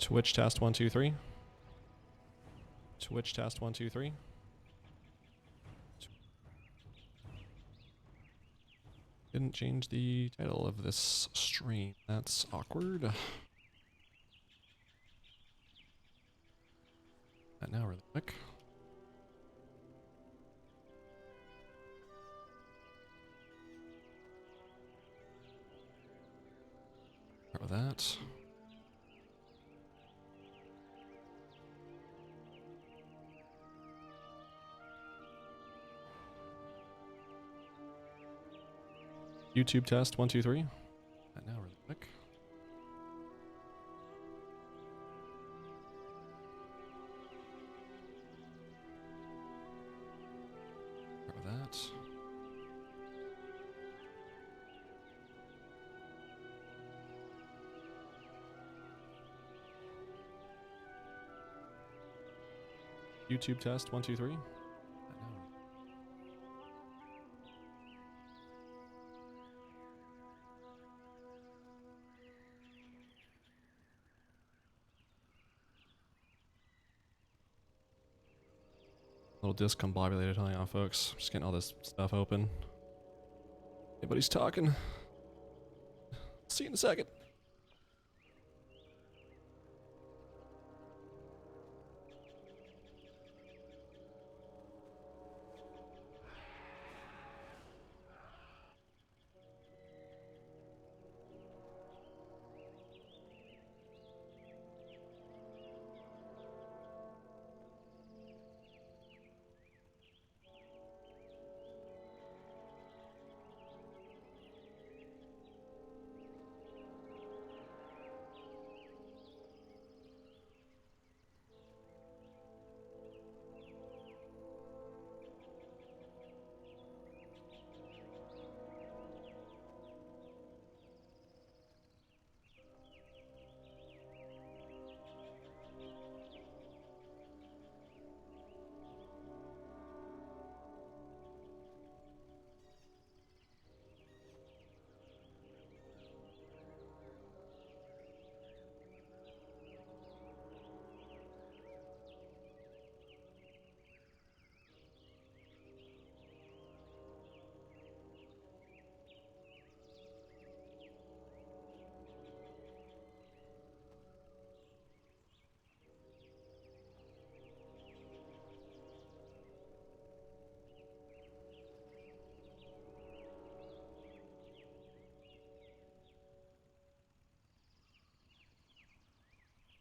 Twitch test 1 2 3. Twitch test 1 2 3. Didn't change the title of this stream. That's awkward. And now really quick. Start with that. YouTube test 1 2 3. And now really quick. Start with that. YouTube test 1 2 3. Little discombobulated, hang on folks. Just getting all this stuff open. Anybody's talking. See you in a second.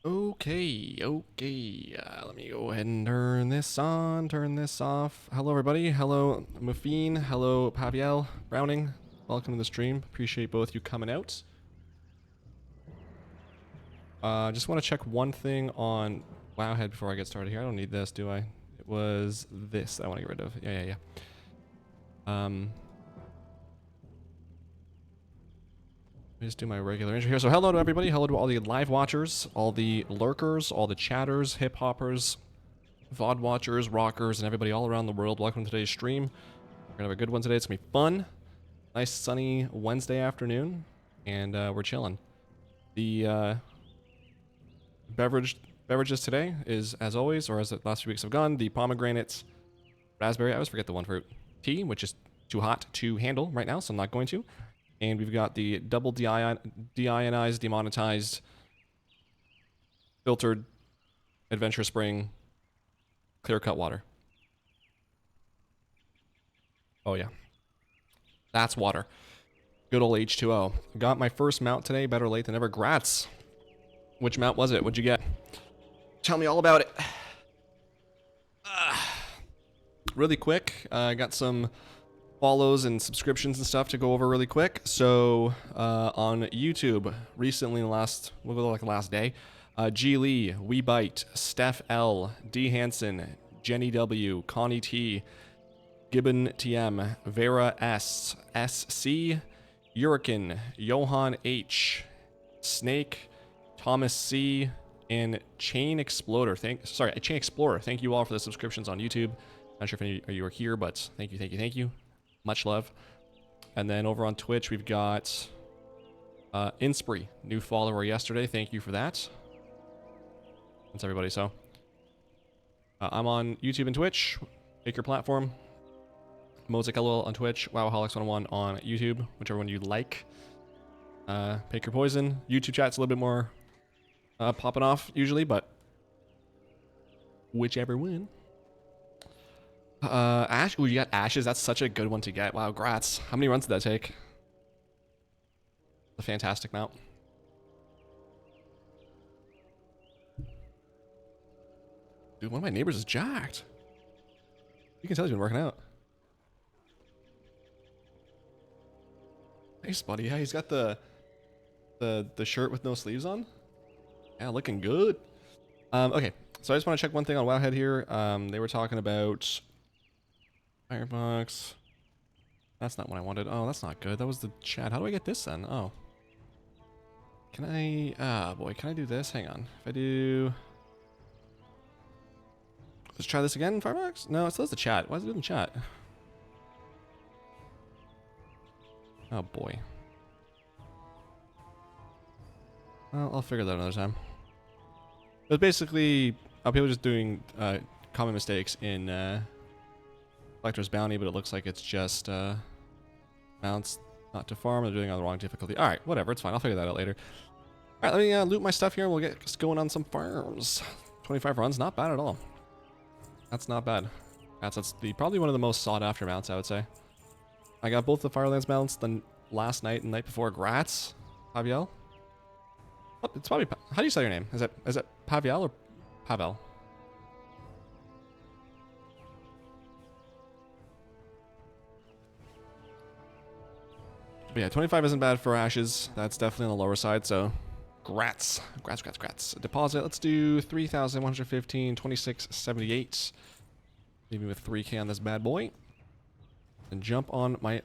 Okay, let me go ahead and turn this on, turn this off. Hello everybody, hello Muffin, hello Paviel, Browning, welcome to the stream. Appreciate both you coming out. Just want to check one thing on Wowhead before I get started here. I don't need this, do I? It was this that I want to get rid of. Yeah. Just do my regular intro here. So hello to everybody, hello to all the live watchers, all the lurkers, all the chatters, hip hoppers, VOD watchers, rockers, and everybody all around the world. Welcome to today's stream. We're gonna have a good one today. It's gonna be fun. Nice sunny Wednesday afternoon, and we're chilling. The beverages today is, as always, or as the last few weeks have gone, the pomegranate raspberry, I always forget the one fruit, tea, which is too hot to handle right now, so I'm not going to. And we've got the double deionized, demonetized, filtered Adventure Spring clear cut water. Oh yeah. That's water. Good old H2O. Got my first mount today, better late than ever. Grats. Which mount was it? What'd you get? Tell me all about it. Really quick, I got some follows and subscriptions and stuff to go over really quick. So on YouTube recently, we'll go like the last day, G Lee, We Bite, Steph L, D Hansen, Jenny W, Connie T, Gibbon TM, Vera S, SC, Urican, Johan H, Snake, Thomas C, and Chain Explorer. Chain Explorer. Thank you all for the subscriptions on YouTube. Not sure if any of you are here, but thank you. Much love. And then over on Twitch, we've got Inspree, new follower yesterday. Thank you for that. That's everybody. So I'm on YouTube and Twitch. Pick your platform. Mosaic LOL on Twitch. Wowaholics101 on YouTube, whichever one you like. Pick your poison. YouTube chat's a little bit more popping off usually, but whichever one. Ash. Ooh, you got ashes. That's such a good one to get. Wow, grats. How many runs did that take? A fantastic mount. Dude, one of my neighbors is jacked. You can tell he's been working out. Nice, buddy. Yeah, he's got the shirt with no sleeves on. Yeah, looking good. Okay, so I just want to check one thing on Wowhead here. They were talking about Firebox. That's not what I wanted. Oh, that's not good. That was the chat. How do I get this then? Oh. Can I... Ah, boy. Can I do this? Hang on. If I do... Let's try this again, Firebox? No, it still has the chat. Why is it doing the chat? Oh, boy. Well, I'll figure that out another time. But basically, people just doing common mistakes in Collector's Bounty, but it looks like it's just mounts not to farm. They're doing it on the wrong difficulty. Alright, whatever. It's fine. I'll figure that out later. Alright, let me loot my stuff here and we'll get going on some farms. 25 runs. Not bad at all. That's not bad. That's probably one of the most sought after mounts, I would say. I got both the Firelands mounts the last night and night before. Grats, Paviel. Oh, it's probably... How do you say your name? Is it Paviel or Pavel? But yeah, 25 isn't bad for ashes. That's definitely on the lower side, so grats. Grats. Deposit, let's do 3,115, 2678. Leave me with 3K on this bad boy. And jump on my...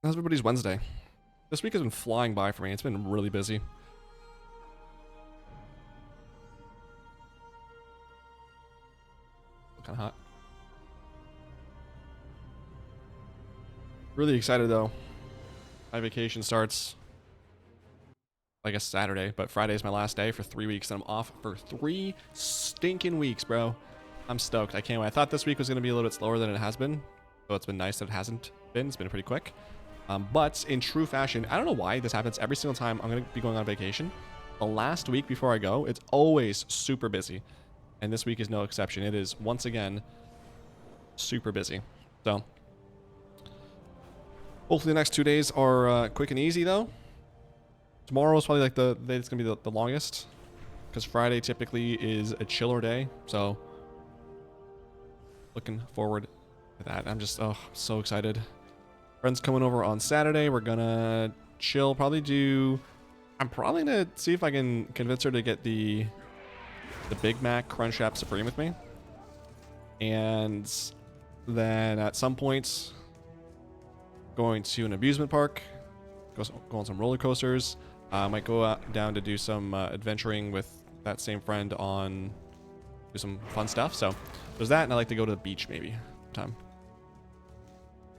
How's everybody's Wednesday? This week has been flying by for me. It's been really busy. Kind of hot. Really excited though. My vacation starts, I guess, Saturday, but Friday's my last day for 3 weeks, and I'm off for 3 stinking weeks, bro. I'm stoked. I can't wait. I thought this week was going to be a little bit slower than it has been, so it's been nice that it hasn't been. It's been pretty quick. But in true fashion, I don't know why this happens every single time I'm going to be going on vacation. The last week before I go, it's always super busy. And this week is no exception. It is, once again, super busy. So, hopefully the next 2 days are quick and easy, though. Tomorrow is probably like the day that's going to be the longest. Because Friday typically is a chiller day. So, looking forward to that. I'm just, oh, so excited. Friends coming over on Saturday. We're gonna chill. I'm probably gonna see if I can convince her to get the Big Mac Crunchwrap Supreme with me. And then at some point, going to an amusement park, go on some roller coasters. I might go out, down to do some adventuring with that same friend on do some fun stuff. So there's that, and I like to go to the beach maybe sometime.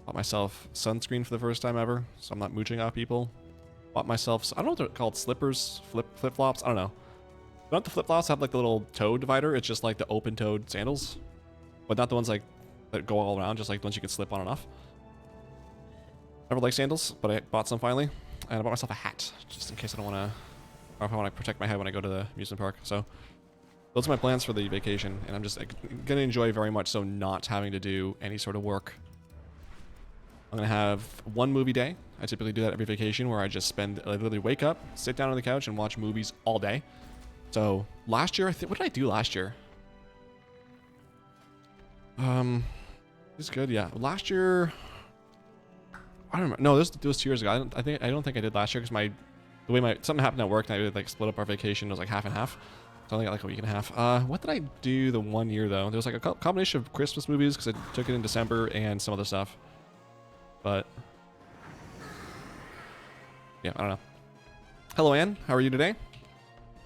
Bought myself sunscreen for the first time ever, so I'm not mooching off people. Bought myself, I don't know what they're called, slippers, flip-flops, I don't know. Don't the flip-flops have like the little toe divider? It's just like the open-toed sandals. But not the ones like that go all around, just like the ones you can slip on and off. Never liked sandals, but I bought some finally. And I bought myself a hat, just in case I don't want to, or if I want to protect my head when I go to the amusement park. So those are my plans for the vacation, and I'm just going to enjoy very much so not having to do any sort of work. I'm going to have one movie day. I typically do that every vacation where I just I literally wake up, sit down on the couch, and watch movies all day. So last year, what did I do last year? It's good, yeah. Last year, I don't remember. No, this was 2 years ago. I don't think I did last year because something happened at work and I would like split up our vacation. It was like half and half. So I only got like a week and a half. What did I do the 1 year though? There was like a combination of Christmas movies because I took it in December and some other stuff. But yeah, I don't know. Hello, Ann. How are you today?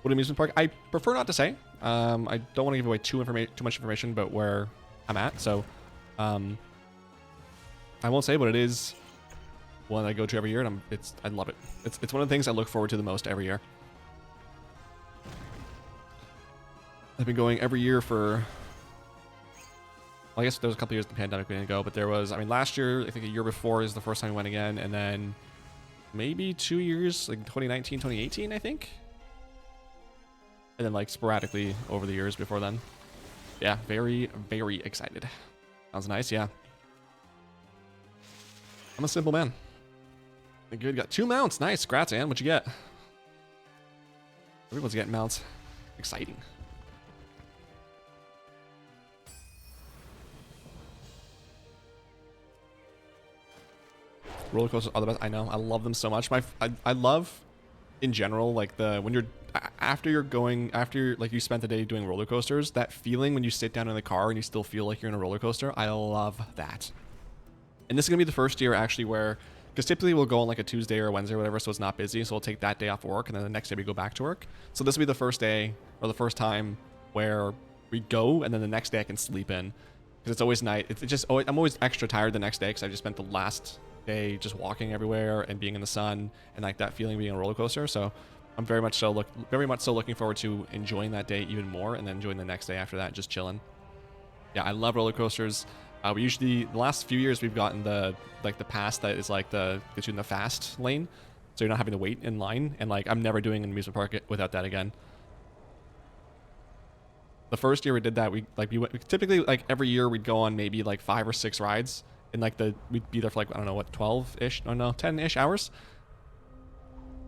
What amusement park? I prefer not to say. I don't want to give away too much information about where I'm at. So I won't say, but it is one I go to every year, and I love it. It's one of the things I look forward to the most every year. I've been going every year for, well, I guess there was a couple years the pandemic we didn't go, but there was, I mean, last year, I think a year before is the first time we went again, and then maybe 2 years, like 2019, 2018, I think. And then like sporadically over the years before then. Yeah, very, very excited. Sounds nice, yeah. I'm a simple man. Good, got 2 mounts. Nice, congrats, Ann. What'd you get? Everyone's getting mounts. Exciting. Roller coasters are the best. I know. I love them so much. I love, in general, like when you're after like you spent the day doing roller coasters, that feeling when you sit down in the car and you still feel like you're in a roller coaster. I love that. And this is gonna be the first year actually where, because typically we'll go on like a Tuesday or a Wednesday or whatever, so it's not busy. So we'll take that day off of work, and then the next day we go back to work. So this will be the first day or the first time where we go, and then the next day I can sleep in, because it's always night. It's just I'm always extra tired the next day because I just spent the last day just walking everywhere and being in the sun and like that feeling of being on a roller coaster. So I'm very much so looking forward to enjoying that day even more, and then enjoying the next day after that, just chilling. Yeah, I love roller coasters. We usually, the last few years, we've gotten the pass that is like gets you in the fast lane, so you're not having to wait in line. And like, I'm never doing an amusement park without that again. The first year we did that, we typically like every year we'd go on maybe like 5 or 6 rides, and like we'd be there for like, I don't know what, 12-ish, no, 10-ish hours.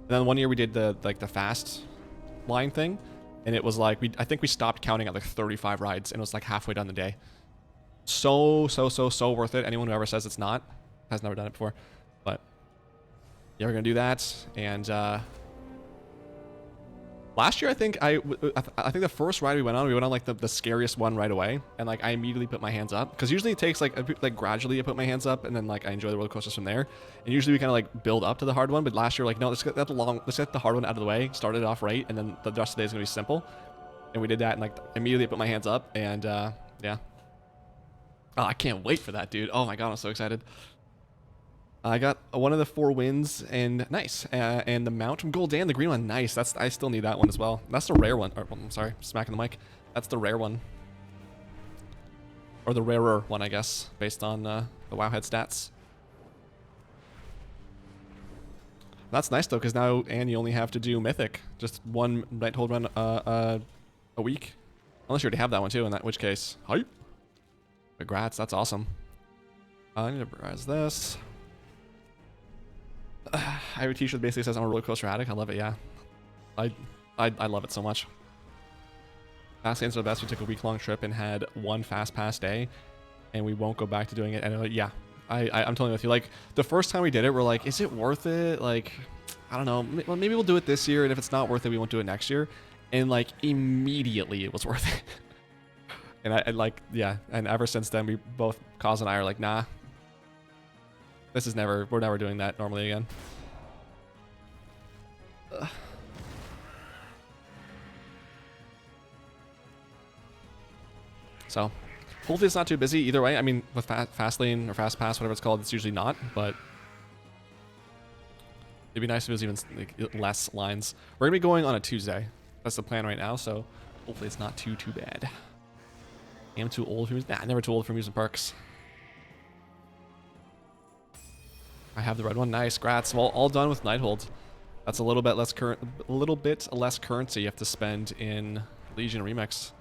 And then one year we did the fast line thing, and it was like I think we stopped counting at like 35 rides, and it was like halfway down the day. So worth it. Anyone who ever says it's not has never done it before. But yeah, we're gonna do that. And last year I think the first ride we went on like the scariest one right away, and like I immediately put my hands up, because usually it takes like gradually I put my hands up, and then like I enjoy the roller coasters from there. And usually we kind of like build up to the hard one, but last year like, no, let's get the hard one out of the way, start it off right, and then the rest of the day is gonna be simple. And we did that, and like immediately put my hands up, and yeah. Oh, I can't wait for that, dude. Oh my god, I'm so excited. I got one of the 4 wins, and nice. And the mount from Gul'dan, the green one, nice. I still need that one as well. That's the rare one. Or, I'm sorry, smacking the mic. That's the rare one. Or the rarer one, I guess, based on the Wowhead stats. That's nice though, because now, and you only have to do Mythic. Just 1 night hold run a week. Unless you already have that one too, in which case, hype. Congrats, that's awesome. I need to browse this. I have a t-shirt that basically says I'm a roller coaster addict. I love it, yeah. I love it so much. Fast lanes are the best. We took a week-long trip and had 1 fast pass day, and we won't go back to doing it. And yeah, I'm totally with you. Like, the first time we did it, we're like, is it worth it? Like, I don't know. Well, maybe we'll do it this year, and if it's not worth it, we won't do it next year. And like, immediately it was worth it. And I like, yeah, and ever since then, we both, Kaz and I, are like, nah, we're never doing that normally again. Ugh. So, hopefully it's not too busy either way. I mean, with fast lane or fast pass, whatever it's called, it's usually not, but it'd be nice if it was even like less lines. We're gonna be going on a Tuesday. That's the plan right now, so hopefully it's not too bad. I am too old for amusement. Nah, never too old for amusement parks. I have the red one. Nice, grats. Well, all done with Nighthold. That's a little bit less currency you have to spend in Legion Remix.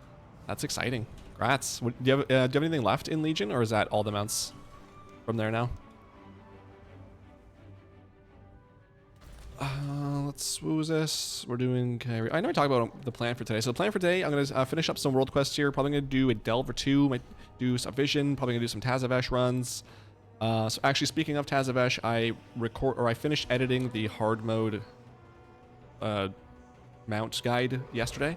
That's exciting. Grats. Do you have anything left in Legion, or is that all the mounts from there now? Let's, what was this? We're doing, I know I talked about the plan for today. So the plan for today, I'm going to finish up some world quests here. Probably going to do a Delve or 2, might do some Vision, probably going to do some Tazavesh runs. So actually, speaking of Tazavesh, I finished editing the hard mode mount guide yesterday.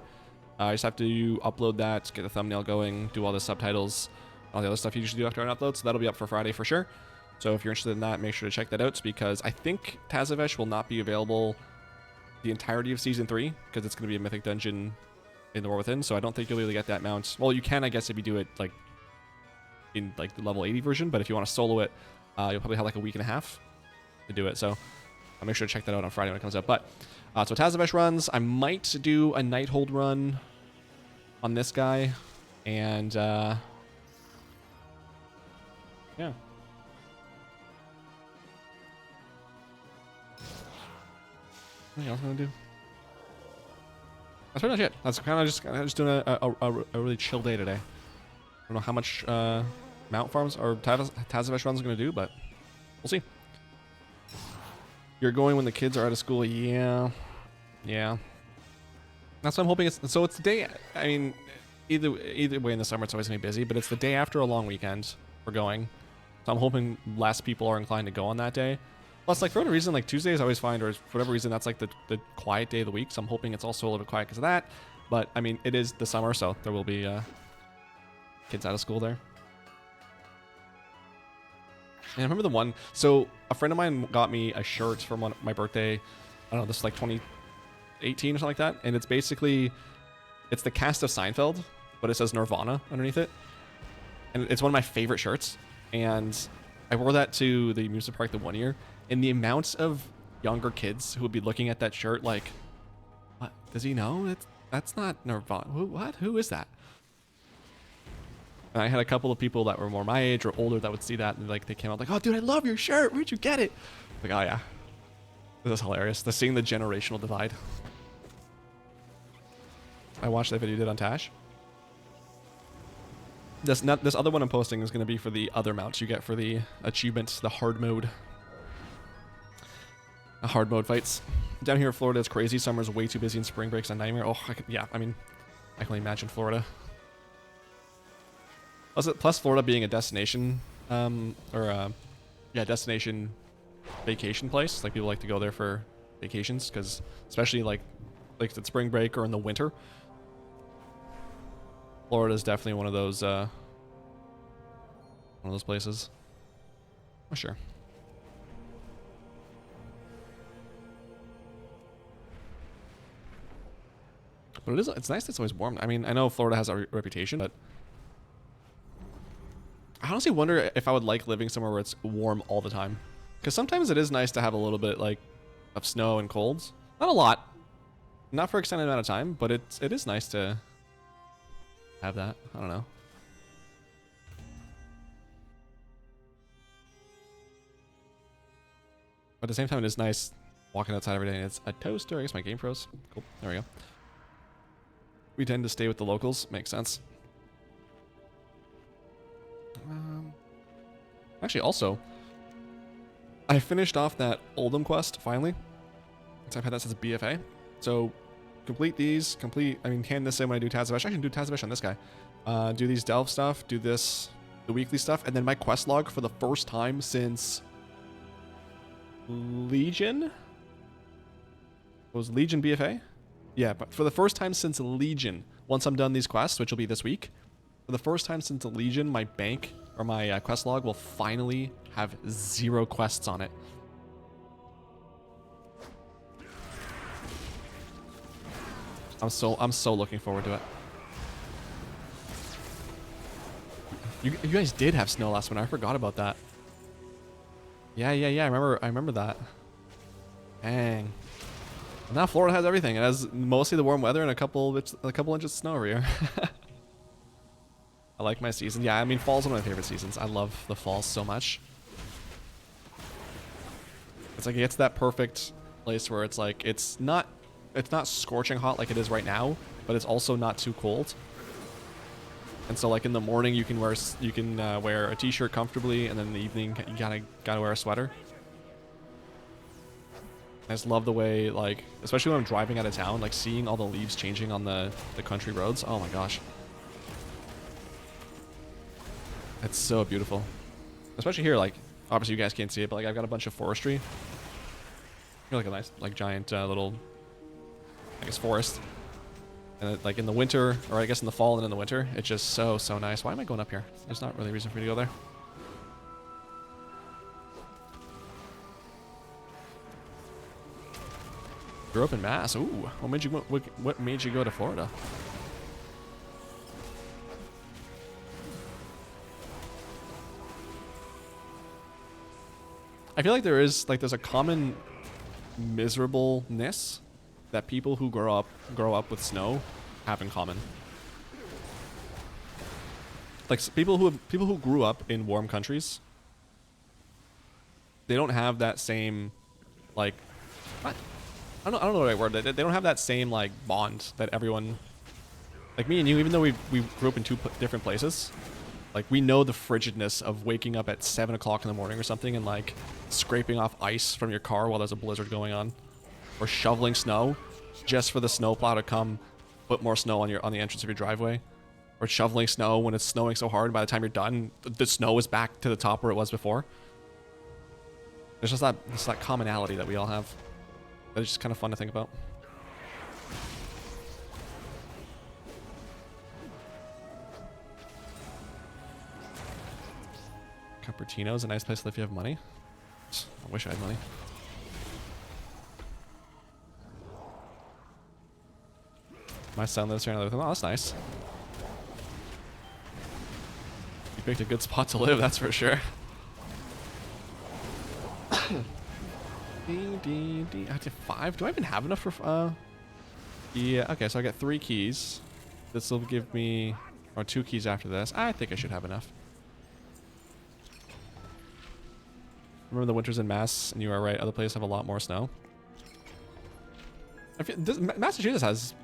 I just have to upload that, get the thumbnail going, do all the subtitles, all the other stuff you usually do after an upload. So that'll be up for Friday for sure. So if you're interested in that, make sure to check that out, because I think Tazavesh will not be available the entirety of Season 3, because it's going to be a Mythic Dungeon in the War Within, so I don't think you'll be able to get that mount. Well, you can, I guess, if you do it like in like the level 80 version, but if you want to solo it, you'll probably have like a week and a half to do it, so I'll make sure to check that out on Friday when it comes out. But, so Tazavesh runs, I might do a Nighthold run on this guy, and yeah. Anything else I'm gonna do? That's pretty much it. That's kind of just doing a really chill day today. I don't know how much mount farms or Tazavesh runs are gonna do, but we'll see. You're going when the kids are out of school, yeah. That's what I'm hoping. It's the day. I mean, either way in the summer, it's always gonna be busy, but it's the day after a long weekend. We're going, so I'm hoping less people are inclined to go on that day. Plus, like, for whatever reason, like, Tuesdays I always find, or for whatever reason, that's like the quiet day of the week. So I'm hoping it's also a little bit quiet because of that. But I mean, it is the summer, so there will be kids out of school there. And I remember the one. So a friend of mine got me a shirt for my birthday. I don't know, this is like 2018 or something like that. And it's basically, it's the cast of Seinfeld, but it says Nirvana underneath it. And it's one of my favorite shirts. And I wore that to the amusement park the one year. And the amount of younger kids who would be looking at that shirt like, what? Does he know? That's not Nirvana. What? Who is that? And I had a couple of people that were more my age or older that would see that, and like they came out like, "Oh, dude, I love your shirt. Where'd you get it?" Like, oh yeah, this is hilarious. Seeing the generational divide. I watched that video you did on Tash. This other one I'm posting is going to be for the other mounts you get for the achievements, the hard mode. Hard mode fights. Down here in Florida, it's crazy. Summer's way too busy and spring break's a nightmare. Oh, yeah, I mean, I can only imagine Florida. Plus Florida being a destination, destination vacation place. Like, people like to go there for vacations, because especially like at spring break or in the winter. Florida is definitely one of those places. Oh, sure. But it's nice that it's always warm. I mean, I know Florida has a reputation, but I honestly wonder if I would like living somewhere where it's warm all the time. Because sometimes it is nice to have a little bit like of snow and colds. Not a lot. Not for an extended amount of time, but it is nice to have that. I don't know. But at the same time, it is nice walking outside every day, and it's a toaster. I guess my game froze. Cool. There we go. We tend to stay with the locals. Makes sense. Actually, also, I finished off that Oldham quest, finally. So I've had that since BFA. So, complete these. Hand this in when I do Tazavesh. I can do Tazavesh on this guy. Do these Delve stuff. Do the weekly stuff. And then my quest log for the first time since Legion? It was Legion BFA? Yeah, but for the first time since Legion, once I'm done these quests, which will be this week, for the first time since Legion, my bank, or my quest log, will finally have 0 quests on it. I'm so looking forward to it. You guys did have snow last winter. I forgot about that. Yeah. I remember that. Dang. Now Florida has everything. It has mostly the warm weather and a couple inches of snow over here. I like my season. Yeah, I mean, fall's one of my favorite seasons. I love the fall so much. It's like it's that perfect place where it's like it's not scorching hot like it is right now, but it's also not too cold. And so like in the morning you can wear a t-shirt comfortably, and then in the evening you gotta wear a sweater. I just love the way, like, especially when I'm driving out of town, like seeing all the leaves changing on the country roads. Oh my gosh. It's so beautiful. Especially here, like, obviously you guys can't see it, but like I've got a bunch of forestry. You're like a nice, like, giant little, I guess, forest. And like in the winter, or I guess in the fall and in the winter, it's just so nice. Why am I going up here? There's not really a reason for me to go there. Grew up in Mass. Ooh, what made you go to Florida? I feel like there's a common miserableness that people who grow up with snow have in common. like people who grew up in warm countries, they don't have that same, like, what? I don't know the right word. They don't have that same like bond that everyone, like me and you, even though we grew up in two different places, like we know the frigidness of waking up at 7 o'clock in the morning or something and like scraping off ice from your car while there's a blizzard going on, or shoveling snow just for the snowplow to come put more snow on the entrance of your driveway, or shoveling snow when it's snowing so hard by the time you're done the snow is back to the top where it was before. There's just that commonality that we all have. That is just kind of fun to think about. Cupertino's a nice place to live if you have money. I wish I had money. My son lives here and I live with him. Oh, that's nice. You picked a good spot to live, that's for sure. I have 5. Do I even have enough for yeah, okay, so I got 3 keys. This will give me, or 2 keys after this. I think I should have enough. Remember the winters in Mass, and you are right, other places have a lot more snow. I feel Massachusetts has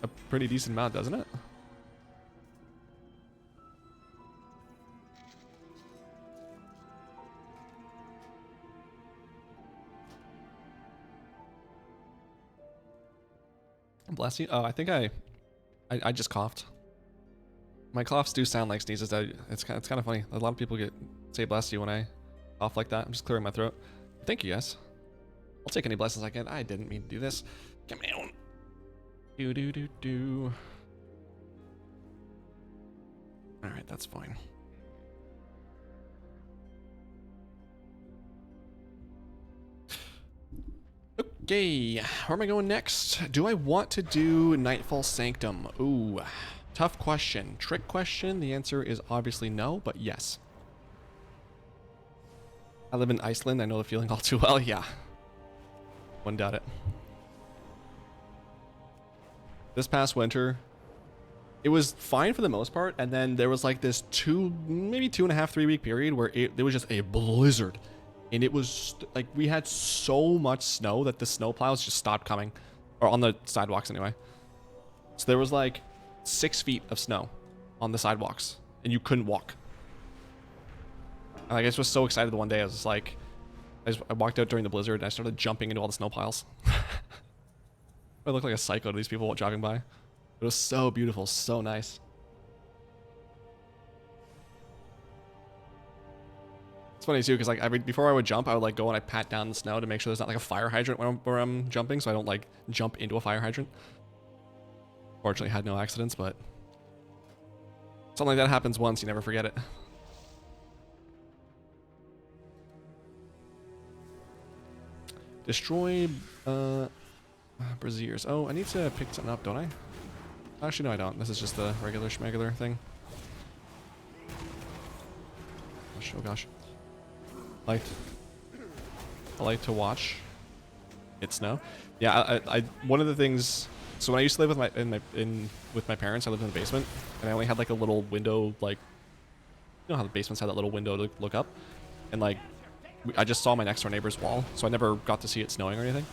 a pretty decent amount, doesn't it? Bless you. Oh, I think I just coughed. My coughs do sound like sneezes. It's kind of funny. A lot of people say bless you when I cough like that. I'm just clearing my throat. Thank you, guys. I'll take any blessings I can. I didn't mean to do this. Get me on. Do. All right, that's fine. Okay, where am I going next? Do I want to do Nightfall Sanctum? Ooh, tough question. Trick question. The answer is obviously no, but yes. I live in Iceland. I know the feeling all too well. Yeah. Wouldn't doubt it. This past winter, it was fine for the most part, and then there was like this maybe 2.5, 3 week period where there was just a blizzard. And it was like we had so much snow that the snow plows just stopped coming, or on the sidewalks anyway. So there was like 6 feet of snow on the sidewalks, and you couldn't walk. And I just was so excited the one day. I was just like, I walked out during the blizzard and I started jumping into all the snow piles. I looked like a psycho to these people driving by. It was so beautiful, so nice. It's funny too, because like before I would jump, I would like go and I pat down the snow to make sure there's not like a fire hydrant where I'm jumping, so I don't like jump into a fire hydrant. Fortunately, had no accidents, but something like that happens once, you never forget it. Destroy braziers. Oh, I need to pick something up, don't I? Actually, no, I don't. This is just the regular schmegular thing. Oh gosh. I like to watch it snow. Yeah, I one of the things. So when I used to live with my parents, I lived in the basement, and I only had like a little window, like, you know how the basements have that little window to look up, and like I just saw my next door neighbor's wall, so I never got to see it snowing or anything.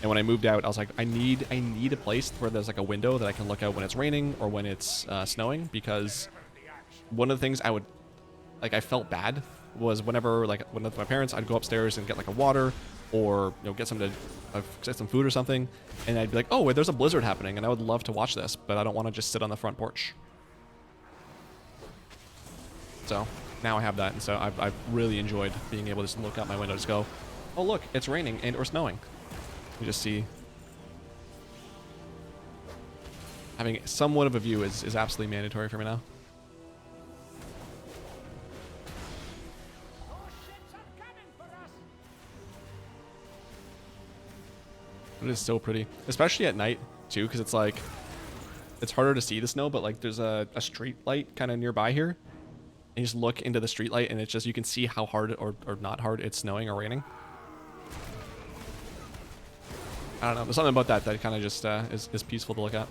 And when I moved out, I was like, I need a place where there's like a window that I can look out when it's raining or when it's snowing, because one of the things I felt bad was whenever, like, when with my parents, I'd go upstairs and get like a water or, you know, get some food or something, and I'd be like, oh, wait, there's a blizzard happening, and I would love to watch this, but I don't want to just sit on the front porch. So now I have that, and so I've really enjoyed being able to just look out my window, just go, oh look, it's raining and or snowing. You just see. Having somewhat of a view is absolutely mandatory for me now. It is so pretty, especially at night too, because it's like, it's harder to see the snow, but like there's a street light kind of nearby here, and you just look into the street light and it's just, you can see how hard or not hard it's snowing or raining. I don't know, there's something about that kind of just is peaceful to look at.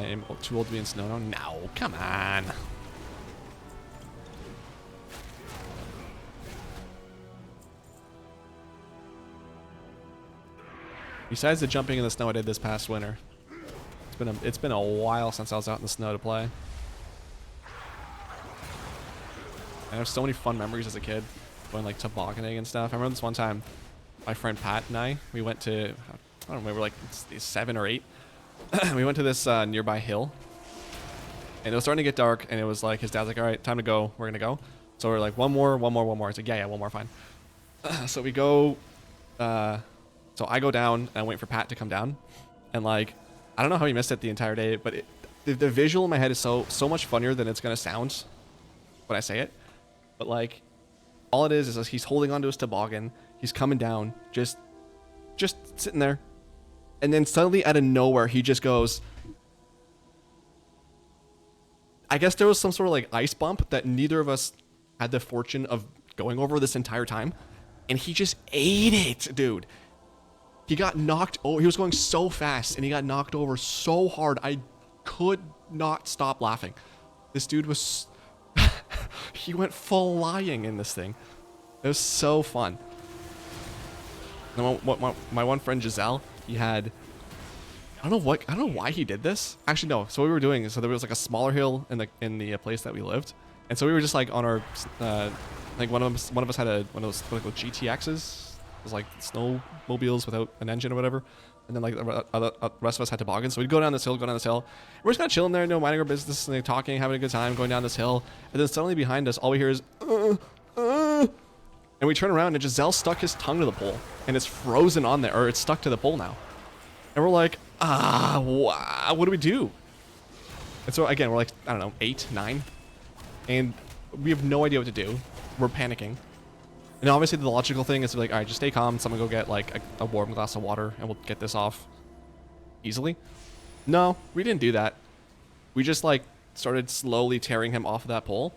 am too old to be in snow now. No, come on. Besides the jumping in the snow I did this past winter, it's been a while since I was out in the snow to play. I have so many fun memories as a kid, going like tobogganing and stuff. I remember this one time, my friend Pat and I, we went to, I don't remember, like 7 or 8. We went to this nearby hill, and it was starting to get dark, and it was like, his dad's like, all right, time to go, we're gonna go. So we're like, one more. It's like, yeah, one more, fine. So we go, so I go down, and I wait for Pat to come down, and like, I don't know how he missed it the entire day, but the visual in my head is so much funnier than it's gonna sound when I say it. But like, all it is he's holding onto his toboggan, he's coming down, just sitting there, and then suddenly out of nowhere he just goes. I guess there was some sort of like ice bump that neither of us had the fortune of going over this entire time, and he just ate it, dude. He got knocked over. He was going so fast, and he got knocked over so hard. I could not stop laughing. This dude was... he went flying in this thing. It was so fun. And my one friend Giselle, he had... I don't know why he did this. Actually, no. So what we were doing is, so there was like a smaller hill in the place that we lived, and so we were just like on our... like one of us had one of those like GTXs. It was like snowmobiles without an engine or whatever, and then like the rest of us had toboggans. So we'd go down this hill. We're just kind of chilling there, minding our business, and like, talking, having a good time, going down this hill. And then suddenly behind us, all we hear is, and we turn around, and Giselle stuck his tongue to the pole, and it's frozen on there, or it's stuck to the pole now. And we're like, what do we do? And so again, we're like, I don't know, 8, 9, and we have no idea what to do. We're panicking. And obviously the logical thing is to be like, all right, just stay calm. Someone go get like a warm glass of water and we'll get this off easily. No, we didn't do that. We just like started slowly tearing him off of that pole.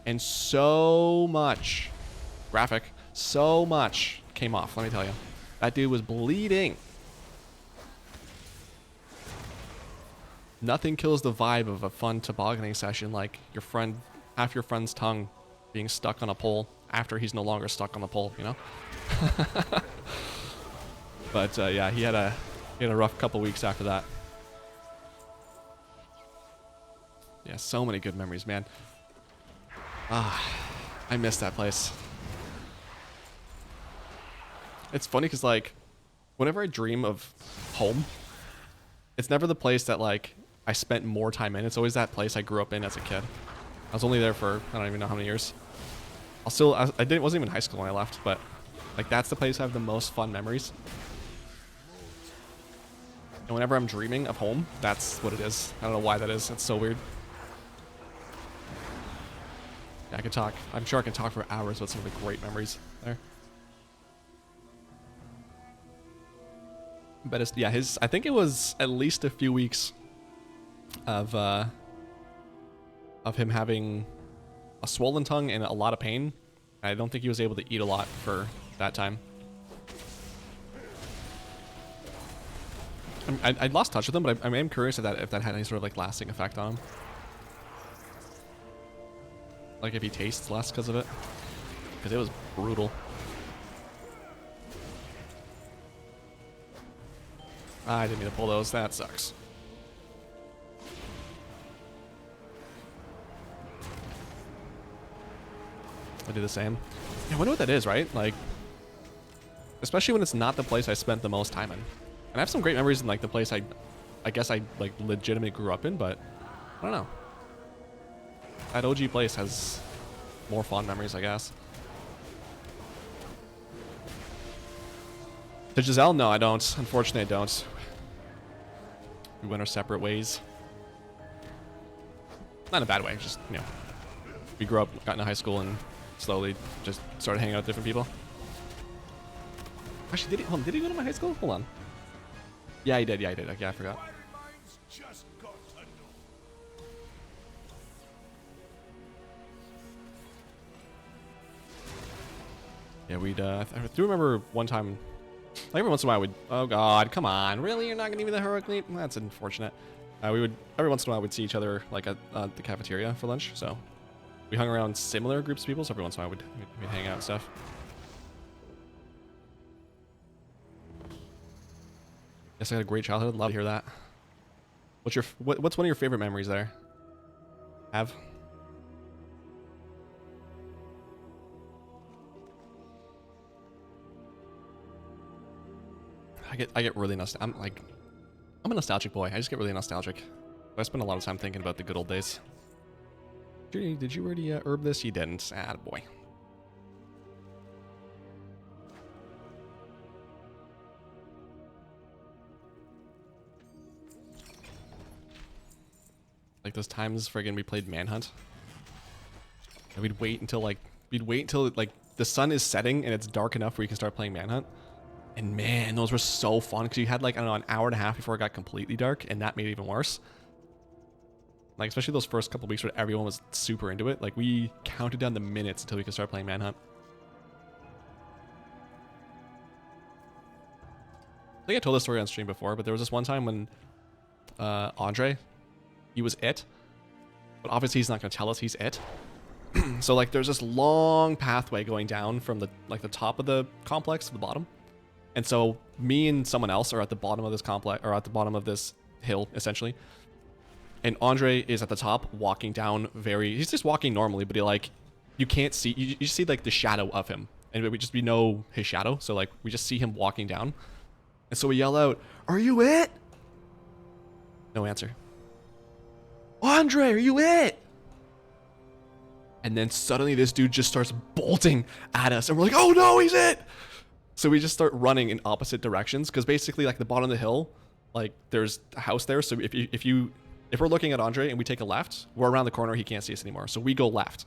And so much came off, let me tell you. That dude was bleeding. Nothing kills the vibe of a fun tobogganing session like half your friend's tongue being stuck on a pole after he's no longer stuck on the pole, you know? But yeah, he had a rough couple weeks after that. Yeah, so many good memories, man. I miss that place. It's funny because like, whenever I dream of home, it's never the place that like I spent more time in. It's always that place I grew up in as a kid. I was only there for, I don't even know how many years. I wasn't even in high school when I left, but like that's the place I have the most fun memories. And whenever I'm dreaming of home, that's what it is. I don't know why that is. It's so weird. Yeah, I could talk. I'm sure I can talk for hours about some of the great memories there. But it's, yeah, I think it was at least a few weeks of him having a swollen tongue and a lot of pain. I don't think he was able to eat a lot for that time. I lost touch with him, but I am curious if that had any sort of like lasting effect on him. Like if he tastes less because of it. Because it was brutal. I didn't mean to pull those. That sucks. I do the same. Yeah, I wonder what that is, right? Like, especially when it's not the place I spent the most time in. And I have some great memories in like the place I guess I like legitimately grew up in, but I don't know. That OG place has more fond memories, I guess. To Giselle, no, I don't. Unfortunately, I don't. We went our separate ways. Not in a bad way, just, you know, we grew up, got into high school, and slowly just started hanging out with different people. Actually, did he go to my high school? Hold on. Yeah, he did. Yeah, he did. Yeah, I forgot. Yeah, I do remember one time, like every once in a while, oh god, come on, really? You're not gonna give me the Hurricane? That's unfortunate. We would every once in a while we'd see each other like at the cafeteria for lunch. So we hung around similar groups of people. So every once in a while we'd hang out and stuff. Yes, I had a great childhood. Love to hear that. What's one of your favorite memories there? Have? I get really nostalgic. I'm a nostalgic boy. I just get really nostalgic. I spend a lot of time thinking about the good old days. Did you already herb this? You didn't. Ah, boy. Like those times friggin' we played Manhunt. And we'd wait until like the sun is setting and it's dark enough where you can start playing Manhunt. And man, those were so fun because you had like, I don't know, an hour and a half before it got completely dark, and that made it even worse. Like, especially those first couple weeks where everyone was super into it. Like, we counted down the minutes until we could start playing Manhunt. I think I told this story on stream before, but there was this one time when Andre, he was it. But obviously he's not going to tell us he's it. So, like, there's this long pathway going down from the top of the complex to the bottom. And so me and someone else are at the bottom of this complex, or at the bottom of this hill, essentially. And Andre is at the top, walking down he's just walking normally, but you can't see, you just see like the shadow of him. And we know his shadow, so like we just see him walking down. And so we yell out, "Are you it?" No answer. "Andre, are you it?" And then suddenly this dude just starts bolting at us, and we're like, "Oh no, he's it!" So we just start running in opposite directions, because basically, like, the bottom of the hill, like, there's a house there. So if we're looking at Andre and we take a left, we're around the corner, he can't see us anymore. So we go left.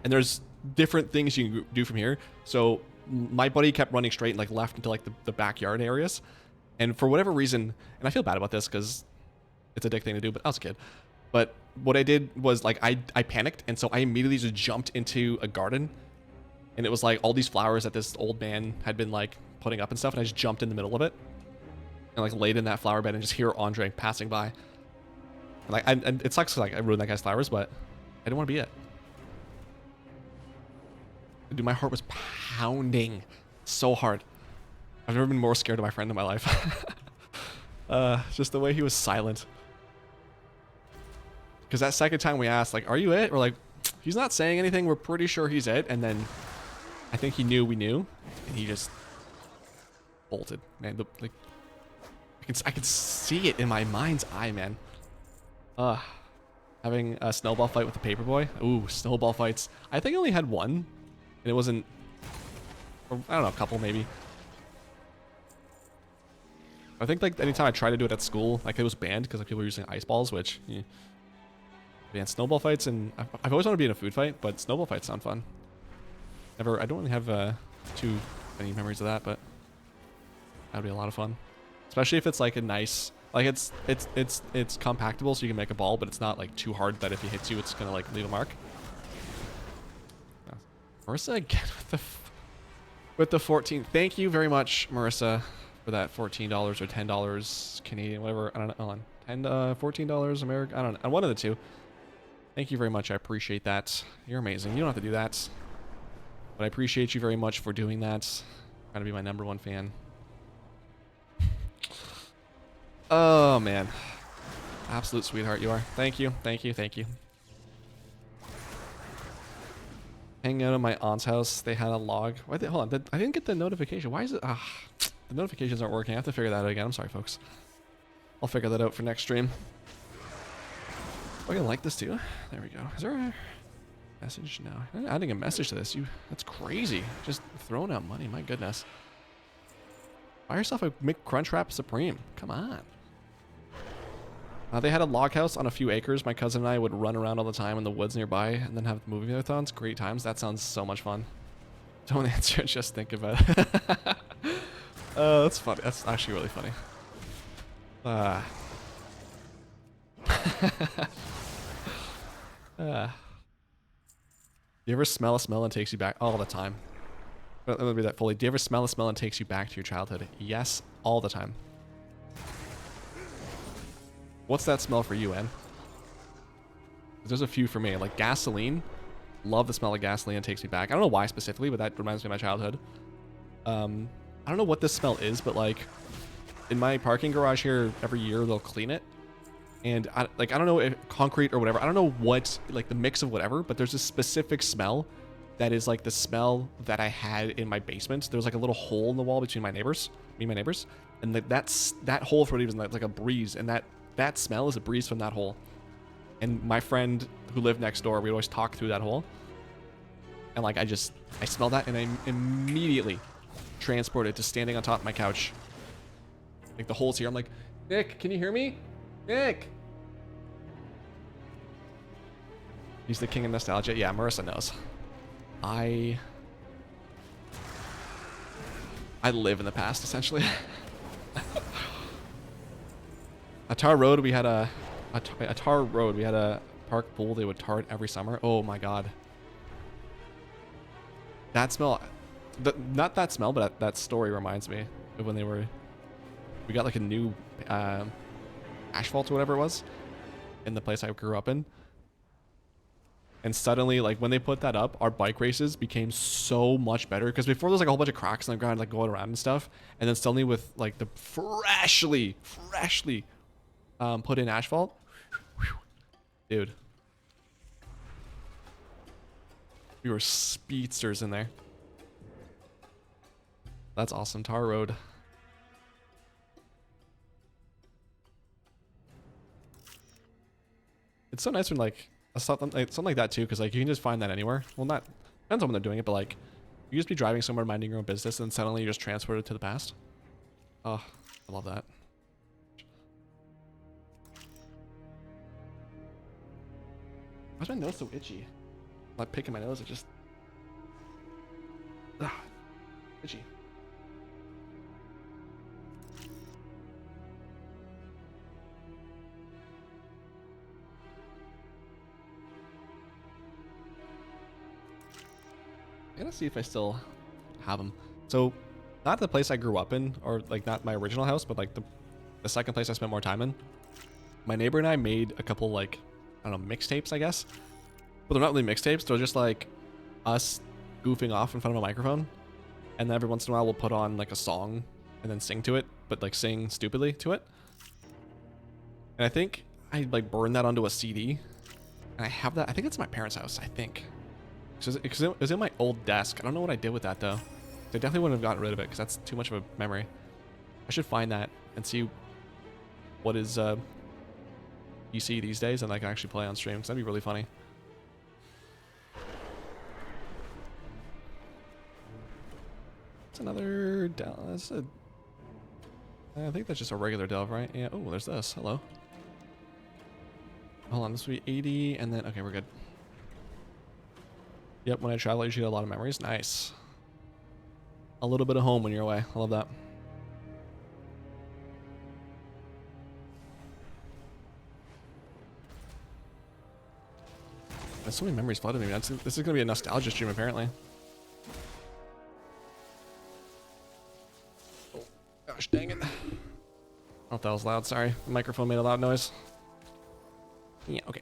And there's different things you can do from here. So my buddy kept running straight and like left into like the backyard areas. And for whatever reason, and I feel bad about this because it's a dick thing to do, but I was a kid. But what I did was like I panicked, and so I immediately just jumped into a garden. And it was like all these flowers that this old man had been like putting up and stuff, and I just jumped in the middle of it and like laid in that flower bed and just hear Andre passing by. And it sucks, like, I ruined that guy's flowers, but I didn't want to be it. Dude, my heart was pounding so hard. I've never been more scared of my friend in my life. Just the way he was silent. Because that second time we asked, like, "Are you it?" We're like, "He's not saying anything. We're pretty sure he's it." And then I think he knew we knew, and he just bolted. Man, like, I can see it in my mind's eye, man. Having a snowball fight with the paperboy. Ooh, snowball fights. I think I only had one, and it wasn't, or I don't know, a couple maybe. I think like anytime I tried to do it at school, like it was banned because like people were using ice balls, which, man, snowball fights, and I've always wanted to be in a food fight, but snowball fights sound fun. I don't really have too many memories of that, but that'd be a lot of fun, especially if it's like a nice. Like it's compactable, so you can make a ball, but it's not like too hard that if he hits you, it's gonna like leave a mark. Marissa again with the 14. Thank you very much, Marissa, for that $14 or $10 Canadian, whatever. I don't know. Hold on, $14 American. I don't know. One of the two. Thank you very much. I appreciate that. You're amazing. You don't have to do that, but I appreciate you very much for doing that. Trying to be my #1 fan. Oh, man. Absolute sweetheart you are. Thank you. Thank you. Thank you. Hanging out at my aunt's house. They had a log. Hold on. I didn't get the notification. Why is it? The notifications aren't working. I have to figure that out again. I'm sorry, folks. I'll figure that out for next stream. Oh, I can like this too. There we go. Is there a message? No. I'm adding a message to this. That's crazy. Just throwing out money. My goodness. Buy yourself a McCrunchwrap Supreme. Come on. They had a log house on a few acres. My cousin and I would run around all the time in the woods nearby and then have movie marathons. Great times. That sounds so much fun. Don't answer it, just think about it. That's funny. That's actually really funny. You ever smell a smell and takes you back? All the time. Let me read that fully. Do you ever smell a smell and takes you back to your childhood? Yes, all the time. What's that smell for you, Ann? There's a few for me. Like gasoline. Love the smell of gasoline. It takes me back. I don't know why specifically, but that reminds me of my childhood. I don't know what this smell is, but like in my parking garage here, every year they'll clean it. And I don't know if concrete or whatever. I don't know what, like the mix of whatever, but there's a specific smell that is like the smell that I had in my basement. There's like a little hole in the wall between me and my neighbors. And that hole for whatever reason, like a breeze. And that smell is a breeze from that hole. And my friend who lived next door, we'd always talk through that hole. And like, I smell that and I immediately transported to standing on top of my couch. Like the hole's here. I'm like, Nick, can you hear me? Nick! He's the king of nostalgia. Yeah, Marissa knows. I live in the past, essentially. A tar road, we had a park pool. They would tar it every summer. Oh my god. That smell, not that smell, but that story reminds me of when we got like a new asphalt or whatever it was in the place I grew up in. And suddenly, like when they put that up, our bike races became so much better. Because before there was like a whole bunch of cracks in the ground, like going around and stuff. And then suddenly with like the freshly put in asphalt, dude, we were speedsters in there. That's awesome. Tar road. It's so nice when like something like that too, because like you can just find that anywhere. Well, not depends on when they're doing it, but like you just be driving somewhere minding your own business and suddenly you're just transported to the past. Oh, I love that. Why's my nose so itchy? I'm like picking my nose, it just itchy. I'm gonna see if I still have them. So, not the place I grew up in, or like not my original house, but like the second place I spent more time in. My neighbor and I made a couple like, I don't know, mixtapes, I guess. But they're not really mixtapes. They're just like us goofing off in front of a microphone. And then every once in a while we'll put on like a song and then sing to it, but like sing stupidly to it. And I think I like burned that onto a CD. And I have that, I think it's my parents' house, I think. Because it was in my old desk. I don't know what I did with that though. I definitely wouldn't have gotten rid of it because that's too much of a memory. I should find that and see what is PC these days and I can actually play on stream because that'd be really funny. It's another delve. I think that's just a regular delve, right? Yeah. Oh, there's this. Hello. Hold on. This will be 80 and then okay, we're good. Yep, when I travel, I usually get a lot of memories. Nice. A little bit of home when you're away. I love that. There's so many memories flooding me. This is going to be a nostalgia stream, apparently. Oh, gosh, dang it. I don't know if that was loud. Sorry. The microphone made a loud noise. Yeah, okay.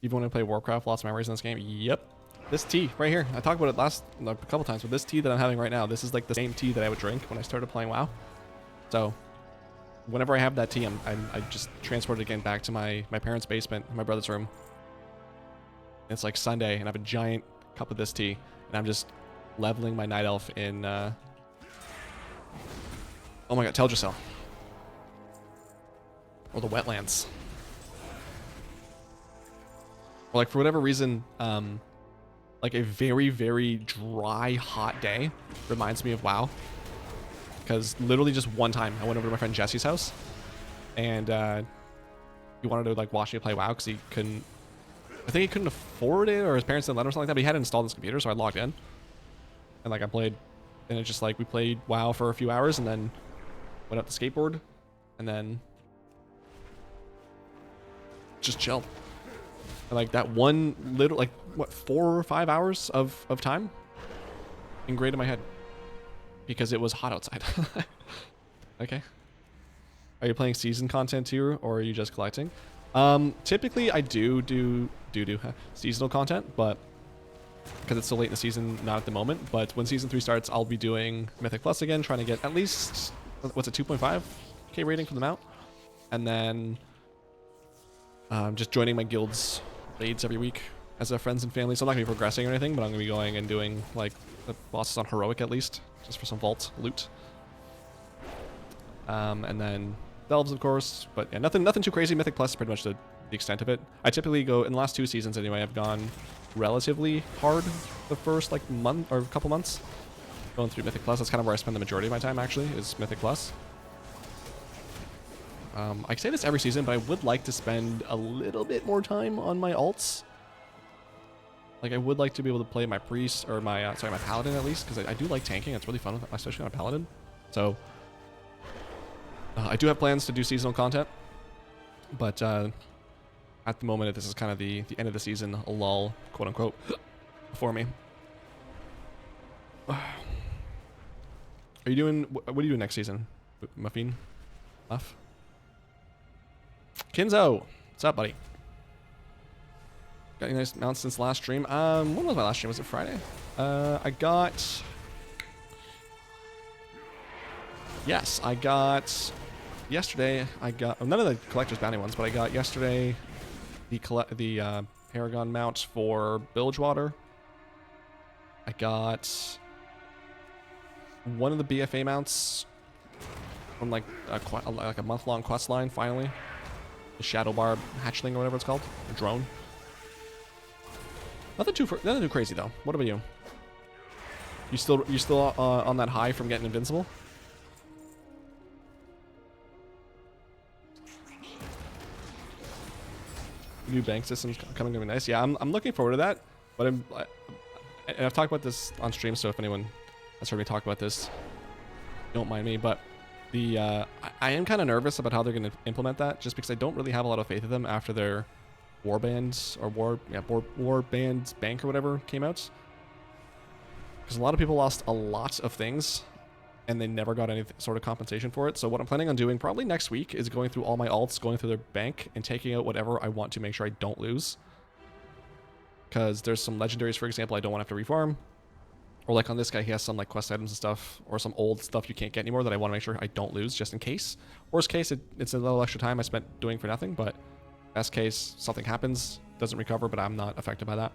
You want to play Warcraft? Lots of memories in this game. Yep. This tea right here. I talked about it a couple times, but this tea that I'm having right now, this is like the same tea that I would drink when I started playing WoW. So whenever I have that tea, I just transport it again back to my parents' basement, my brother's room. It's like Sunday, and I have a giant cup of this tea, and I'm just leveling my night elf in. Oh my god, Teldrassil. Or the wetlands. Or like for whatever reason, like a very, very dry, hot day reminds me of WoW. Because literally just one time I went over to my friend Jesse's house and he wanted to like watch me play WoW because he couldn't, I think he couldn't afford it or his parents didn't let him or something like that, but he had it installed on his computer, so I logged in. And like I played, and it's just like we played WoW for a few hours and then went up the skateboard and then just chilled. And like that one little, like what, 4 or 5 hours of time ingrained in my head. because it was hot outside. Okay. Are you playing season content too, or are you just collecting? Typically I do seasonal content, but because it's so late in the season, not at the moment. But when season 3 starts, I'll be doing Mythic Plus again, trying to get at least, what's it, 2.5k rating from the mount, and then just joining my guild's raids every week as a friends and family. So I'm not gonna be progressing or anything, but I'm gonna be going and doing like the bosses on heroic at least, just for some vault loot. And then delves, of course, but yeah, nothing too crazy. Mythic Plus is pretty much the extent of it. I typically go, in the last 2 seasons anyway, I've gone relatively hard the first like month or couple months going through Mythic Plus. That's kind of where I spend the majority of my time, actually, is Mythic Plus. I say this every season, but I would like to spend a little bit more time on my alts. Like, I would like to be able to play my priest, or my, sorry, my paladin at least, because I do like tanking. It's really fun, especially on a paladin. So, I do have plans to do seasonal content, but at the moment, this is kind of the end of the season, a lull, quote unquote, for me. Are you doing, what are you doing next season, Muffin? Muff? Kinzo, what's up, buddy? Got any nice mounts since last stream? When was my last stream? Was it Friday? Yes, I got yesterday. I got none of the collector's bounty ones, but I got yesterday the Paragon mount for Bilgewater. I got one of the BFA mounts from like a month-long quest line. Finally, the Shadow Barb hatchling or whatever it's called, a drone. Nothing too crazy though. What about you? You still on that high from getting invincible? New bank systems coming to be nice. Yeah, I'm looking forward to that. But and I've talked about this on stream, so if anyone has heard me talk about this, don't mind me. But the I am kind of nervous about how they're going to implement that, just because I don't really have a lot of faith in them after their Warbands or Warbands Bank or whatever came out. Because a lot of people lost a lot of things and they never got any sort of compensation for it. So what I'm planning on doing probably next week is going through all my alts, going through their bank and taking out whatever I want to make sure I don't lose. Because there's some legendaries, for example, I don't want to have to refarm. Or like on this guy, he has some like quest items and stuff, or some old stuff you can't get anymore that I want to make sure I don't lose just in case. Worst case, it's a little extra time I spent doing for nothing, but best case, something happens, doesn't recover, but I'm not affected by that.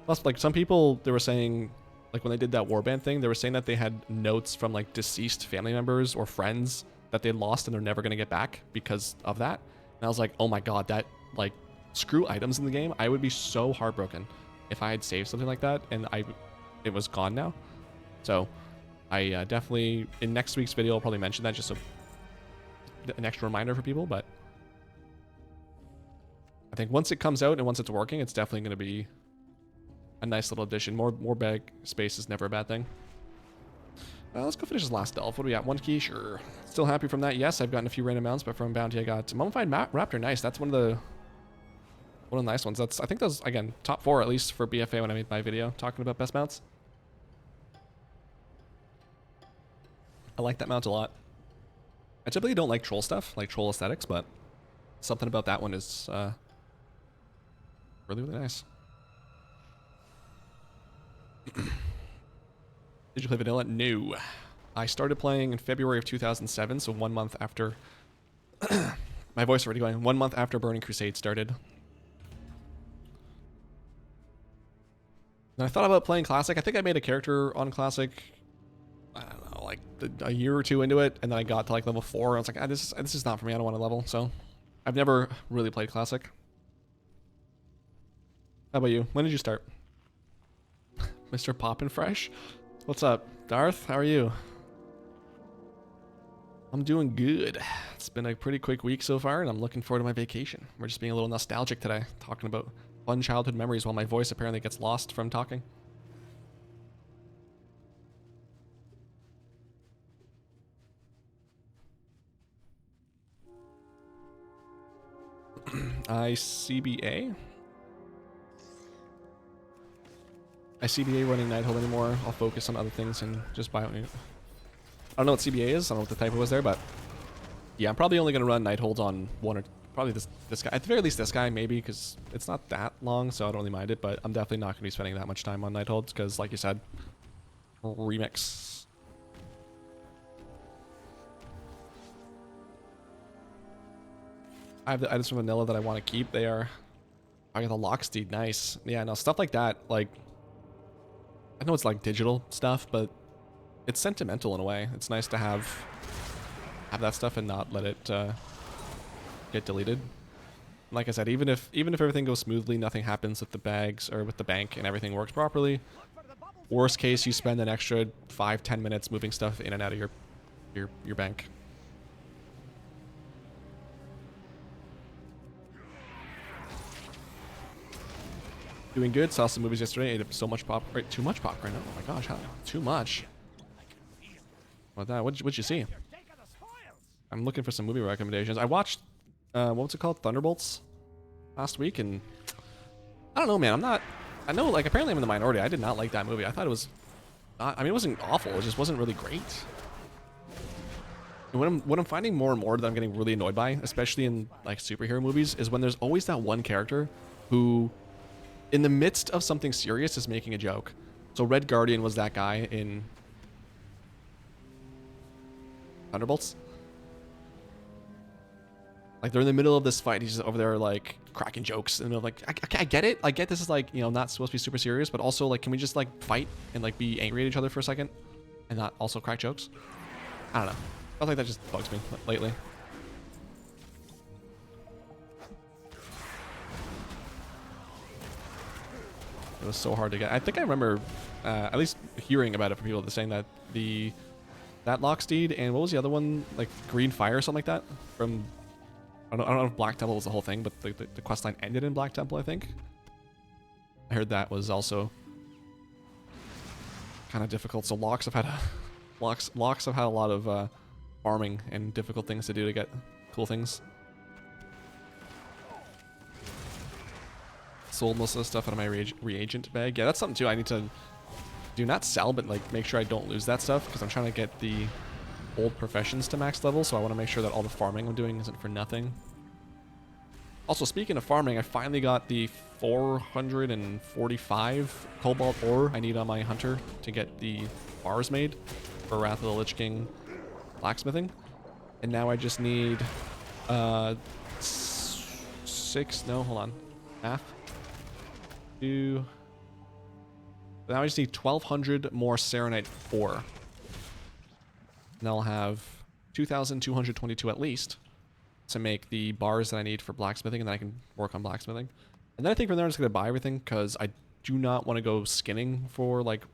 Plus, like, some people, they were saying, like, when they did that warband thing, they were saying that they had notes from, like, deceased family members or friends that they lost and they're never going to get back because of that. And I was like, oh my god, that, like, screw items in the game. I would be so heartbroken if I had saved something like that and it was gone now. So, I definitely, in next week's video, I'll probably mention that just so an extra reminder for people, but I think once it comes out and once it's working, it's definitely going to be a nice little addition. More bag space is never a bad thing. Let's go finish this last delve. What do we got? 1 key? Sure. Still happy from that. Yes, I've gotten a few random mounts, but from bounty I got Mummified Raptor. Nice. That's one of the nice ones. That's, I think those, again, top 4 at least for BFA when I made my video talking about best mounts. I like that mount a lot. I typically don't like troll stuff, like troll aesthetics, but something about that one is really, really nice. Did you play vanilla? No. I started playing in February of 2007, so 1 month after... my voice already going. 1 month after Burning Crusade started. And I thought about playing Classic. I think I made a character on Classic, I don't know, like a year or 2 into it, and then I got to like level 4, and I was like, this is not for me, I don't want to level, so... I've never really played Classic. How about you? When did you start? Mr. Poppin' Fresh? What's up, Darth? How are you? I'm doing good. It's been a pretty quick week so far, and I'm looking forward to my vacation. We're just being a little nostalgic today, talking about fun childhood memories while my voice apparently gets lost from talking. ICBA? my CBA running Nighthold anymore. I'll focus on other things and just buy. I don't know what CBA is. I don't know what the typo was there, but yeah, I'm probably only gonna run Nightholds on one or probably this guy. At the very least, this guy maybe because it's not that long, so I don't really mind it. But I'm definitely not gonna be spending that much time on Nightholds because, like you said, remix. I have the items from vanilla that I want to keep. They are. I got the Locksteed, nice. Yeah, no, stuff like that, like, I know it's like digital stuff, but it's sentimental in a way. It's nice to have that stuff and not let it get deleted. Like I said, even if everything goes smoothly, nothing happens with the bags or with the bank and everything works properly, worst case, you spend an extra 5-10 minutes moving stuff in and out of your bank. Doing good. Saw some movies yesterday. Ate so much pop. Right, too much popcorn. Oh my gosh, how too much? What that? What'd you see? I'm looking for some movie recommendations. I watched what was it called? Thunderbolts last week, and I don't know, man. I'm not. I know, like, apparently I'm in the minority. I did not like that movie. I thought it was not. I mean, it wasn't awful. It just wasn't really great. And what I'm finding more and more that I'm getting really annoyed by, especially in like superhero movies, is when there's always that one character who, in the midst of something serious, is making a joke. So Red Guardian was that guy in Thunderbolts. Like, they're in the middle of this fight. He's just over there, like, cracking jokes. And they're like, I get it. I get this is, like, you know, not supposed to be super serious. But also, like, can we just, like, fight and, like, be angry at each other for a second? And not also crack jokes? I don't know. I think that just bugs me lately. It was so hard to get. I think I remember at least hearing about it from people saying that that Locksteed and what was the other one, like Green Fire or something like that from I don't know if Black Temple was the whole thing, but the quest line ended in Black Temple, I think. I heard that was also kind of difficult. So Locks have had a lot of farming and difficult things to do to get cool things. Sold most of the stuff out of my reagent bag. Yeah, that's something too I need to do, not sell, but like make sure I don't lose that stuff, because I'm trying to get the old professions to max level, so I want to make sure that all the farming I'm doing isn't for nothing. Also, speaking of farming, I finally got the 445 cobalt ore I need on my hunter to get the bars made for Wrath of the Lich King blacksmithing. And now I just need now I just need 1,200 more Serenite ore. And I'll have 2,222 at least to make the bars that I need for blacksmithing, and then I can work on blacksmithing. And then I think from there I'm just going to buy everything, because I do not want to go skinning for, like, I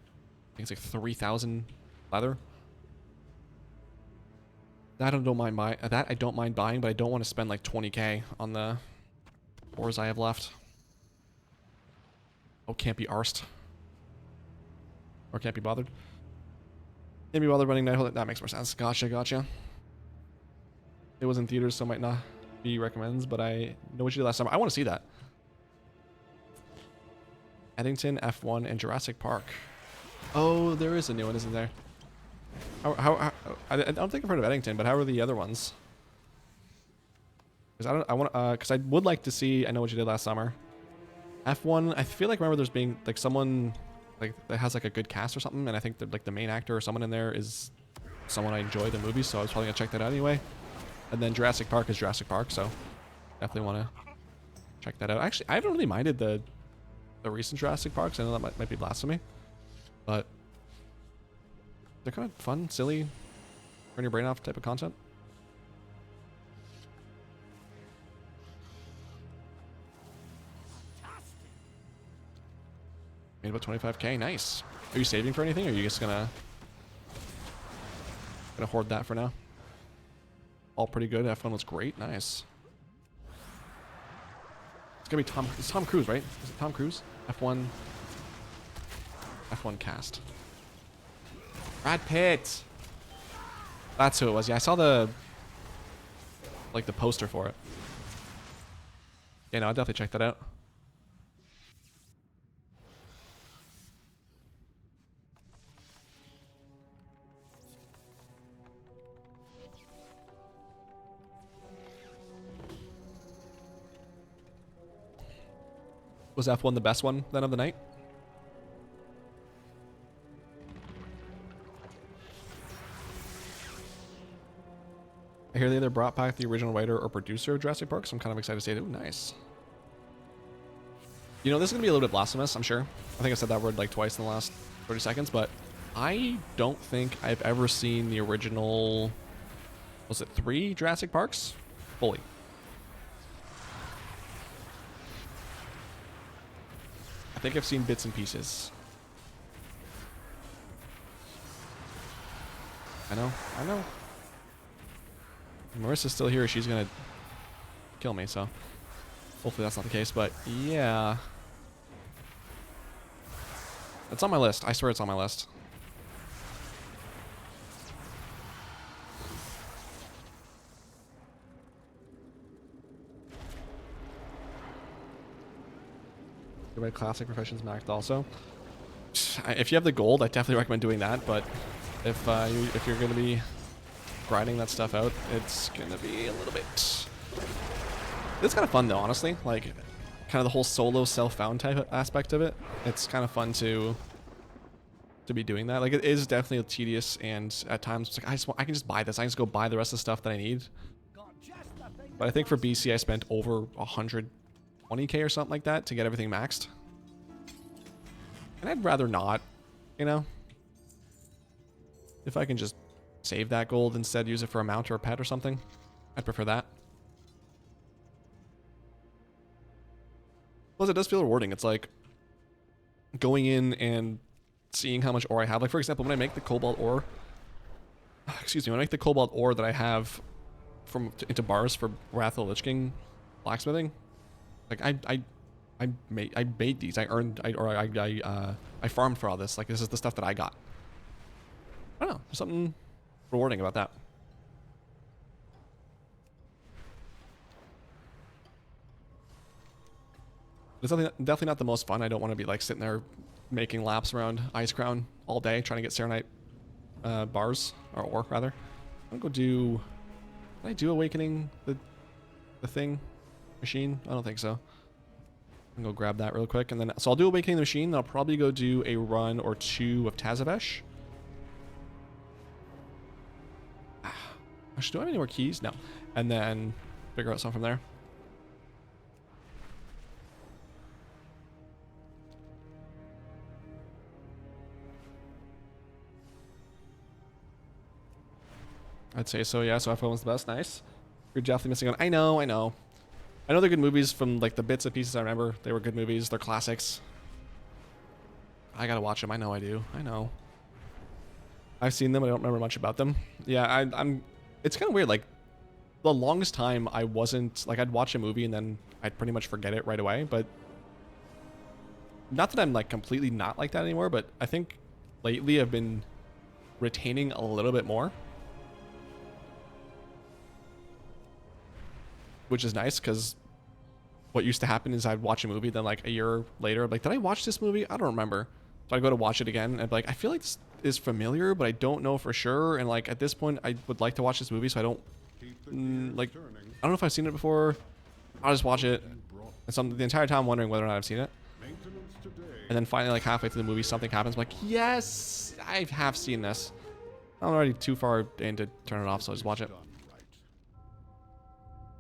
think it's like 3,000 leather. That I don't mind buying, but I don't want to spend like 20k on the ores I have left. Oh, can't be arsed. Or can't be bothered. Can't be bothered running Nighthold. That makes more sense. Gotcha. It was in theaters, so it might not be recommends, but I know what you did last summer. I want to see that. Eddington, F1, and Jurassic Park. Oh, there is a new one, isn't there? I don't think I've heard of Eddington, but how are the other ones? Because I would like to see I Know What You Did Last Summer. F1, I feel like I remember there's being like someone like that has like a good cast or something, and I think that like the main actor or someone in there is someone I enjoy the movie, so I was probably gonna check that out anyway. And then Jurassic Park is Jurassic Park, so definitely want to check that out. Actually, I haven't really minded the recent Jurassic Parks. I know that might be blasphemy, but they're kind of fun, silly, turn your brain off type of content. Made about 25k, nice. Are you saving for anything, or are you just gonna hoard that for now? All pretty good. F1 was great, nice. It's gonna be it's Tom Cruise, right? Is it Tom Cruise? F1 cast. Brad Pitt. That's who it was. Yeah, I saw the poster for it. Yeah, no, I'll definitely check that out. Was F1 the best one then of the night? I hear they either brought back the original writer or producer of Jurassic Park, so I'm kind of excited to see it. Ooh, nice. You know, this is going to be a little bit blasphemous, I'm sure. I think I said that word like twice in the last 30 seconds, but I don't think I've ever seen the original, was it 3 Jurassic Parks? Fully. I think I've seen bits and pieces. I know. Marissa's still here. She's gonna kill me, so hopefully that's not the case. But yeah, it's on my list. I swear it's on my list. Red Classic Professions maxed also. If you have the gold, I definitely recommend doing that. But if you're gonna be grinding that stuff out, it's gonna be a little bit. It's kind of fun though, honestly. Like, kind of the whole solo self-found type aspect of it. It's kind of fun to be doing that. Like, it is definitely tedious, and at times it's like I can just buy this. I can just go buy the rest of the stuff that I need. But I think for BC, I spent over 120k or something like that to get everything maxed. And I'd rather not, you know. If I can just save that gold instead, use it for a mount or a pet or something, I'd prefer that. Plus, it does feel rewarding. It's like going in and seeing how much ore I have. Like, for example, when I make the cobalt ore, excuse me, when I make the cobalt ore that I have into bars for Wrath of the Lich King blacksmithing, like I made these. I farmed for all this. Like, this is the stuff that I got. I don't know. There's something rewarding about that. It's definitely not the most fun. I don't want to be like sitting there making laps around Ice Crown all day trying to get Serenite bars, or ore rather. I'm gonna go do. Did I do Awakening the thing machine? I don't think so. I'm gonna go grab that real quick, and then so I'll do Awakening the machine. Then I'll probably go do a run or 2 of Tazavesh. Do I have any more keys? No. And then figure out something from there. I'd say so, yeah. So F1 was the best. Nice. You're definitely missing on. I know. I know they're good movies from like the bits and pieces I remember. They were good movies. They're classics. I gotta watch them. I know I do. I know. I've seen them. I don't remember much about them. Yeah, I'm it's kind of weird. Like, the longest time I wasn't like, I'd watch a movie and then I'd pretty much forget it right away. But not that I'm like completely not like that anymore, but I think lately I've been retaining a little bit more, which is nice, because what used to happen is I'd watch a movie, then like a year later, I'm like, did I watch this movie? I don't remember. So I go to watch it again and I'd be like, I feel like this is familiar, but I don't know for sure. And like at this point, I would like to watch this movie, so I don't like. I don't know if I've seen it before. I'll just watch it, and the entire time wondering whether or not I've seen it. And then finally, like halfway through the movie, something happens. I'm like, yes, I have seen this. I'm already too far in to turn it off, so I just watch it.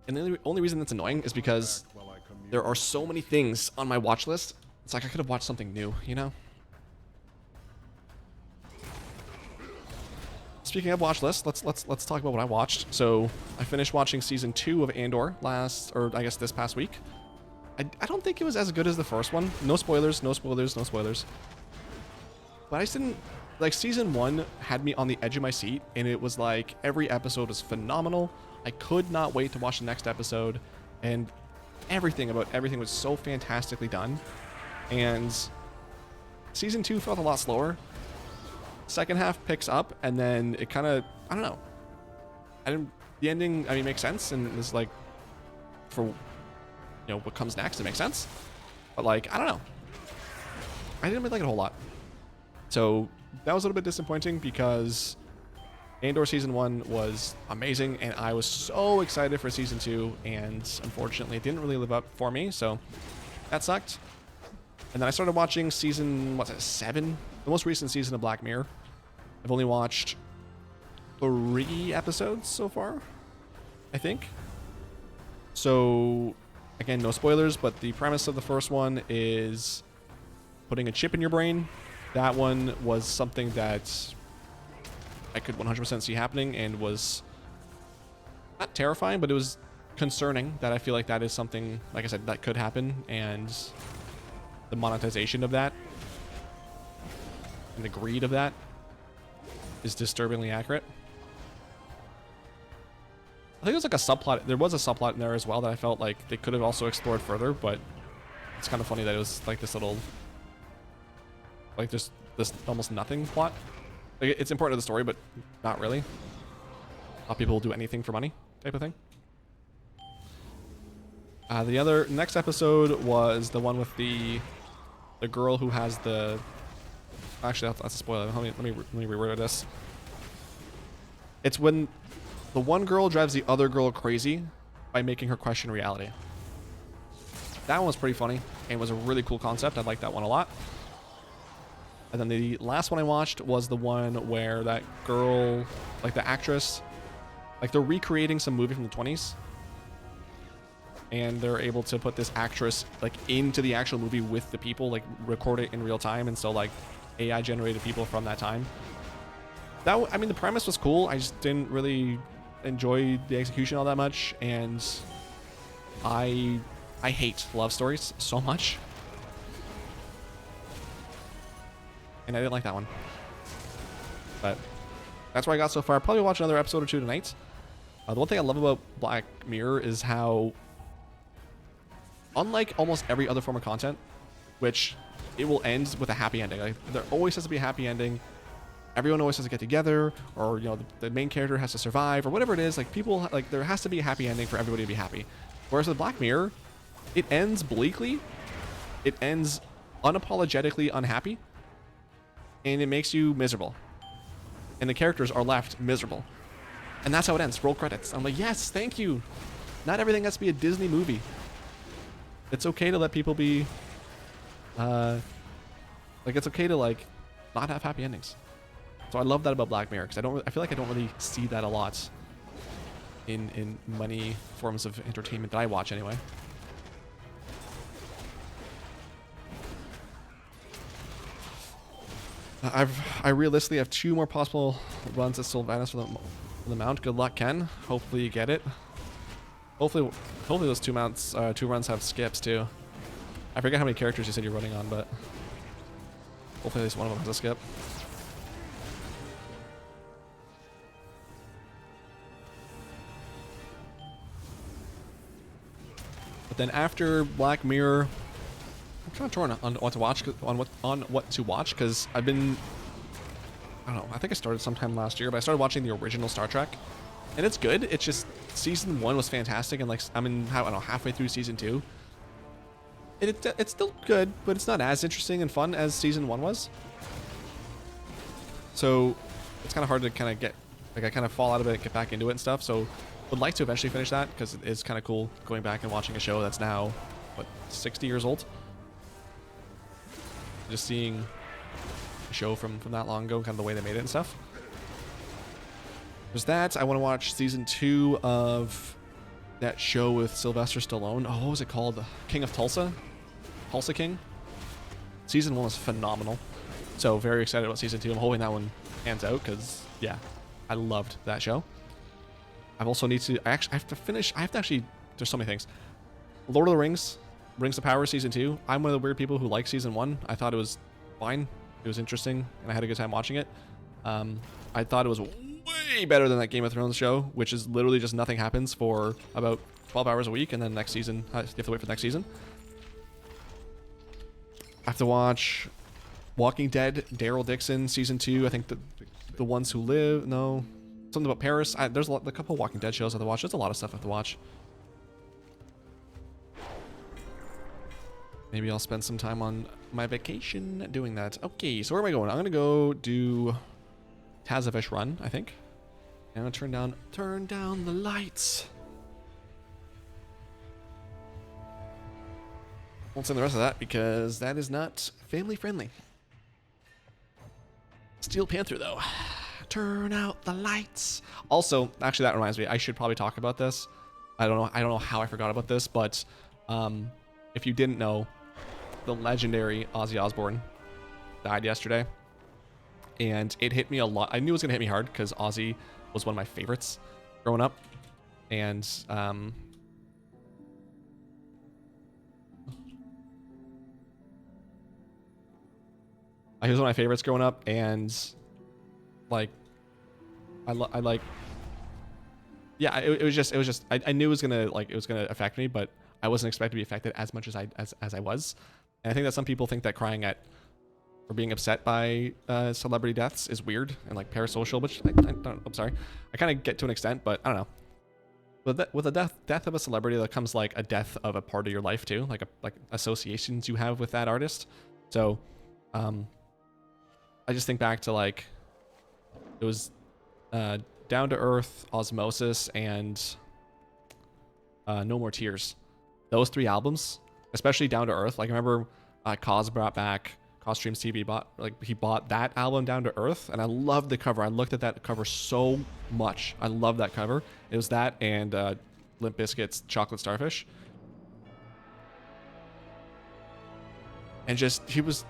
And the only reason that's annoying is because there are so many things on my watch list. It's like I could have watched something new, you know? Speaking of watch lists, let's talk about what I watched. So I finished watching season 2 of Andor this past week. I don't think it was as good as the first one. No spoilers, no spoilers, no spoilers. But I just didn't like, season 1 had me on the edge of my seat, and it was like every episode was phenomenal. I could not wait to watch the next episode, and everything was so fantastically done. And season 2 felt a lot slower. Second half picks up, and then it kind of, I don't know. The ending, I mean, makes sense, and it's like, for, you know, what comes next, it makes sense. But like, I don't know. I didn't really like it a whole lot. So that was a little bit disappointing, because Andor season 1 was amazing, and I was so excited for season 2, and unfortunately it didn't really live up for me, so that sucked. And then I started watching season, what's it, 7? The most recent season of Black Mirror. I've only watched 3 episodes so far, I think. So, again, no spoilers, but the premise of the first one is putting a chip in your brain. That one was something that I could 100% see happening and was not terrifying, but it was concerning that I feel like that is something, like I said, that could happen, and the monetization of that and the greed of that is disturbingly accurate. I think there's like a subplot. There was a subplot in there as well that I felt like they could have also explored further, but it's kind of funny that it was like this little, like this almost nothing plot. Like it's important to the story, but not really. How people will do anything for money type of thing. The next episode was the one with the girl who has the. Actually, that's a spoiler. Let me reword this. It's when the one girl drives the other girl crazy by making her question reality. That one was pretty funny and was a really cool concept. I liked that one a lot. And then the last one I watched was the one where that girl, like the actress, like they're recreating some movie from the 20s. And they're able to put this actress like into the actual movie with the people, like record it in real time. And so like AI generated people from that time. I mean, the premise was cool. I just didn't really enjoy the execution all that much. And I hate love stories so much. And I didn't like that one. But that's where I got so far. I'll probably watch another episode or 2 tonight. The one thing I love about Black Mirror is how, unlike almost every other form of content, which it will end with a happy ending. Like, there always has to be a happy ending. Everyone always has to get together, or you know, the main character has to survive, or whatever it is. Like people, like there has to be a happy ending for everybody to be happy. Whereas with Black Mirror, it ends bleakly. It ends unapologetically unhappy, and it makes you miserable. And the characters are left miserable. And that's how it ends. Roll credits. I'm like, yes, thank you. Not everything has to be a Disney movie. It's okay to let people be, like it's okay to like not have happy endings. So I love that about Black Mirror, because I feel like I don't really see that a lot in many forms of entertainment that I watch anyway. I realistically have 2 more possible runs at Sylvanas for the mount. Good luck, Ken. Hopefully you get it. Hopefully those 2 runs have skips too. I forget how many characters you said you're running on, but hopefully at least one of them has a skip. But then after Black Mirror, I'm kind of torn on what to watch, because I've been, I don't know, I think I started sometime last year, but I started watching the original Star Trek, and it's good. It's just season 1 was fantastic, and like I'm in, I don't know, halfway through season 2. It's still good, but it's not as interesting and fun as season 1 was. So it's kind of hard to kind of get, like I kind of fall out of it, get back into it and stuff. So would like to eventually finish that, because it is kind of cool going back and watching a show that's now, what, 60 years old? Just seeing a show from that long ago, kind of the way they made it and stuff. There's that. I want to watch season 2 of that show with Sylvester Stallone. Oh, what was it called? King of Tulsa? Tulsa King? Season 1 was phenomenal. So very excited about season 2. I'm hoping that one hands out, because yeah, I loved that show. I also need to, I have to actually, there's so many things. Lord of the Rings, Rings of Power season 2. I'm one of the weird people who like season 1. I thought it was fine. It was interesting, and I had a good time watching it. I thought it was way better than that Game of Thrones show, which is literally just nothing happens for about 12 hours a week, and then next season, you have to wait for the next season. I have to watch Walking Dead, Daryl Dixon season 2. I think the Ones Who Live, no, something about Paris. There's a couple of Walking Dead shows I have to watch. There's a lot of stuff I have to watch. Maybe I'll spend some time on my vacation doing that. Okay, so where am I going? I'm gonna go do Tazavish run, I think. And I'm gonna turn down the lights. Won't say the rest of that because that is not family friendly. Steel Panther though. Turn out the lights. Also, actually that reminds me, I should probably talk about this. I don't know how I forgot about this, but if you didn't know, the legendary Ozzy Osbourne died yesterday. And it hit me a lot. I knew it was gonna hit me hard because Ozzy was one of my favorites growing up. And he was one of my favorites growing up, and like I like, yeah, it was just I knew it was gonna affect me, but I wasn't expected to be affected as much as I was. And I think that some people think that crying at or being upset by celebrity deaths is weird and like parasocial, which I'm sorry, I kind of get to an extent, but I don't know. With the death of a celebrity, there comes like a death of a part of your life too, like associations you have with that artist. So, I just think back to like it was Down to Earth, Osmosis, and No More Tears. Those 3 albums, especially Down to Earth. Like I remember Cos brought back Streams TV he bought that album Down to Earth, and I loved the cover. I looked at that cover so much. I love that cover. It was that and Limp Bizkit's Chocolate Starfish. And just he was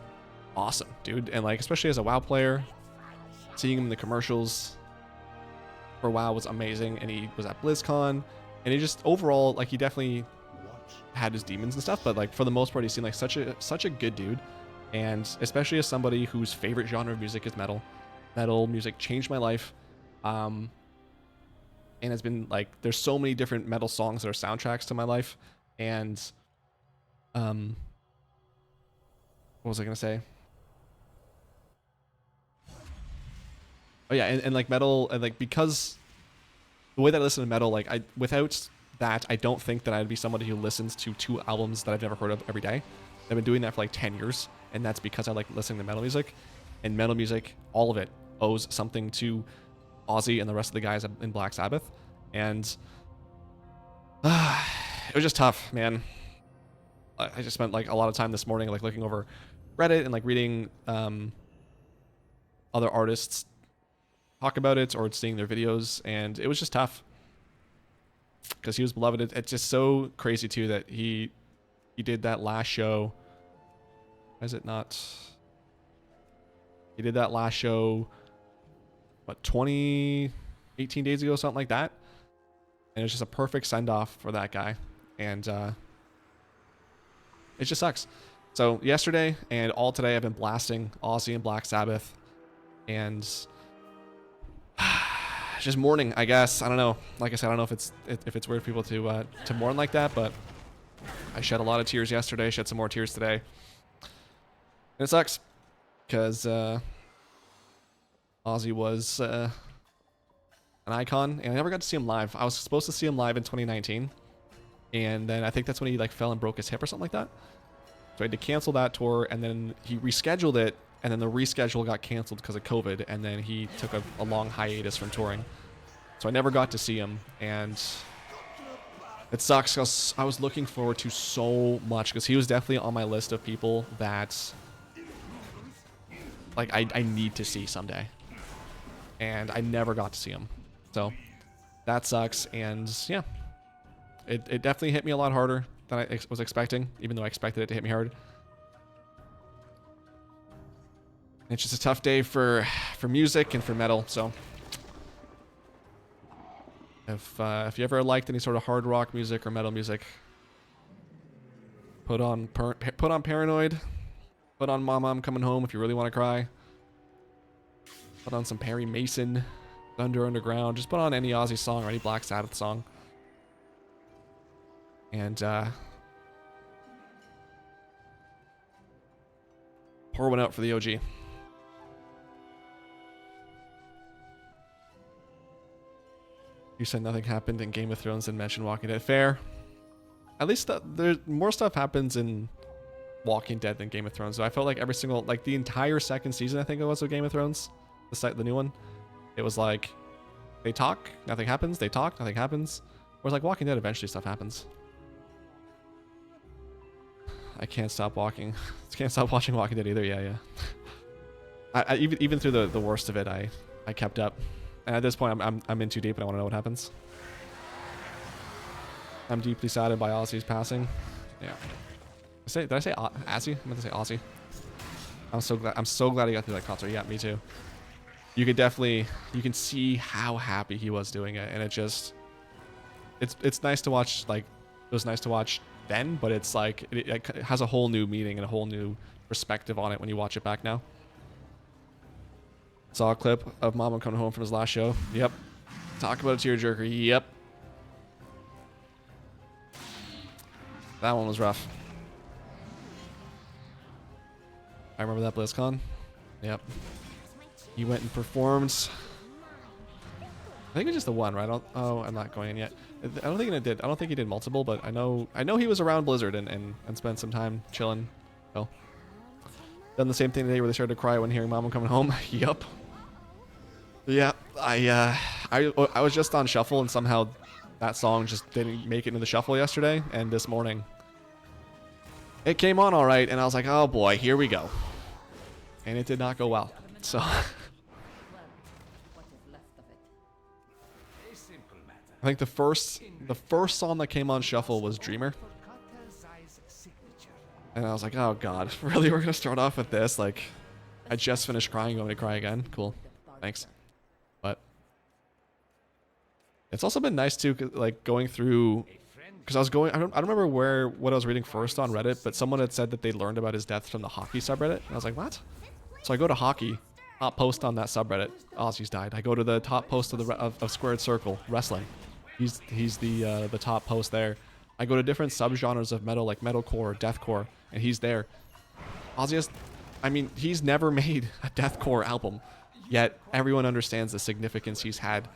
awesome, dude. And like especially as a WoW player, seeing him in the commercials for WoW was amazing. And he was at BlizzCon, and he just overall like he definitely had his demons and stuff, but like for the most part he seemed like such a good dude. And especially as somebody whose favorite genre of music is metal music changed my life. And it's been like there's so many different metal songs that are soundtracks to my life. And what was I gonna say? Oh yeah, and like metal, and like because the way that I listen to metal, like without that I don't think that I'd be somebody who listens to 2 albums that I've never heard of every day. I've been doing that for like 10 years, and that's because I like listening to metal music. And metal music, all of it, owes something to Ozzy and the rest of the guys in Black Sabbath. And it was just tough, man. I just spent like a lot of time this morning like looking over Reddit and like reading other artists talk about it or seeing their videos, and it was just tough because he was beloved. It's just so crazy too that he did that last show. Why is it not? He did that last show, what, 18 days ago, something like that. And it's just a perfect send-off for that guy. And it just sucks. So yesterday and all today I've been blasting Ozzy and Black Sabbath. And just mourning, I guess. I don't know. Like I said, I don't know if it's weird for people to mourn like that, but I shed a lot of tears yesterday, shed some more tears today. And it sucks because Ozzy was an icon, and I never got to see him live. I was supposed to see him live in 2019, and then I think that's when he like fell and broke his hip or something like that. So I had to cancel that tour, and then he rescheduled it, and then the reschedule got canceled because of COVID, and then he took a long hiatus from touring. So I never got to see him, and it sucks because I was looking forward to so much, because he was definitely on my list of people that like I need to see someday, and I never got to see him. So that sucks. And yeah, it definitely hit me a lot harder than I was expecting, even though I expected it to hit me hard. It's just a tough day for music and for metal. So if you ever liked any sort of hard rock music or metal music, put on Paranoid, put on Mama I'm Coming Home if you really want to cry. Put on some Perry Mason, Thunder Underground. Just put on any Ozzy song or any Black Sabbath song. And pour one out for the OG. You said nothing happened in Game of Thrones and mentioned Walking Dead. Fair. At least there's more stuff happens in Walking Dead than Game of Thrones. So I felt like every single, like the entire second season, I think it was, of Game of Thrones, the new one, it was like they talk, nothing happens. They talk, nothing happens. Whereas like Walking Dead, eventually stuff happens. I can't stop walking. Can't stop watching Walking Dead either. Yeah, yeah. I even through the worst of it, I kept up. And at this point, I'm in too deep, and I want to know what happens. I'm deeply saddened by Ozzy's passing. Yeah. Did I say Ozzy? I meant to say Ozzy. I'm so glad he got through that concert. Yeah, me too. You can see how happy he was doing it, and it's nice to watch. Like, it was nice to watch then, but it's like it has a whole new meaning and a whole new perspective on it when you watch it back now. Saw a clip of Mama coming home from his last show. Yep. Talk about a tearjerker. Yep. That one was rough. I remember that BlizzCon. Yep. He went and performed. I think it's just the one, right? Oh, I'm not going in yet. I don't think it did. I don't think he did multiple, but I know he was around Blizzard and spent some time chilling. Oh. Done the same thing today where they started to cry when hearing Mama coming home. Yup. Yeah, I was just on shuffle and somehow that song just didn't make it into the shuffle yesterday, and this morning it came on all right, and I was like, oh boy, here we go. And it did not go well. So I think the first song that came on shuffle was Dreamer. And I was like, oh god, really, we're gonna start off with this? Like, I just finished crying, going to cry again? Cool. Thanks. But it's also been nice too, like going through, because I don't remember what I was reading first on Reddit, but someone had said that they learned about his death from the hockey subreddit, and I was like, what? So I go to hockey, top post on that subreddit, Ozzy's died. I go to the top post of Squared Circle wrestling, he's the top post there. I go to different subgenres of metal, like metalcore, deathcore, and he's there. Ozzy he's never made a deathcore album, yet everyone understands the significance he's had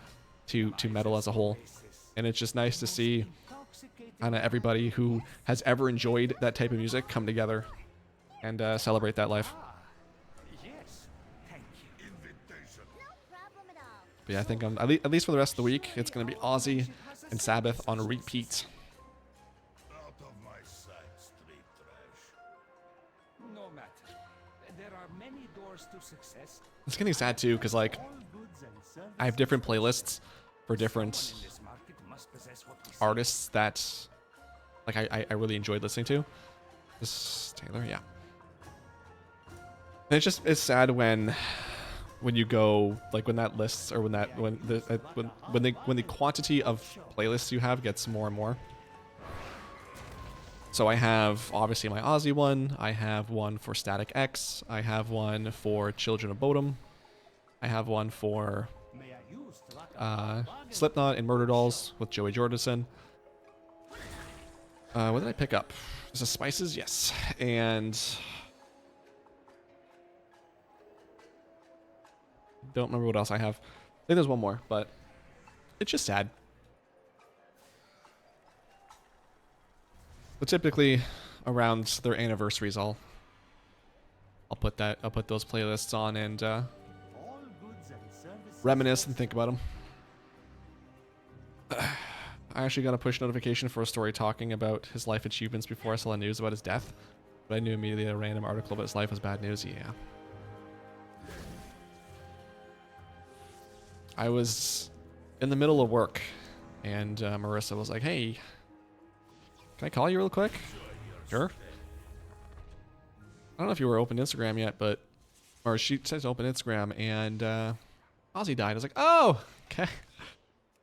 to metal as a whole. And it's just nice to see kind of everybody who has ever enjoyed that type of music come together and celebrate that life. But yeah, I think at least for the rest of the week, it's going to be Ozzy and Sabbath on repeat. It's getting sad too, because like I have different playlists for different artists that like I really enjoyed listening to. This Taylor, yeah. And it's sad when you go like when that lists or when the quantity of playlists you have gets more and more. So I have obviously my Ozzy one, I have one for Static X, I have one for Children of Bodom, I have one for Slipknot and Murder Dolls with Joey Jordison. What did I pick up? Is it Spices? Yes. And don't remember what else I have. I think there's one more, but it's just sad. But typically around their anniversaries, I'll put those playlists on and reminisce and think about them. I actually got a push notification for a story talking about his life achievements before I saw the news about his death, but I knew immediately a random article about his life was bad news. Yeah. I was in the middle of work, and Marissa was like, hey, can I call you real quick? Sure. I don't know if you were open Instagram yet, or she says open Instagram, and Ozzy died. I was like, oh, okay.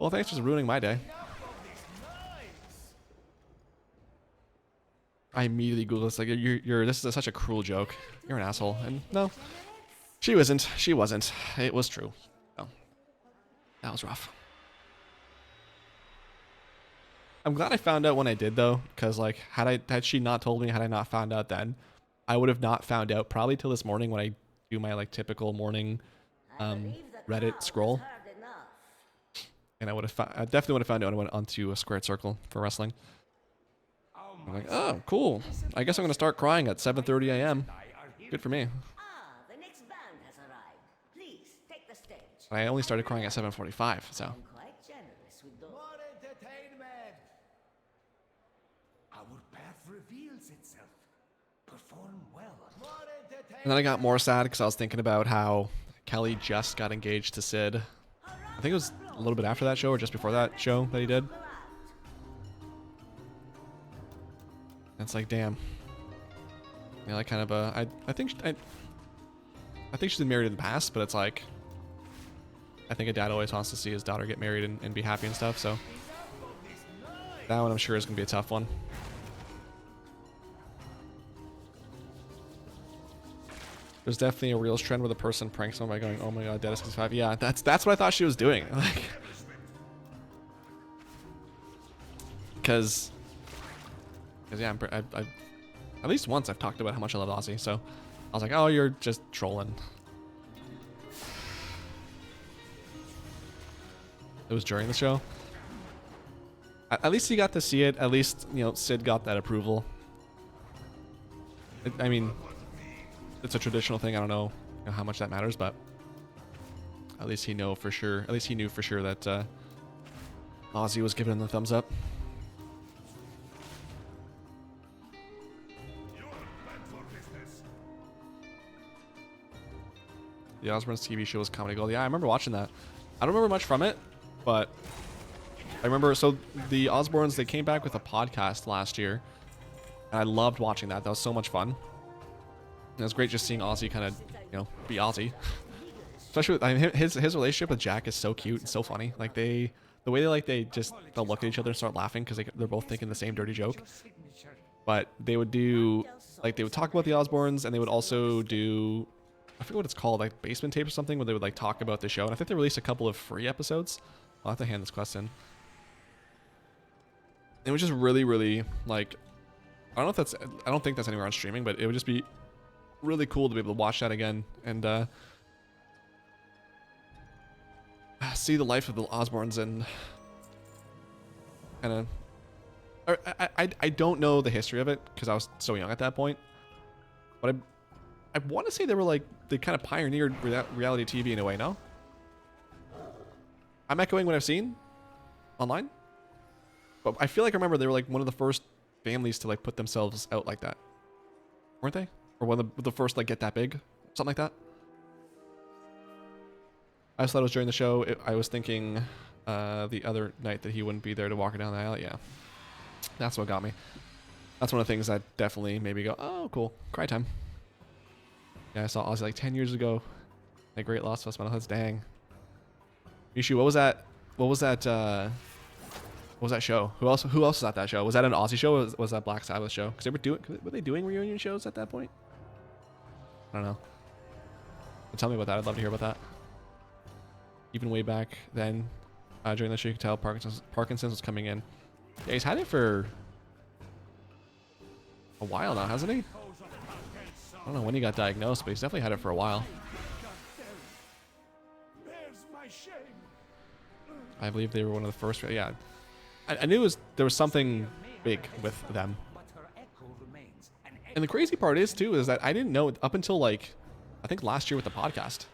Well, thanks for ruining my day. I immediately Googled this, like, this is such a cruel joke. You're an asshole. And no, she wasn't. She wasn't. It was true. No. That was rough. I'm glad I found out when I did, though, because like had she not told me, had I not found out then, I would have not found out probably till this morning when I do my like typical morning Reddit scroll. And I definitely would have found out when I went onto a Squared Circle for wrestling. I'm like, oh, cool. I guess I'm gonna start crying at 7:30 a.m. Good for me. The next band has arrived. Please take the stage. I only started crying at 7:45, so. Quite generous with those. More entertainment! Our path reveals itself. And then I got more sad because I was thinking about how Kelly just got engaged to Sid. I think it was a little bit after that show or just before that show that he did. And it's like, damn. Yeah, like kind of a. I think she's been married in the past, but it's like, I think a dad always wants to see his daughter get married and be happy and stuff. So that one I'm sure is gonna be a tough one. There's definitely a Reels trend where the person pranks someone by going, "Oh my god, Dead 65." Yeah, that's what I thought she was doing. Like, because yeah, I at least once I've talked about how much I love Ozzy, so I was like, "Oh, you're just trolling." It was during the show. At least he got to see it. At least, you know, Sid got that approval. I mean, it's a traditional thing. I don't know, how much that matters, but at least he know for sure. At least he knew for sure that Ozzy was giving him the thumbs up. The Osbournes TV show was Comedy Gold. Yeah, I remember watching that. I don't remember much from it, but I remember. So the Osbournes, they came back with a podcast last year, and I loved watching that. That was so much fun. And it was great just seeing Ozzy kind of, be Ozzy. Especially with, I mean, his relationship with Jack is so cute and so funny. Like the way they'll look at each other and start laughing because they're both thinking the same dirty joke. But they would talk about the Osbournes, and they would also do, I forget what it's called, like basement tape or something, where they would like talk about the show. And I think they released a couple of free episodes. I'll have to hand this quest in. It was just really, really like, I don't think that's anywhere on streaming, but it would just be really cool to be able to watch that again and see the life of the Osbournes and kind of. I don't know the history of it because I was so young at that point, but I want to say they kind of pioneered reality TV in a way. No, I'm echoing what I've seen online, but I feel like I remember they were like one of the first families to like put themselves out like that, weren't they? Or one of the first like get that big, something like that. I just thought it was during the show. I was thinking the other night that he wouldn't be there to walk her down the aisle. Yeah, that's what got me. That's one of the things that definitely made me go, oh, cool, cry time. Yeah, I saw Ozzy like 10 years ago. A great loss fest mental health. Dang. Mishu, what was that? What was that show? Who else was at that show? Was that an Aussie show? Or was that Black Sabbath show? Because were they doing reunion shows at that point? I don't know. But tell me about that. I'd love to hear about that. Even way back then, during the show, you could tell Parkinson's was coming in. Yeah, he's had it for a while now, hasn't he? I don't know when he got diagnosed, but he's definitely had it for a while. I believe they were one of the first. Yeah, I knew there was something big with them. And the crazy part is that I didn't know up until like, I think last year with the podcast,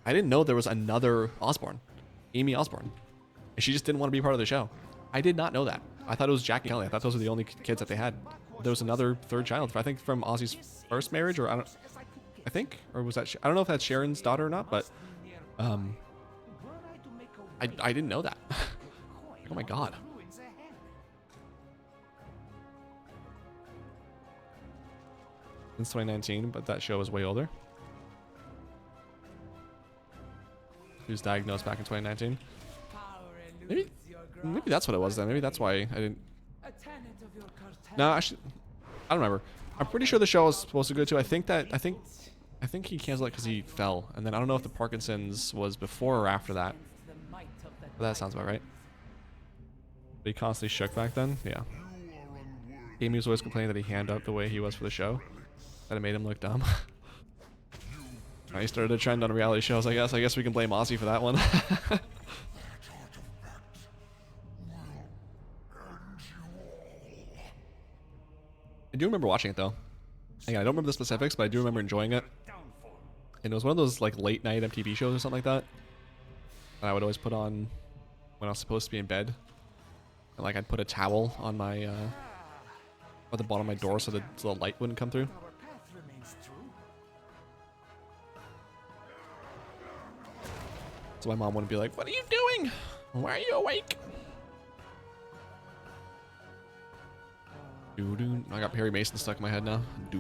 I didn't know there was another Osbourne, Amy Osbourne, and she just didn't want to be part of the show. I did not know that. I thought it was Jack and Kelly. I thought those were the only kids that they had. There was another third child, I think from Ozzy's first marriage, or or was that, I don't know if that's Sharon's daughter or not, but I didn't know that. Like, oh my god. Since 2019, but that show was way older. He was diagnosed back in 2019. Maybe that's what it was then. Maybe that's why I didn't. No, I don't remember. I'm pretty sure the show was supposed to go to. I think he canceled it because he fell, and then I don't know if the Parkinson's was before or after that. But that sounds about right. But he constantly shook back then. Yeah. Amy was always complaining that he handed up the way he was for the show, that it made him look dumb. He started a trend on reality shows, I guess. I guess we can blame Ozzy for that one. I do remember watching it though. Again, I don't remember the specifics, but I do remember enjoying it. And it was one of those like late night MTV shows or something like that. And I would always put on when I was supposed to be in bed. And like I'd put a towel on my at the bottom of my door so the light wouldn't come through. So my mom wouldn't be like, what are you doing? Why are you awake? I got Perry Mason stuck in my head now. This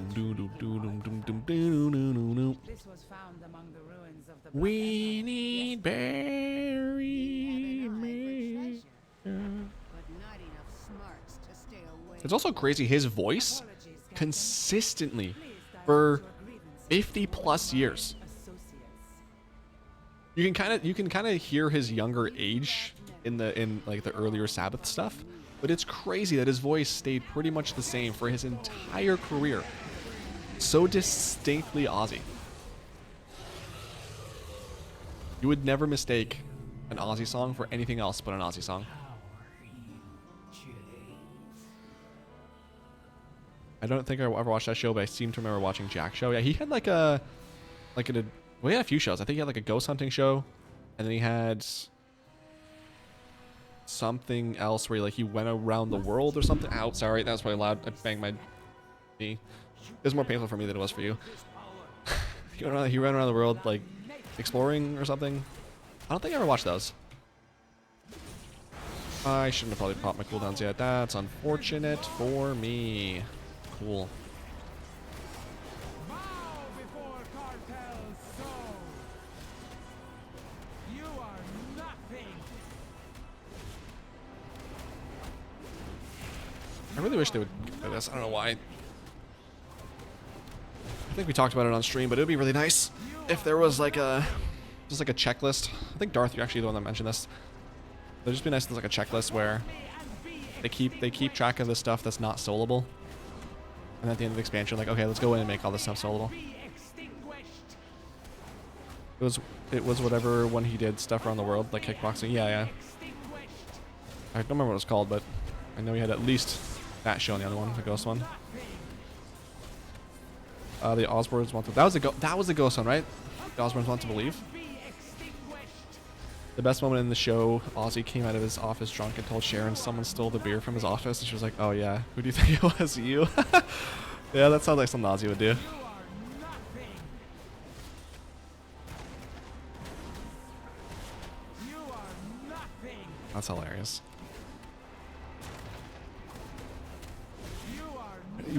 was found among the ruins of the We need Barry Mason. Mason. But not enough smarts to stay away. It's also crazy, his voice Apologies, Captain. consistently Please direct for your grievances 50 plus years. associates. You can kind of hear his younger age in like the earlier Sabbath stuff, but it's crazy that his voice stayed pretty much the same for his entire career. So distinctly Aussie. You would never mistake an Aussie song for anything else but an Aussie song. I don't think I ever watched that show, but I seem to remember watching Jack's show. Yeah, he had well, he had a few shows. I think he had like a ghost hunting show, and then he had something else where he went around the world or something. Ow, sorry, that was probably loud. I banged my knee. It was more painful for me than it was for you. he ran around the world like exploring or something. I don't think I ever watched those. I shouldn't have probably popped my cooldowns yet. That's unfortunate for me. Cool. Bow before cartels so. You are nothing. I really wish they would do this. I don't know why. I think we talked about it on stream, but it would be really nice if there was like just like a checklist. I think Darth, you're actually the one that mentioned this. It'd just be nice if there's like a checklist where they keep track of the stuff that's not soloable. And at the end of the expansion, like, okay, let's go in and make all this stuff soloable. It was whatever one he did stuff around the world, like kickboxing. Yeah. I don't remember what it was called, but I know he had at least that show on the other one, the ghost one. The Osborns want to. That was the ghost one, right? The Osborns want to believe. The best moment in the show, Ozzy came out of his office drunk and told Sharon someone stole the beer from his office, and she was like, "Oh yeah, who do you think it was? You?" Yeah, that sounds like something Ozzy would do. That's hilarious.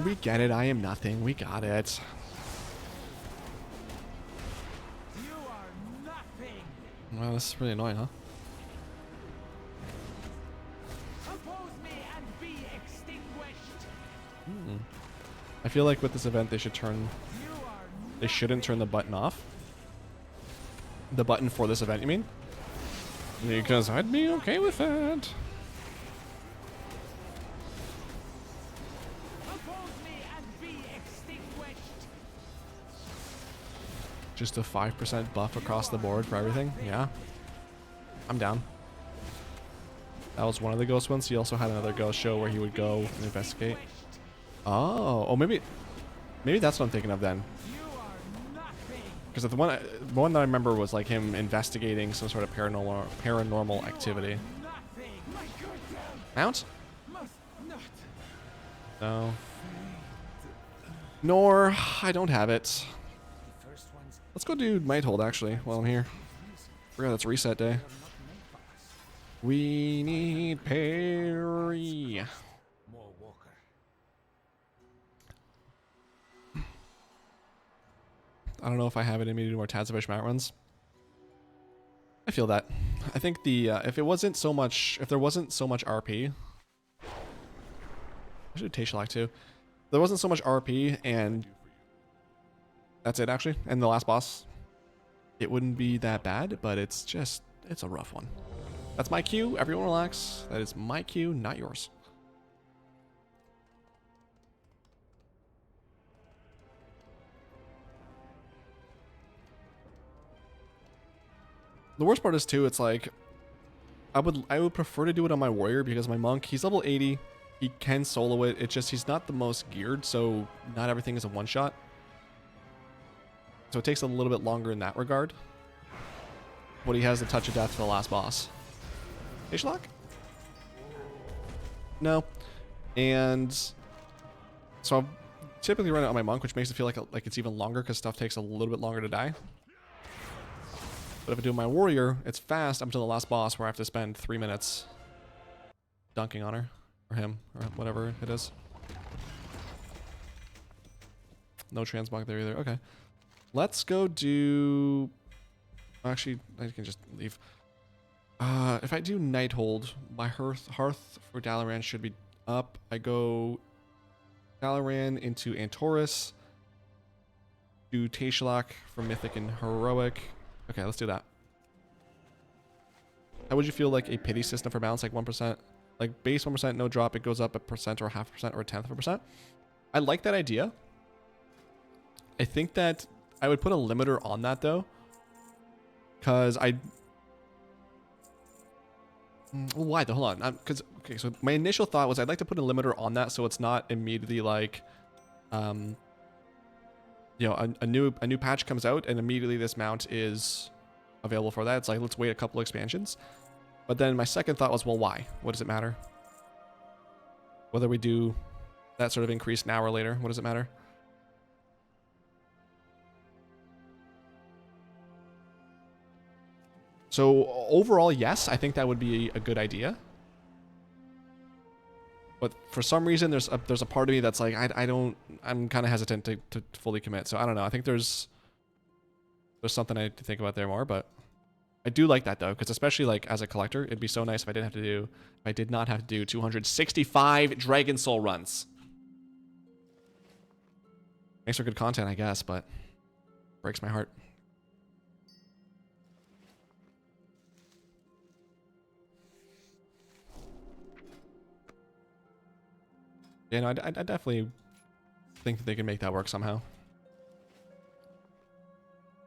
We get it. I am nothing. We got it. Wow, this is really annoying, huh? I feel like with this event they shouldn't turn the button off. The button for this event, you mean? Because I'd be okay with that. Just a 5% buff across the board for everything? Yeah. I'm down. That was one of the ghost ones. He also had another ghost show where he would go and investigate. Oh, maybe that's what I'm thinking of then. Because the one that I remember was like him investigating some sort of paranormal activity. Mount? No. Nor I don't have it. Let's go do Might Hold actually while I'm here. Forgot it's reset day. We need Perry. I don't know if I have it in me to do more Tazovish mount runs. I feel that. I think the if there wasn't so much RP, I should do Tayshalak too. If there wasn't so much RP and that's it actually, and the last boss, it wouldn't be that bad, but it's a rough one. That's my cue. Everyone relax. That is my cue, not yours. The worst part is too, it's like I would prefer to do it on my warrior because my monk, he's level 80. He can solo it. It's just he's not the most geared, so not everything is a one shot. So it takes a little bit longer in that regard. But he has the touch of death for the last boss. Ishlock? No. And so I'm typically run it on my monk, which makes it feel like it's even longer because stuff takes a little bit longer to die. But if I do my warrior, it's fast up until the last boss where I have to spend 3 minutes dunking on her. Or him, or whatever it is. No transmog there either. Okay. Let's go do... Actually, I can just leave. If I do Nighthold, my hearth for Dalaran should be up. I go Dalaran into Antorus. Do Tayshalak for Mythic and Heroic. Okay, let's do that. How would you feel like a pity system for balance? Like 1%? Like base 1%, no drop, it goes up a percent or a 0.5% or a 1/10 of a percent. I like that idea. I think that I would put a limiter on that though. Because why though? Hold on. Because okay, so my initial thought was I'd like to put a limiter on that so it's not immediately like, you know, a new patch comes out and immediately this mount is available for that. It's like let's wait a couple expansions. But then my second thought was, well, why? What does it matter? Whether we do that sort of increase now or later, what does it matter? So overall, yes, I think that would be a good idea. But for some reason, there's a part of me that's like, I'm kind of hesitant to fully commit. So I don't know. I think there's something I need to think about there more, but I do like that though, because especially like as a collector, it'd be so nice if I did not have to do 265 Dragon Soul runs. Makes for good content, I guess, but breaks my heart. Yeah, no, I definitely think that they can make that work somehow.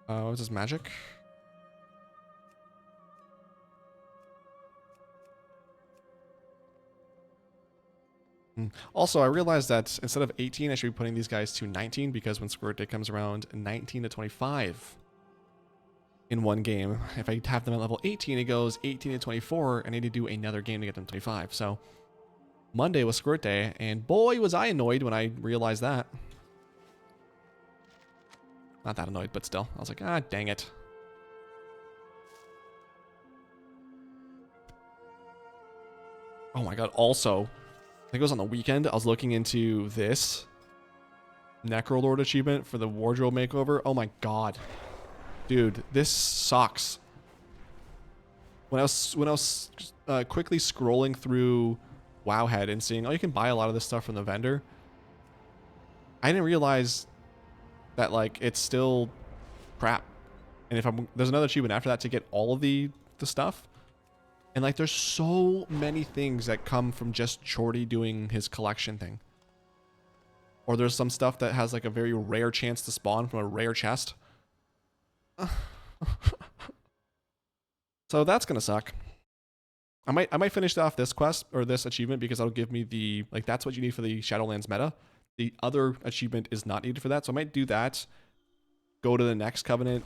What was this, magic? Also, I realized that instead of 18, I should be putting these guys to 19 because when Squirt Day comes around, 19 to 25 in one game. If I have them at level 18, it goes 18 to 24, and I need to do another game to get them to 25. So Monday was Squirt Day, and boy, was I annoyed when I realized that. Not that annoyed, but still. I was like, ah, dang it. Oh my god, also... I think it was on the weekend, I was looking into this Necrolord achievement for the wardrobe makeover. Oh my god. Dude, this sucks. When I was quickly scrolling through Wowhead and seeing, oh, you can buy a lot of this stuff from the vendor, I didn't realize that, like, it's still crap. And if there's another achievement after that to get all of the stuff. And like, there's so many things that come from just Chorty doing his collection thing. Or there's some stuff that has like a very rare chance to spawn from a rare chest. So that's gonna suck. I might finish off this quest or this achievement because that'll give me the, like, that's what you need for the Shadowlands meta. The other achievement is not needed for that, so I might do that. Go to the next Covenant,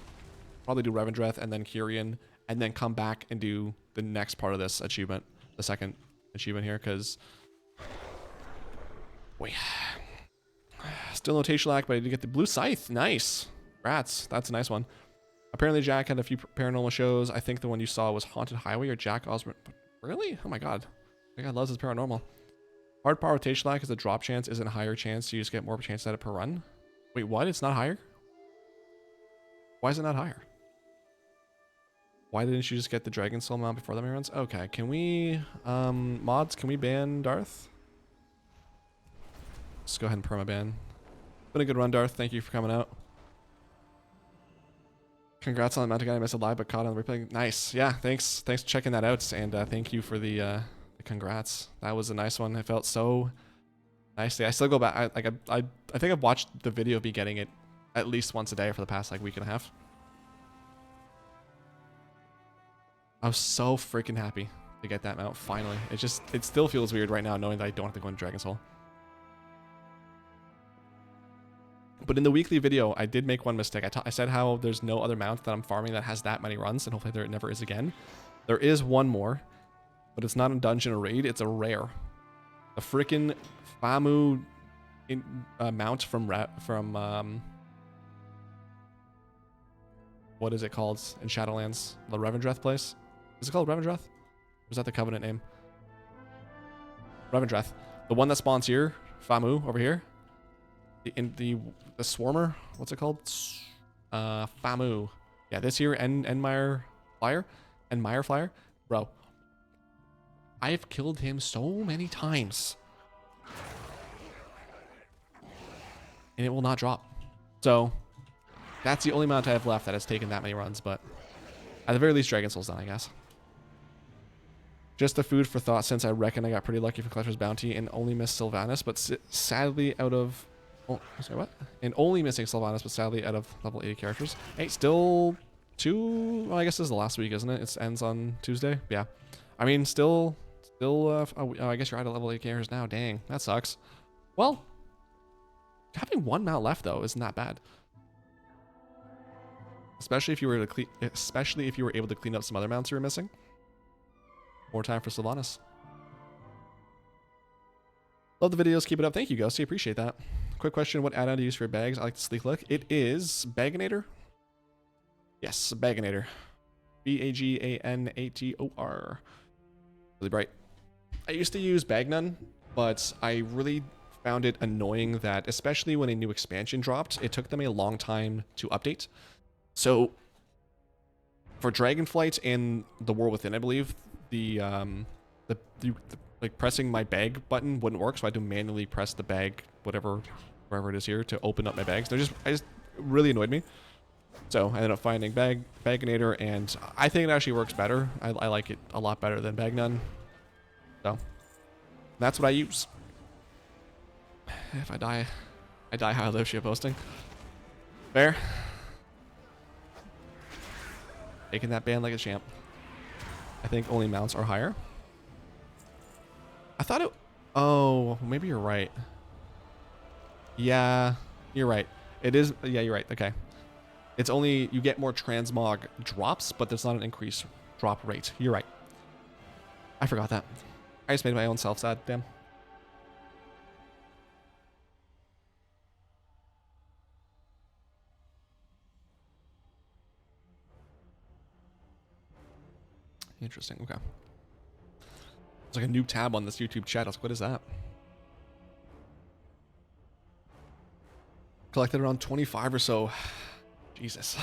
probably do Revendreth and then Kyrian, and then come back and do the next part of this achievement, the second achievement here, because wait, still no Tayshalak, but I did get the Blue Scythe. Nice. Rats. That's a nice one. Apparently Jack had a few paranormal shows. I think the one you saw was Haunted Highway or Jack Osborne. Really? Oh my god. My god loves his paranormal. Hard power with Tayshalak is the drop chance isn't a higher chance, so you just get more of a chance at it per run. Wait, what? It's not higher? Why is it not higher? Why didn't you just get the Dragon Soul mount before the many runs? Okay, can we, mods, can we ban Darth? Let's go ahead and permaban. Been a good run, Darth. Thank you for coming out. Congrats on the mount again. I missed it live, but caught on the replay. Nice. Yeah, thanks for checking that out, and thank you for the congrats. That was a nice one. I felt so nicely. I still go back. I think I've watched the video of me getting it at least once a day for the past like week and a half. I was so freaking happy to get that mount finally. It still feels weird right now knowing that I don't have to go into Dragon Soul. But in the weekly video, I did make one mistake. I said how there's no other mount that I'm farming that has that many runs, and hopefully there never is again. There is one more, but it's not a dungeon or raid. It's a rare. The freaking Famu mount from what is it called in Shadowlands? The Revendreth place? Is it called Revendreth? Or is that the Covenant name? Revendreth. The one that spawns here, Famu over here. The Swarmer, what's it called? Famu. Yeah, this here, Enmire Flyer. Enmire Flyer. Bro. I've killed him so many times. And it will not drop. So, that's the only amount I have left that has taken that many runs, but at the very least, Dragon Soul's done, I guess. Just the food for thought, since I reckon I got pretty lucky for Collector's Bounty and only missed Sylvanas, but sadly out of... Oh, sorry, what? And only missing Sylvanas, but sadly out of level 80 characters. Hey, still 2... Well, I guess this is the last week, isn't it? It ends on Tuesday? Yeah. I mean, still... I guess you're out of level 80 characters now. Dang, that sucks. Well, having one mount left, though, isn't that bad. Especially if you were able to clean up some other mounts you were missing. More time for Sylvanas. Love the videos. Keep it up. Thank you, Ghosty. Appreciate that. Quick question. What add-on do you use for your bags? I like the sleek look. It is Baganator. Yes, Baganator. Baganator. Really bright. I used to use Bagnun, but I really found it annoying that, especially when a new expansion dropped, it took them a long time to update. So, for Dragonflight and the War Within, I believe, like pressing my bag button wouldn't work, so I had to manually press the bag, wherever it is here, to open up my bags. I just really annoyed me. So I ended up finding Baganator, and I think it actually works better. I like it a lot better than Bagnun. So that's what I use. If I die how I live ship posting. Fair. Taking that ban like a champ. I think only mounts are higher. I thought it... Oh, maybe you're right. Yeah, you're right. It is... Yeah, you're right. Okay. It's only... You get more transmog drops, but there's not an increased drop rate. You're right. I forgot that. I just made my own self sad. Damn. Interesting. Okay. It's like a new tab on this YouTube chat. I was like, what is that? Collected around 25 or so. Jesus.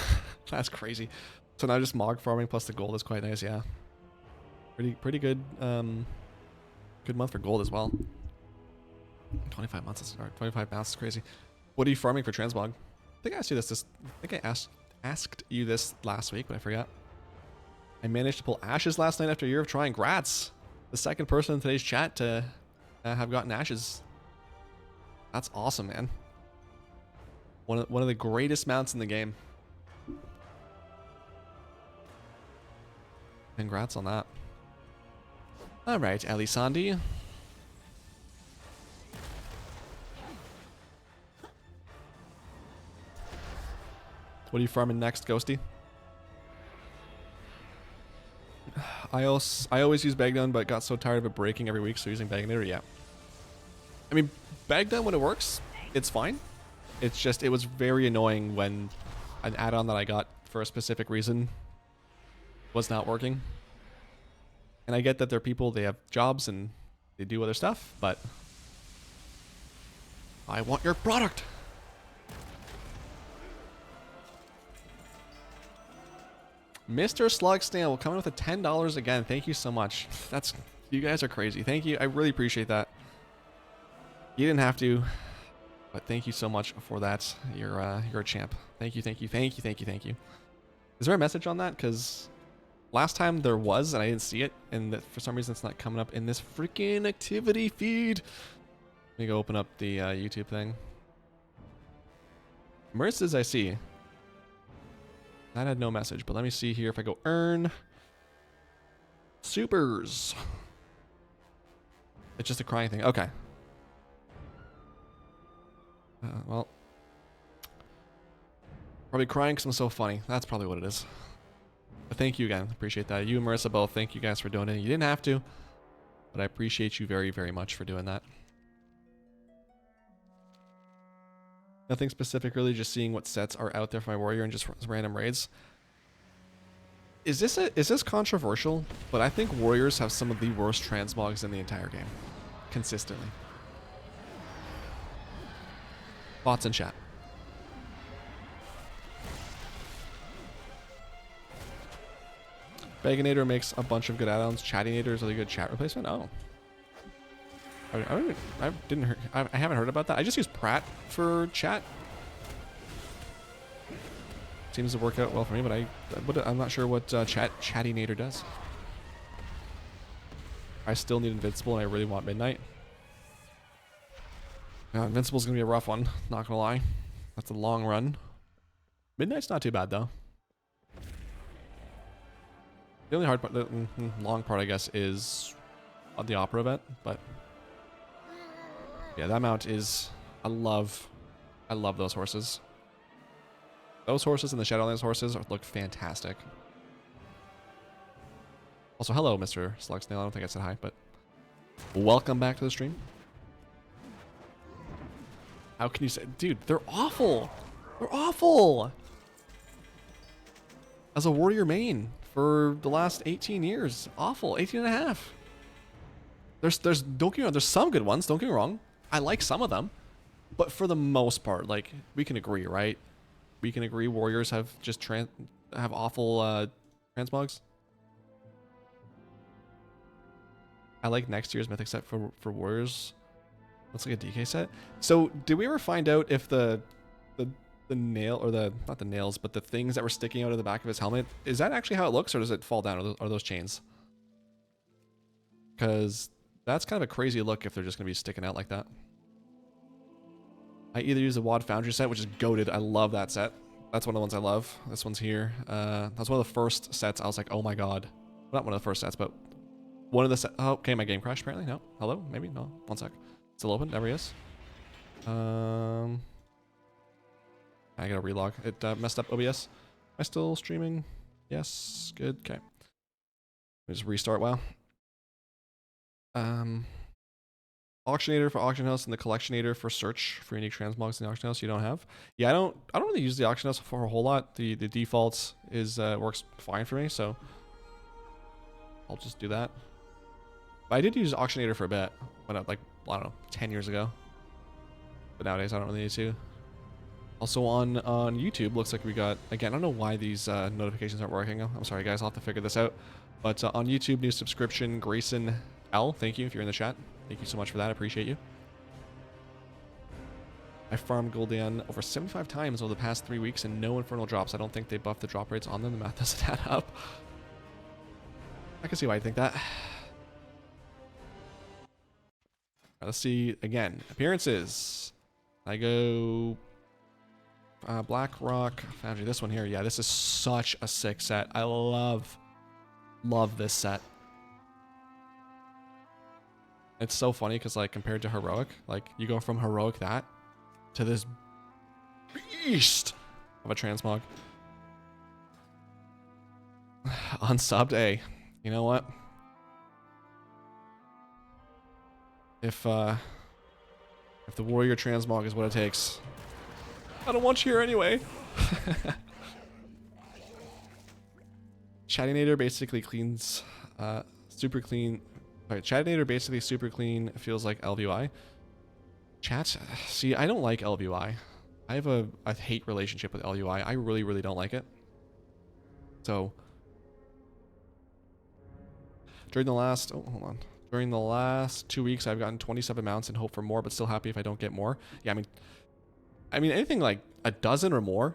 That's crazy. So now just mog farming plus the gold is quite nice, yeah. Pretty good good month for gold as well. 25 months is hard. 25 mounts is crazy. What are you farming for transmog? I think I asked you this I think I asked you this last week, but I forgot. I managed to pull ashes last night after a year of trying. Grats. The second person in today's chat to have gotten ashes. That's awesome, man. One of the greatest mounts in the game. Congrats on that. All right, Elisandi. What are you farming next, Ghosty? I always use Bagdun, but got so tired of it breaking every week, so using Bagnator, yeah. I mean, Bagdun, when it works, it's fine. It's just, it was very annoying when an add-on that I got for a specific reason was not working. And I get that there are people, they have jobs and they do other stuff, but I want your product. Mr. Slug Snail will come in with a $10 again. Thank you so much. You guys are crazy. Thank you. I really appreciate that. You didn't have to, but thank you so much for that. You're a champ. Thank you. Is there a message on that? Because last time there was, and I didn't see it, and for some reason it's not coming up in this freaking activity feed. Let me go open up the YouTube thing. Marissa's I see. That had no message, but let me see here if I go earn supers. It's just a crying thing. Okay. Well, probably crying because I'm so funny. That's probably what it is. But thank you again. Appreciate that. You and Marissa both, thank you guys for doing it. You didn't have to, but I appreciate you very, very much for doing that. Nothing specific, really, just seeing what sets are out there for my warrior and just random raids. Is this controversial? But I think warriors have some of the worst transmogs in the entire game, consistently. Thoughts in chat. Baginator makes a bunch of good add-ons. Chattinator is a really good chat replacement. Oh, I didn't hear. I haven't heard about that. I just use Pratt for chat. Seems to work out well for me, but I'm not sure what Chattinator does. I still need Invincible, and I really want Midnight. Invincible's gonna be a rough one. Not gonna lie, that's a long run. Midnight's not too bad though. The only hard part, the long part, I guess, is on the Opera event, but yeah, that mount is. I love those horses. Those horses and the Shadowlands horses look fantastic. Also, hello, Mr. Slugsnail. I don't think I said hi, but welcome back to the stream. How can you say, dude? They're awful. They're awful. As a warrior main for the last 18 years, awful. 18 and a half. There's don't get me wrong. There's some good ones. Don't get me wrong. I like some of them, but for the most part, like we can agree, right? We can agree warriors have just have awful transmogs. I like next year's mythic set for warriors. Looks like a DK set. So did we ever find out if the nail, or not the nails, but the things that were sticking out of the back of his helmet, is that actually how it looks, or does it fall down, or are those chains? Because that's kind of a crazy look if they're just gonna be sticking out like that. I either use the WOD Foundry set, which is goated. I love that set. That's one of the ones I love. This one's here. That's one of the first sets I was like, oh my god. Not one of the first sets, but one of the sets. Oh, okay, my game crashed apparently. No. Hello? Maybe? No. One sec. Still open? There he is. I gotta relog. It messed up OBS. Am I still streaming? Yes. Good. Okay. Let me just restart. Wow. Auctionator for auction house and the collectionator for search for unique transmogs in the auction house you don't have. Yeah, I don't really use the auction house for a whole lot. The default is works fine for me, so I'll just do that. But I did use auctionator for a bit, but like I don't know, 10 years ago. But nowadays I don't really need to. Also on YouTube, looks like we got, again, I don't know why these notifications aren't working. I'm sorry guys, I'll have to figure this out. But on YouTube, new subscription, Grayson L. Thank you if you're in the chat. Thank you so much for that. I appreciate you. I farmed Gul'dan over 75 times over the past 3 weeks and no infernal drops. I don't think they buffed the drop rates on them. The math doesn't add up. I can see why you think that. Right, let's see again. Appearances. I go Black Rock Foundry. This one here. Yeah, this is such a sick set. I love this set. It's so funny because like compared to heroic, like you go from heroic that to this beast of a transmog. Unsubbed, hey, you know what? If the warrior transmog is what it takes, I don't want you here anyway. Chattinator basically cleans, super clean. Alright, Chattinator basically super clean, feels like LVI. Chat, see, I don't like LVI. I have a hate relationship with LUI. I really, really don't like it. So, during the last, during the last 2 weeks, I've gotten 27 mounts and hope for more, but still happy if I don't get more. Yeah, I mean, anything like a dozen or more,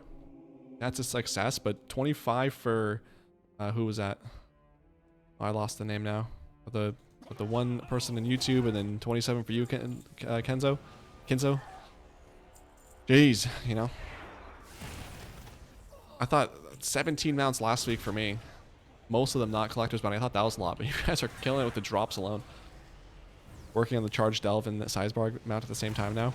that's a success. But 25 for, who was that? Oh, I lost the name now. With the one person in YouTube, and then 27 for you, Kenzo. Jeez, you know. I thought 17 mounts last week for me. Most of them not collectors, but I thought that was a lot. But you guys are killing it with the drops alone. Working on the Charge Delve and the Sizebarg mount at the same time now.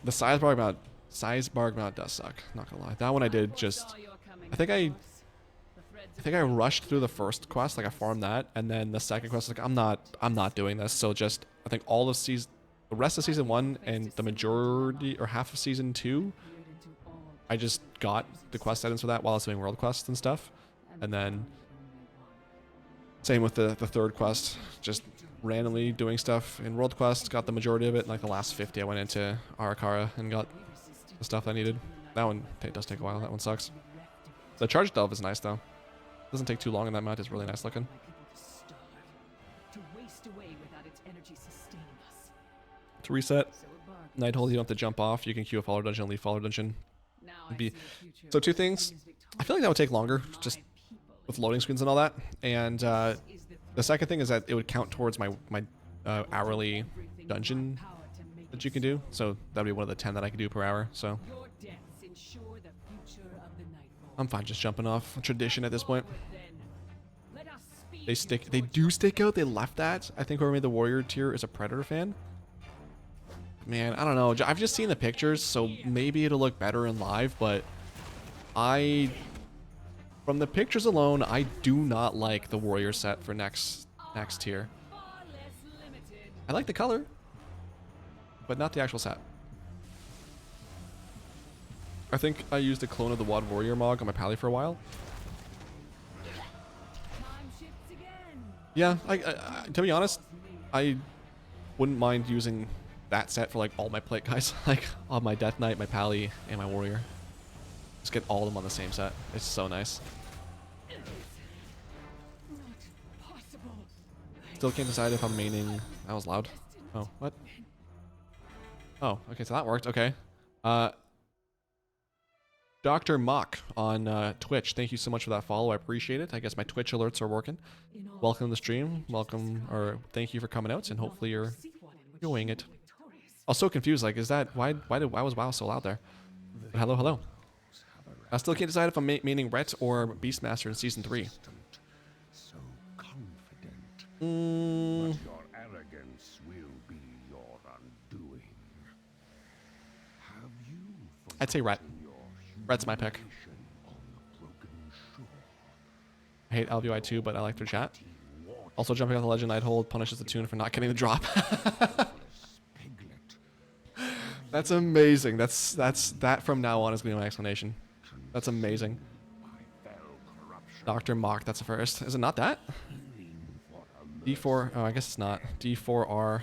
The Sizebarg mount does suck. Not gonna lie. That one I did just. I think I rushed through the first quest, like I farmed that, and then the second quest, like I'm not doing this. So just I think all of the rest of season 1 and the majority or half of season 2, I just got the quest items for that while I was doing world quests and stuff. And then same with the third quest, just randomly doing stuff in world quest, got the majority of it. Like the last 50 I went into Arakara and got the stuff I needed. That one does take a while, that one sucks. The charge delve is nice though. Doesn't take too long, and that map is really nice looking. To reset, Nighthold, you don't have to jump off. You can queue a follow dungeon, leave follow dungeon. So two things. I feel like that would take longer, just with loading screens and all that. And the second thing is that it would count towards my hourly dungeon that you can do. So that'd be one of the 10 that I could do per hour. So I'm fine just jumping off. Tradition at this point. They do stick out. They left that. I think whoever made the warrior tier is a Predator fan. Man, I don't know. I've just seen the pictures, so maybe it'll look better in live, but from the pictures alone, I do not like the warrior set for next tier. I like the color, but not the actual set. I think I used a clone of the WOD warrior mog on my pally for a while. Yeah, to be honest, I wouldn't mind using that set for like all my plate guys, like on my Death Knight, my pally, and my warrior. Just get all of them on the same set. It's so nice. Still can't decide if I'm maining. That was loud. Oh, what? Oh, okay, so that worked. Okay. Dr. Mock on Twitch. Thank you so much for that follow. I appreciate it. I guess my Twitch alerts are working. Welcome to the stream. Welcome, or thank you for coming out, and hopefully you're enjoying it. I was so confused. Like, is that why was WoW so loud there? But hello. I still can't decide if I'm maining Rhett or Beastmaster in season 3. So confident, but your arrogance will be your undoing. Have you I'd say Rhett. forgotten your Rhett's my pick. humiliation on the broken shore? I hate LVI too, but I like their chat. Also, jumping off the legend I'd hold punishes the tune for not getting the drop. Piglet, That's amazing. That from now on is gonna be my explanation. That's amazing. by fell corruption, Dr. Mock, that's the first. Is it not that? what a D4, oh, I guess it's not. D4R.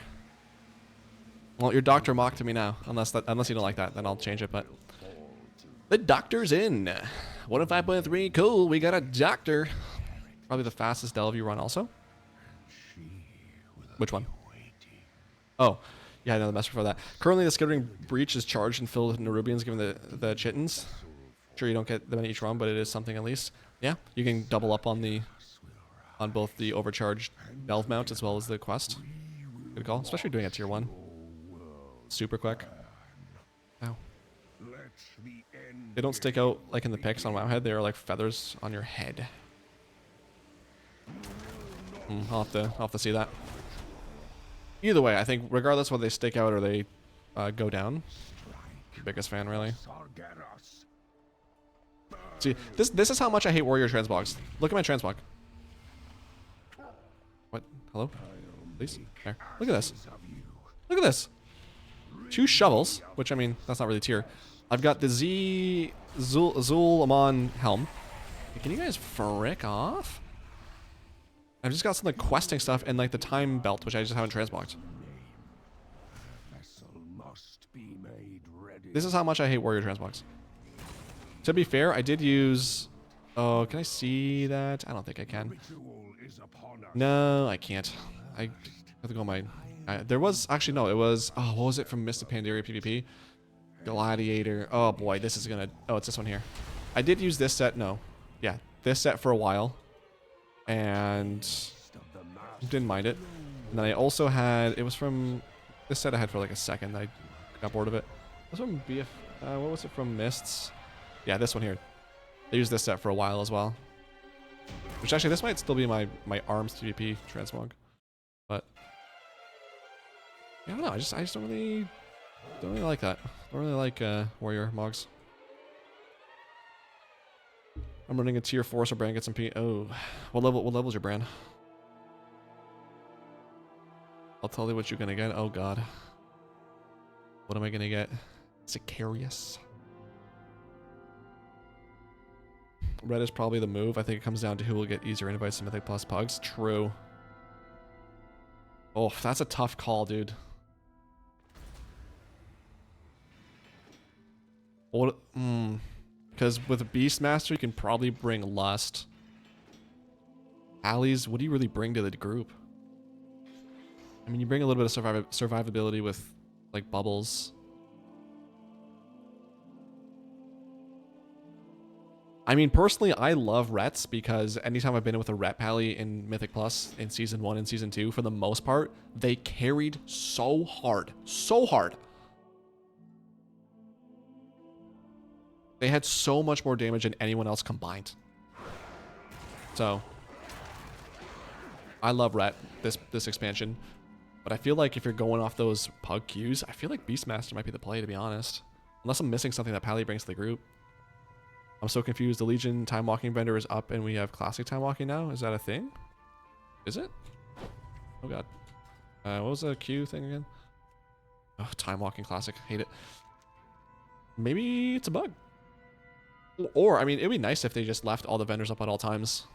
Well, you're Dr. Mock to me now. Unless you don't like that, then I'll change it, but. The doctor's in. 105.3, cool, we got a doctor. Probably the fastest delve you run also. Which one? Oh, yeah, I know the mess before that. Currently, the skittering breach is charged and filled with Nerubians given the chittens. Sure, you don't get them in each run, but it is something at least. Yeah, you can double up on both the overcharged delve mount as well as the quest. Good call, especially doing it tier 1. Super quick. Ow. They don't stick out like in the pics on Wowhead. They are like feathers on your head. I'll have to see that. Either way, I think regardless whether they stick out or they go down, biggest fan really. Sargeras. See, this is how much I hate warrior transbogs. Look at my transbog. What? Hello? Please? There. Look at this. Look at this. 2 shovels, which I mean, that's not really tier. I've got the Zul Amon helm. Hey, can you guys frick off? I've just got some like questing stuff and like the time belt, which I just haven't transbogged. Vessel must be made ready. This is how much I hate warrior transbogs. To be fair, I did use... Oh, can I see that? I don't think I can. Ritual is upon us. No, I can't. I have to go on my... there was... Actually, no, it was... Oh, what was it from Mist of Pandaria PvP? Gladiator. Oh, boy, this is gonna... Oh, it's this one here. I did use this set. No. Yeah, this set for a while. And... didn't mind it. And then I also had... It was from... This set I had for like a second. I got bored of it. This one BF... what was it from Mists? Yeah, this one here. I used this set for a while as well. Which actually, this might still be my ARMS TVP transmog. But... Yeah, I don't know. I just don't really like that. Don't really like warrior mogs. I'm running a tier 4 so Brand gets some P. Oh, what level is your Brand? I'll tell you what you're gonna get. Oh god. What am I gonna get? Sicarius. Red is probably the move. I think it comes down to who will get easier invites to Mythic Plus pugs. True. Oh, that's a tough call, dude. What? Because with a Beastmaster, you can probably bring Lust. Allies, what do you really bring to the group? I mean, you bring a little bit of survivability with, like, bubbles. I mean, personally, I love Rets because anytime I've been with a Ret Pally in Mythic Plus in Season 1 and Season 2, for the most part, they carried so hard. So hard. They had so much more damage than anyone else combined. So, I love Ret, this expansion. But I feel like if you're going off those pug queues, I feel like Beastmaster might be the play, to be honest. Unless I'm missing something that Pally brings to the group. I'm so confused. The Legion Time Walking vendor is up and we have Classic Time Walking now. Is that a thing? Is it? Oh god. What was the queue thing again? Oh, Time Walking Classic. Hate it. Maybe it's a bug. Or, I mean, it'd be nice if they just left all the vendors up at all times.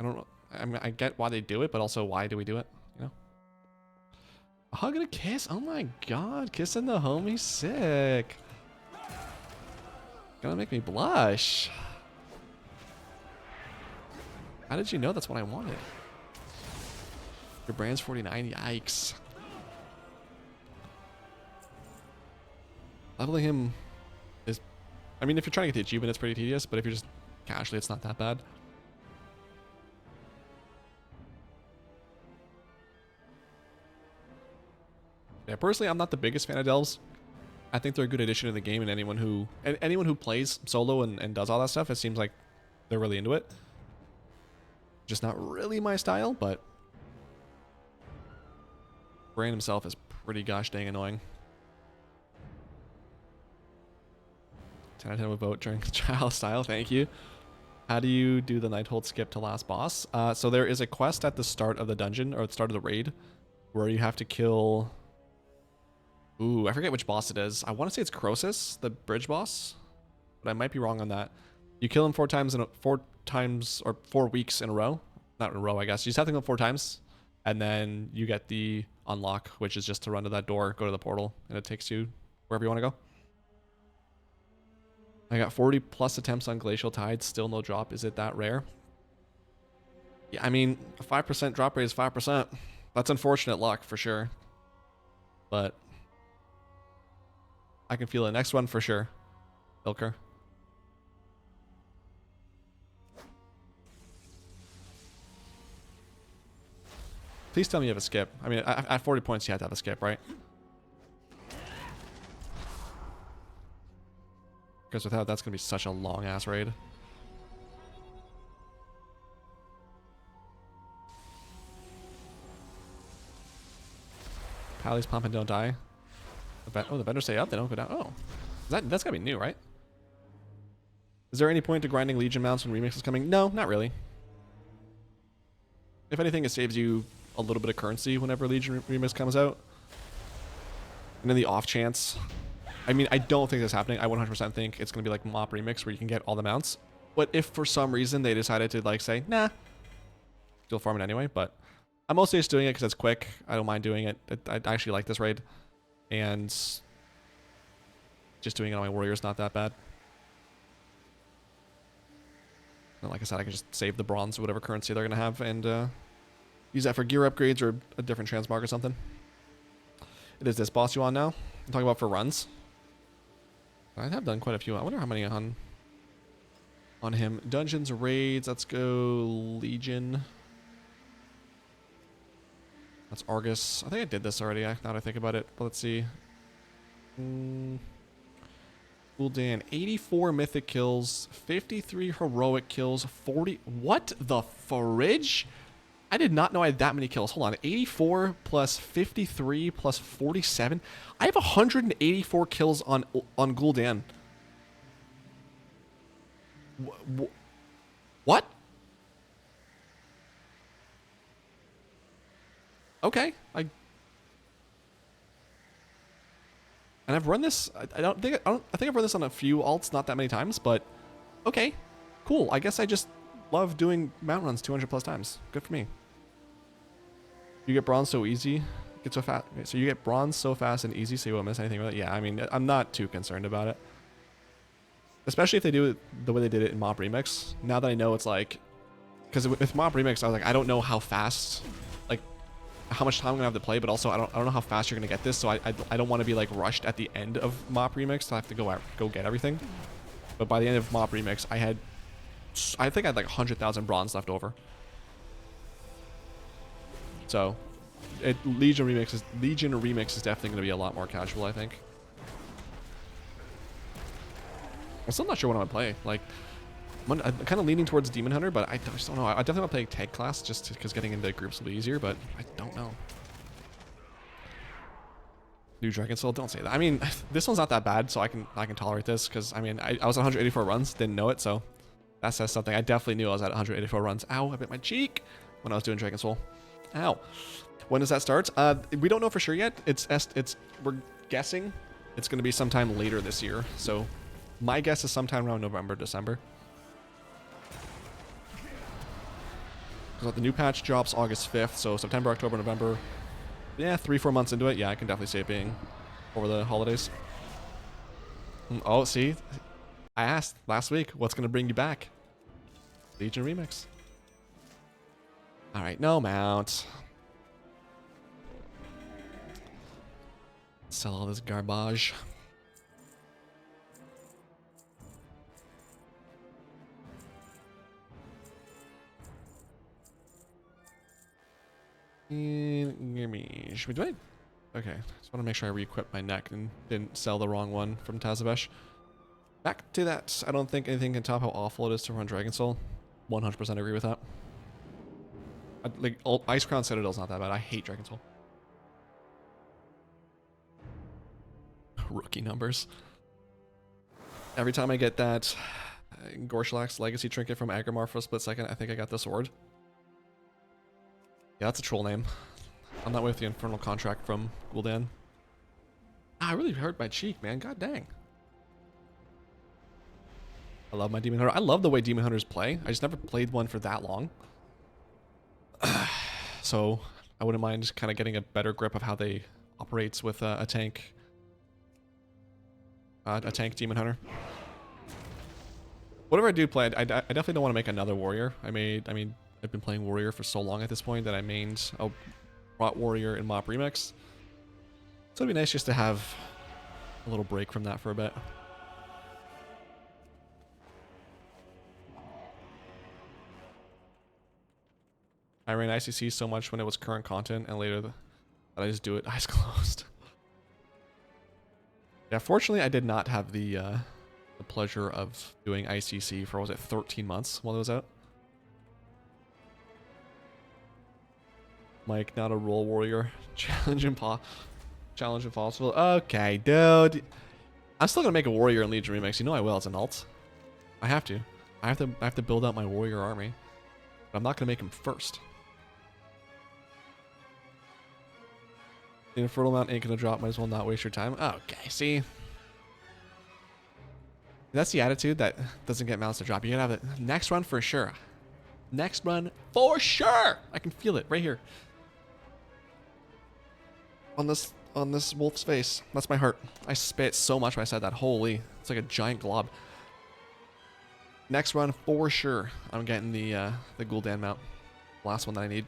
I don't know. I mean, I get why they do it, but also why do we do it? You know? A hug and a kiss? Oh my god. Kissing the homie. Sick. Gonna make me blush. How did you know that's what I wanted? Your brand's 49? Yikes. Leveling him is... I mean, if you're trying to get the achievement, it's pretty tedious, but if you're just casually, it's not that bad. Yeah, personally, I'm not the biggest fan of Delves. I think they're a good addition to the game, and anyone who plays solo and does all that stuff, it seems like they're really into it. Just not really my style, but Brand himself is pretty gosh dang annoying. 10 out of 10 would vote during trial style, thank you. How do you do the Nighthold skip to last boss? So there is a quest at the start of the dungeon, or at the start of the raid, where you have to kill... Ooh, I forget which boss it is. I want to say it's Croesus, the bridge boss, but I might be wrong on that. You kill him 4 weeks in a row. Not in a row, I guess. You just have to kill him 4 times, and then you get the unlock, which is just to run to that door, go to the portal, and it takes you wherever you want to go. I got 40 plus attempts on Glacial Tide, still no drop. Is it that rare? Yeah, I mean, a 5% drop rate is 5%. That's unfortunate luck for sure, but I can feel the next one for sure. Ilker. Please tell me you have a skip. I mean, at 40 points, you have to have a skip, right? Because without, that's going to be such a long-ass raid. Pally's pump and don't die. Oh, the vendors stay up, they don't go down. Oh, that's got to be new, right? Is there any point to grinding Legion mounts when Remix is coming? No, not really. If anything, it saves you a little bit of currency whenever Legion Remix comes out. And in the off chance... I mean, I don't think that's happening. I 100% think it's going to be like Mop Remix where you can get all the mounts. But if for some reason they decided to like say, nah, still farm it anyway. But I'm mostly just doing it because it's quick. I don't mind doing it. I actually like this raid. And just doing it on my warriors not that bad. And like I said, I can just save the bronze or whatever currency they're going to have and use that for gear upgrades or a different transmog or something. It is this boss you on now? I'm talking about for runs. I have done quite a few. I wonder how many on him. Dungeons, raids. Let's go Legion. That's Argus. I think I did this already, now that I think about it. But let's see. Gul'dan. 84 mythic kills. 53 heroic kills. 40... What the fridge? I did not know I had that many kills. Hold on. 84 plus 53 plus 47. I have 184 kills on Gul'dan. What? Okay. And I've run this. I think I've run this on a few alts, not that many times, but okay. Cool. I guess I just love doing mount runs 200 plus times. Good for me. You get bronze so easy. Get so fast. So you get bronze so fast and easy, so you won't miss anything with it. Yeah, I mean, I'm not too concerned about it. Especially if they do it the way they did it in Mob Remix. Now that I know it's like, because with Mob Remix, I was like, I don't know how fast, like, how much time I'm gonna have to play, but also I don't know how fast you're gonna get this, so I don't want to be like rushed at the end of Mob Remix. So I have to go get everything. But by the end of Mob Remix, I think I had like 100,000 bronze left over. So, Legion Remix is definitely going to be a lot more casual, I think. I'm still not sure what I'm going to play. Like, I'm kind of leaning towards Demon Hunter, but I just don't know. I definitely want to play Tag Class just because getting into groups will be easier, but I don't know. New Dragon Soul, don't say that. I mean, this one's not that bad, so I can tolerate this because I mean, I was at 184 runs, didn't know it, so that says something. I definitely knew I was at 184 runs. Ow, I bit my cheek when I was doing Dragon Soul. Ow. When does that start? We don't know for sure yet. We're guessing it's going to be sometime later this year. So my guess is sometime around November, December. Because the new patch drops August 5th, so September, October, November. Yeah, 3-4 months into it. Yeah, I can definitely see it being over the holidays. Oh, see? I asked last week, what's going to bring you back? Legion Remix. All right, no mount. Sell all this garbage. Give me. Should we do it? Okay, just want to make sure I re-equip my neck and didn't sell the wrong one from Tazabesh. Back to that. I don't think anything can top how awful it is to run Dragon Soul. 100% agree with that. Like, Ice Crown Citadel's not that bad. I hate Dragon Soul. Rookie numbers. Every time I get that Gorshlak's Legacy Trinket from Agrimar for a split second, I think I got the sword. Yeah, that's a troll name. I'm not with the Infernal Contract from Gul'dan. Ah, I really hurt my cheek, man. God dang. I love my Demon Hunter. I love the way Demon Hunters play. I just never played one for that long. So I wouldn't mind just kind of getting a better grip of how they operates with a tank Demon Hunter. Whatever I do play, I definitely don't want to make another warrior. I mean, I've been playing warrior for so long at this point that I mained a Rot Warrior in Mop Remix. So it'd be nice just to have a little break from that for a bit. I ran ICC so much when it was current content, and later that I just do it eyes closed. Yeah, fortunately, I did not have the pleasure of doing ICC for, what was it, 13 months while it was out. Mike, not a role warrior. Challenge impossible. Okay, dude. I'm still gonna make a warrior in Legion Remix. You know I will. It's an alt. I have to. I have to build out my warrior army. But I'm not gonna make him first. The Infernal Mount ain't gonna drop. Might as well not waste your time. Okay, see. That's the attitude that doesn't get mounts to drop. You gotta have it. Next run for sure. Next run for sure. I can feel it right here. On this wolf's face. That's my heart. I spit so much when I said that. Holy. It's like a giant glob. Next run for sure. I'm getting the Gul'dan mount. Last one that I need.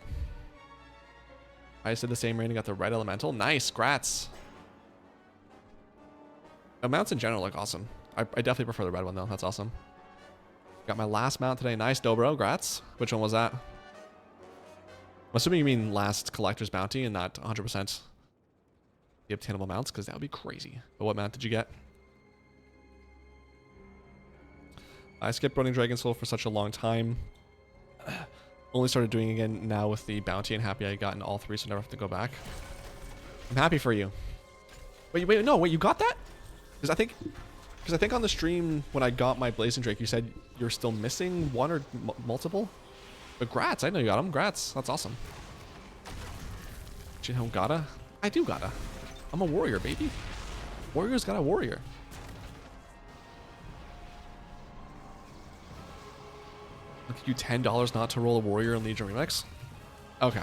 I just did the same rain and got the red elemental. Nice. Grats. The mounts in general look awesome. I definitely prefer the red one though. That's awesome. Got my last mount today. Nice, Dobro. Grats. Which one was that? I'm assuming you mean last collector's bounty and not 100% the obtainable mounts, because that would be crazy. But what mount did you get? I skipped running Dragon Soul for such a long time. Only started doing it again now with the bounty, and happy I gotten all three, so I never have to go back. I'm happy for you. Wait, no, you got that? Because I think on the stream when I got my Blazing Drake, you said you're still missing one or multiple. But grats, I know you got them. Grats, that's awesome. You know, gotta? I do gotta. I'm a warrior, baby. Warrior's got a warrior. I'll give you $10 not to roll a Warrior and Legion Remix. Okay.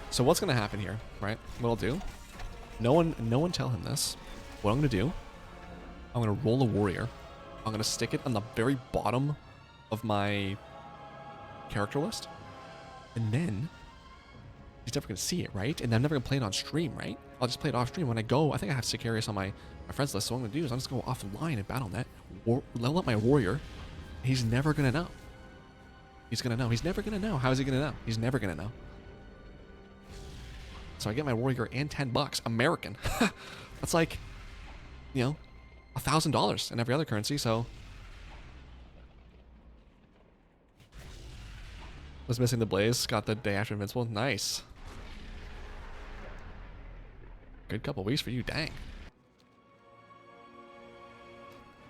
So what's gonna happen here, right? What I'll do, no one tell him this. What I'm gonna do, I'm gonna roll a Warrior. I'm gonna stick it on the very bottom of my character list. And then he's never gonna see it, right? And I'm never gonna play it on stream, right? I'll just play it off stream when I go. I think I have Sicarius on my friends list. So what I'm gonna do is I'm just gonna go offline and Battle.net, level up my Warrior. He's never gonna know. He's gonna know. He's never gonna know. How is he gonna know? He's never gonna know. So I get my Warrior and $10 American. That's like, you know, $1,000 in every other currency. So was missing the Blaze. Got the day after Invincible. Nice. Good couple weeks for you. Dang.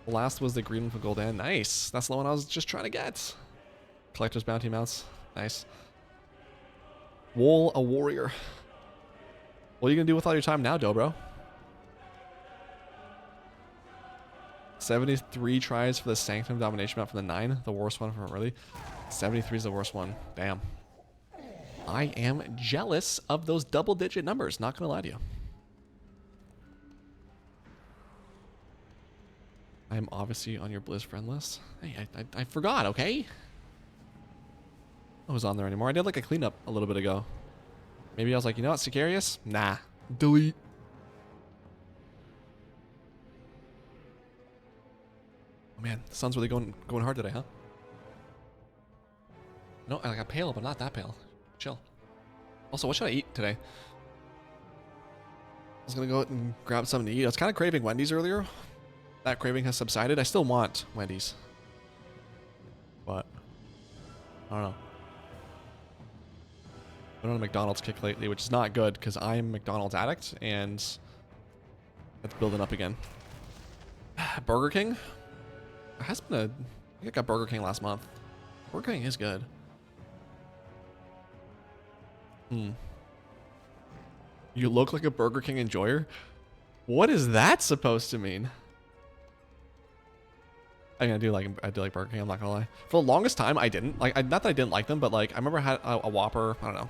The last was the green from Golden. Nice. That's the one I was just trying to get. Collector's Bounty mounts. Nice. Wool a Warrior. What are you going to do with all your time now, Dobro? 73 tries for the Sanctum Domination mount from the 9. The worst one from early. 73 is the worst one. Damn. I am jealous of those double-digit numbers. Not going to lie to you. I am obviously on your Blizz friend list. Hey, I forgot, okay? I was on there anymore. I did like a cleanup a little bit ago. Maybe I was like, you know what, Sicarius? Nah. Delete. Oh man, the sun's really going hard today, huh? No, I got pale, but not that pale. Chill. Also, what should I eat today? I was gonna go out and grab something to eat. I was kind of craving Wendy's earlier. That craving has subsided. I still want Wendy's. But I don't know. Been on a McDonald's kick lately, which is not good because I'm a McDonald's addict and it's building up again. Burger King? It has been a... I think I got Burger King last month. Burger King is good. You look like a Burger King enjoyer? What is that supposed to mean? I mean, I do like Burger King, I'm not gonna lie. For the longest time, I didn't. Like, not that I didn't like them, but like, I remember I had a Whopper, I don't know,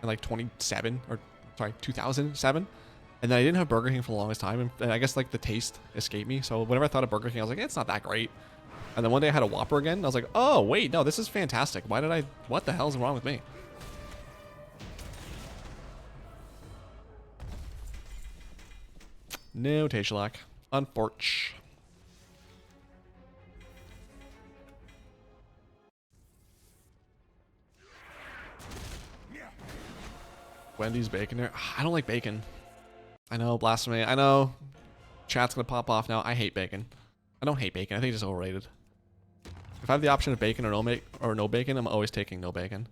in like 2007. And then I didn't have Burger King for the longest time. And I guess like the taste escaped me. So whenever I thought of Burger King, I was like, it's not that great. And then one day I had a Whopper again. And I was like, oh, wait, no, this is fantastic. What the hell is wrong with me? No, Tashalak. Unfortunate. Wendy's bacon there. I don't like bacon. I know, blasphemy. I know. Chat's gonna pop off now. I hate bacon. I don't hate bacon. I think it's overrated. If I have the option of bacon or no bacon, I'm always taking no bacon.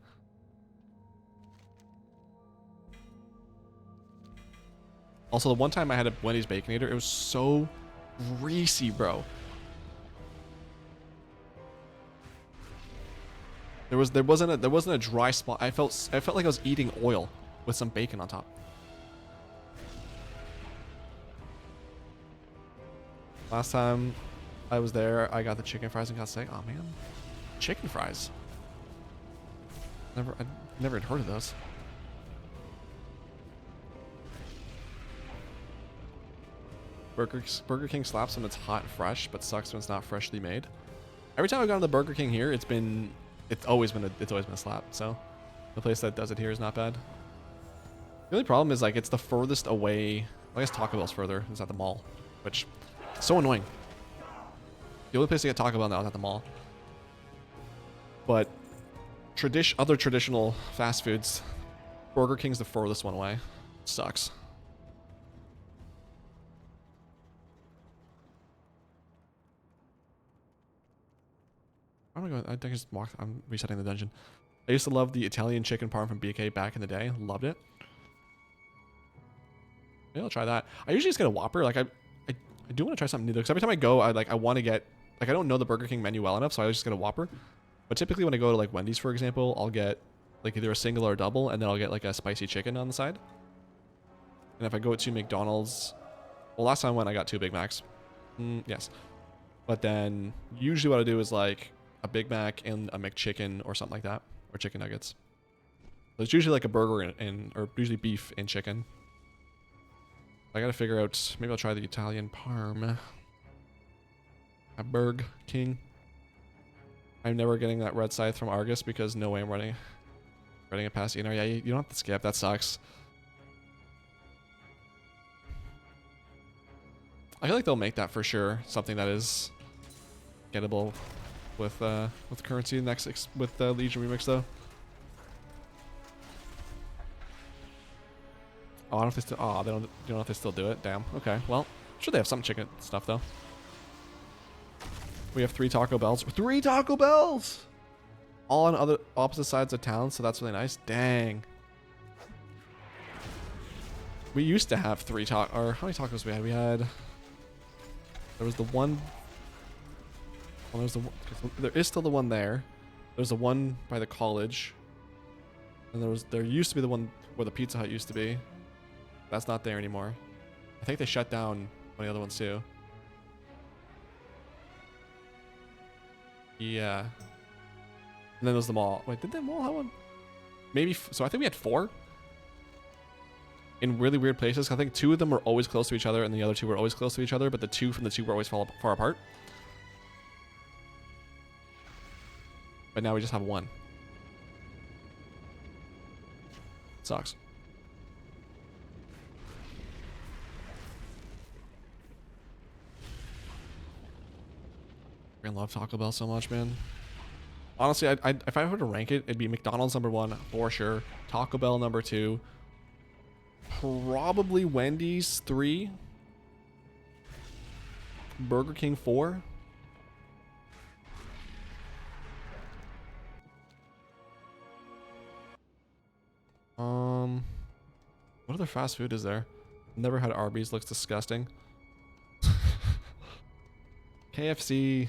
Also, the one time I had a Wendy's Baconator, it was so greasy, bro. There wasn't a dry spot. I felt like I was eating oil with some bacon on top. Last time I was there, I got the chicken fries and got sick. Oh man, chicken fries. I never had heard of those. Burger King slaps when it's hot and fresh, but sucks when it's not freshly made. Every time I've gone to the Burger King here, it's always been a slap. So the place that does it here is not bad. The only problem is like it's the furthest away. I guess Taco Bell's further. It's at the mall, which is so annoying. The only place to get Taco Bell now is at the mall. But other traditional fast foods, Burger King's the furthest one away. Sucks. Where am I going? I think I just walked. I'm resetting the dungeon. I used to love the Italian chicken parm from BK back in the day. Loved it. Maybe I'll try that. I usually just get a Whopper. Like I do want to try something new though, because every time I go, I want to get, like, I don't know the Burger King menu well enough, so I always just get a Whopper. But typically when I go to like Wendy's, for example, I'll get like either a single or a double, and then I'll get like a spicy chicken on the side. And if I go to McDonald's, well, last time I went, I got 2 Big Macs. Yes. But then usually what I do is like a Big Mac and a McChicken or something like that, or chicken nuggets. So it's usually like a burger or usually beef and chicken. I gotta figure out, maybe I'll try the Italian parm. A Burg King. I'm never getting that red scythe from Argus because no way I'm running it past Enar. Yeah, you don't have to skip, that sucks. I feel like they'll make that for sure something that is gettable with currency next with the Legion remix though. Oh, I don't know if they still. Oh, they don't. You don't know if they still do it. Damn. Okay. Well, I'm sure they have some chicken stuff though. We have 3 Taco Bells. 3 Taco Bells. All on opposite sides of town, so that's really nice. Dang. We used to have 3 or how many tacos we had? We had. There was the one. Well, there's the one. There is still the one there. There's the one by the college. And there used to be the one where the Pizza Hut used to be. That's not there anymore. I think they shut down one of the other ones too. Yeah. And then there's the mall. Wait, did the mall have one? Maybe. So I think we had 4 in really weird places. I think 2 of them were always close to each other, and the other 2 were always close to each other. But the 2 from the 2 were always far apart. But now we just have 1. Sucks. I love Taco Bell so much, man. Honestly, if I were to rank it, it'd be McDonald's #1 for sure. Taco Bell #2. Probably Wendy's 3. Burger King 4. What other fast food is there? Never had Arby's. Looks disgusting. KFC.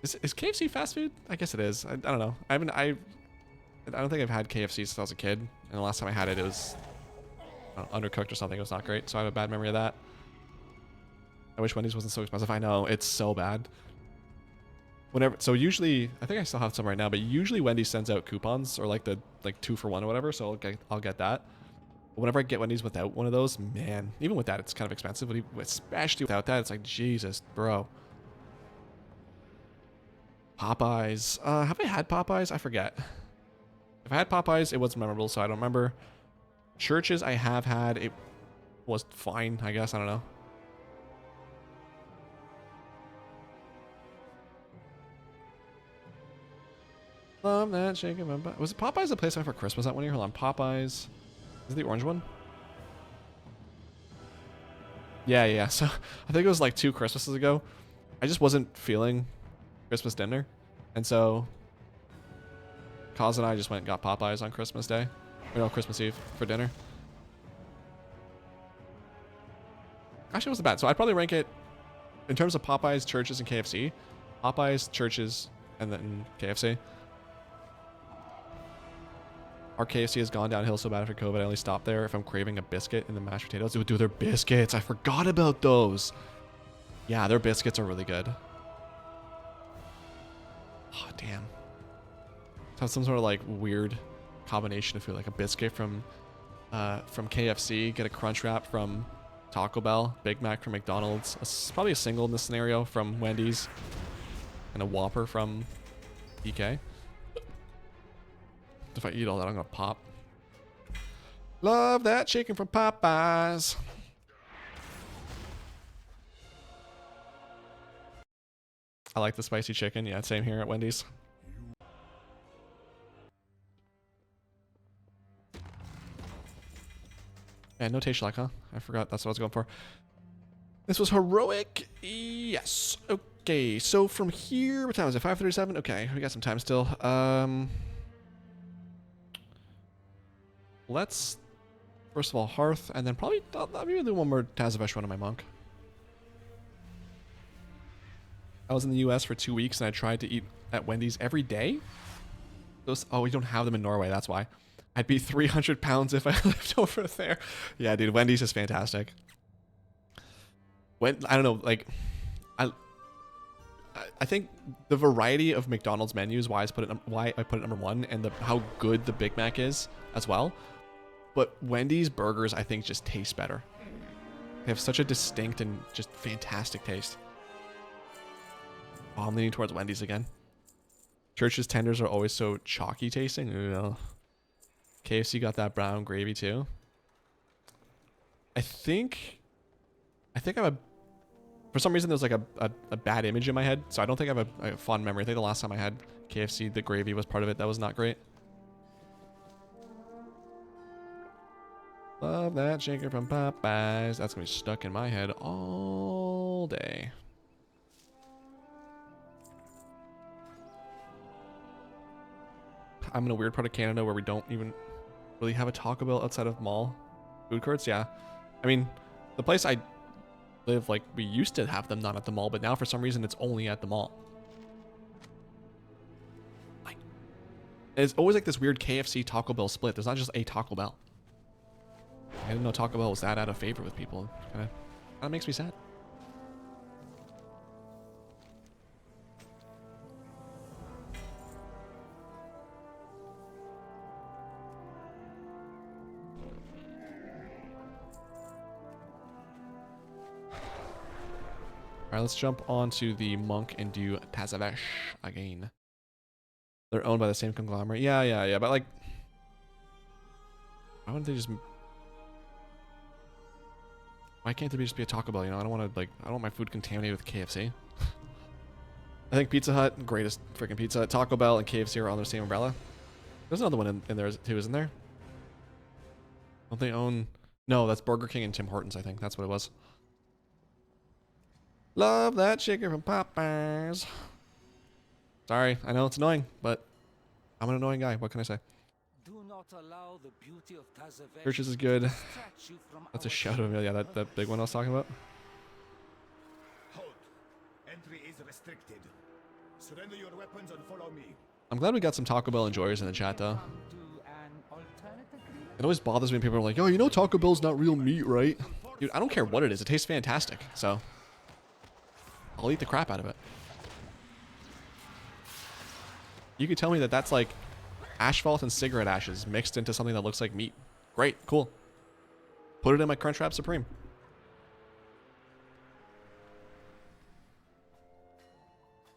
Is KFC fast food? I guess it is. I don't know. I don't think I've had KFC since I was a kid, and the last time I had it, it was undercooked or something. It was not great, so I have a bad memory of that. I wish Wendy's wasn't so expensive. I know it's so bad. So usually, I think I still have some right now, but usually Wendy's sends out coupons or like 2 for 1 or whatever. So I'll get that. But whenever I get Wendy's without one of those, man, even with that, it's kind of expensive. But especially without that, it's like Jesus, bro. Popeyes. Have I had Popeyes? I forget. If I had Popeyes, it was memorable, so I don't remember. Churches I have had, it was fine, I guess. I don't know. Love that chicken. Was it Popeyes the place I went for Christmas that one year? Hold on. Popeyes. Is it the orange one? Yeah. So I think it was like 2 Christmases ago. I just wasn't feeling Christmas dinner. And so Kaz and I just went and got Popeyes on Christmas Day. Or no, Christmas Eve for dinner. Actually, it wasn't bad. So I'd probably rank it in terms of Popeyes, churches, and KFC. Popeyes, churches, and then KFC. Our KFC has gone downhill so bad after COVID. I only stop there if I'm craving a biscuit and the mashed potatoes. It would do their biscuits. I forgot about those. Yeah, their biscuits are really good. Oh, damn. Have some sort of like weird combination of food, like a biscuit from KFC, get a crunch wrap from Taco Bell, Big Mac from McDonald's, probably a single in this scenario from Wendy's, and a Whopper from BK. If I eat all that, I'm gonna pop. Love that chicken from Popeyes. I like the spicy chicken. Yeah, same here at Wendy's. And no taste like, huh? I forgot that's what I was going for. This was heroic. Yes. Okay, so from here, what time is it? 5:37? Okay, we got some time still. Let's, first of all, Hearth, and then probably, maybe do one more Tazavesh run on my monk. I was in the US for 2 weeks, and I tried to eat at Wendy's every day. Oh, we don't have them in Norway, that's why. I'd be 300 pounds if I lived over there. Yeah, dude, Wendy's is fantastic. I don't know, like, I think the variety of McDonald's menus, why I put it number one, and how good the Big Mac is as well. But Wendy's burgers, I think, just taste better. They have such a distinct and just fantastic taste. Oh, I'm leaning towards Wendy's again. Church's tenders are always so chalky tasting. Ugh. KFC got that brown gravy too. I think I have a, for some reason there's like a bad image in my head, so I don't think I have a fond memory. I think the last time I had KFC, the gravy was part of it. That was not great. Love that shaker from Popeyes. That's gonna be stuck in my head all day. I'm in a weird part of Canada where we don't even really have a Taco Bell outside of mall food courts. Yeah, I mean, the place I live, like, we used to have them not at the mall, but now for some reason it's only at the mall. Like, it's always like this weird KFC Taco Bell split. There's not just a Taco Bell. I didn't know Taco Bell was that out of favor with people. Kind of makes me sad. Alright, let's jump onto the Monk and do Tazavesh again. They're owned by the same conglomerate. Yeah, but like, why wouldn't they just... Why can't there just be a Taco Bell, you know? I don't want to, like, I don't want my food contaminated with KFC. I think Pizza Hut, greatest freaking pizza. Taco Bell and KFC are on the same umbrella. There's another one in there too, isn't there? Don't they own... No, that's Burger King and Tim Hortons, I think. That's what it was. Love that chicken from Popeyes. Sorry, I know it's annoying, but I'm an annoying guy. What can I say? Do not allow the beauty of Tazavesh Churches is good. to distract you from That's a our shout of yeah, that big one I was talking about. Halt. Entry is restricted. Surrender your weapons and follow me. I'm glad we got some Taco Bell enjoyers in the chat though. Come to an alternate agreement? It always bothers me when people are like, oh, you know Taco Bell's not real meat, right? Dude, I don't care what it is. It tastes fantastic. So I'll eat the crap out of it. You could tell me that that's like asphalt and cigarette ashes mixed into something that looks like meat. Great, cool. Put it in my Crunchwrap Supreme.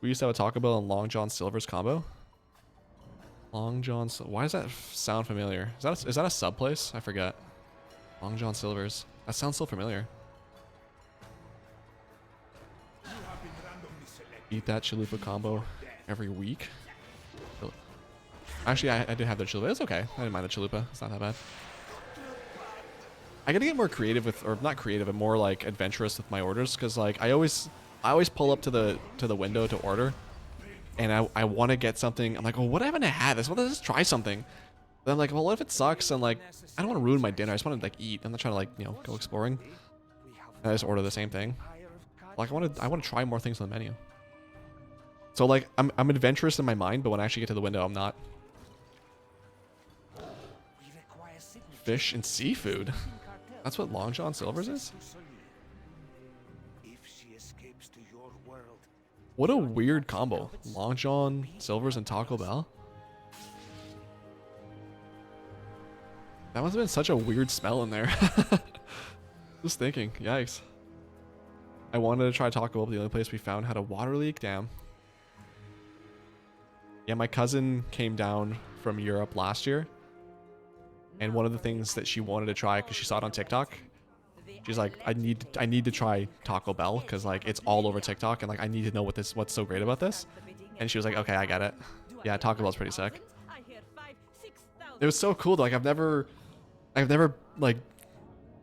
We used to have a Taco Bell and Long John Silver's combo. Long John... Why does that sound familiar? Is that a sub place? I forget. Long John Silver's. That sounds so familiar. Eat that chalupa combo every week. Actually, I did have the chalupa. It's okay. I didn't mind the chalupa. It's not that bad. I gotta get more creative with, or not creative, but more like adventurous with my orders, because like I always pull up to the window to order, and I want to get something. I'm like, oh, what haven't I had? Let's just try something. Then I'm like, well, what if it sucks? And like, I don't want to ruin my dinner. I just want to like eat. I'm not trying to like, you know, go exploring. And I just order the same thing. Like I want to try more things on the menu. So like I'm adventurous in my mind, but when I actually get to the window, I'm not. Fish and seafood. That's what Long John Silver's is? If she escapes to your world, What a weird combo. Long John Silver's and Taco Bell. That must have been such a weird smell in there. Just thinking. Yikes. I wanted to try Taco Bell, but the only place we found had a water leak. Damn. Yeah, my cousin came down from Europe last year. And one of the things that she wanted to try, because she saw it on TikTok, she's like, I need to try Taco Bell, because like it's all over TikTok, and like I need to know what's so great about this. And she was like, okay, I get it. Yeah, Taco Bell's pretty sick. It was so cool though. Like I've never like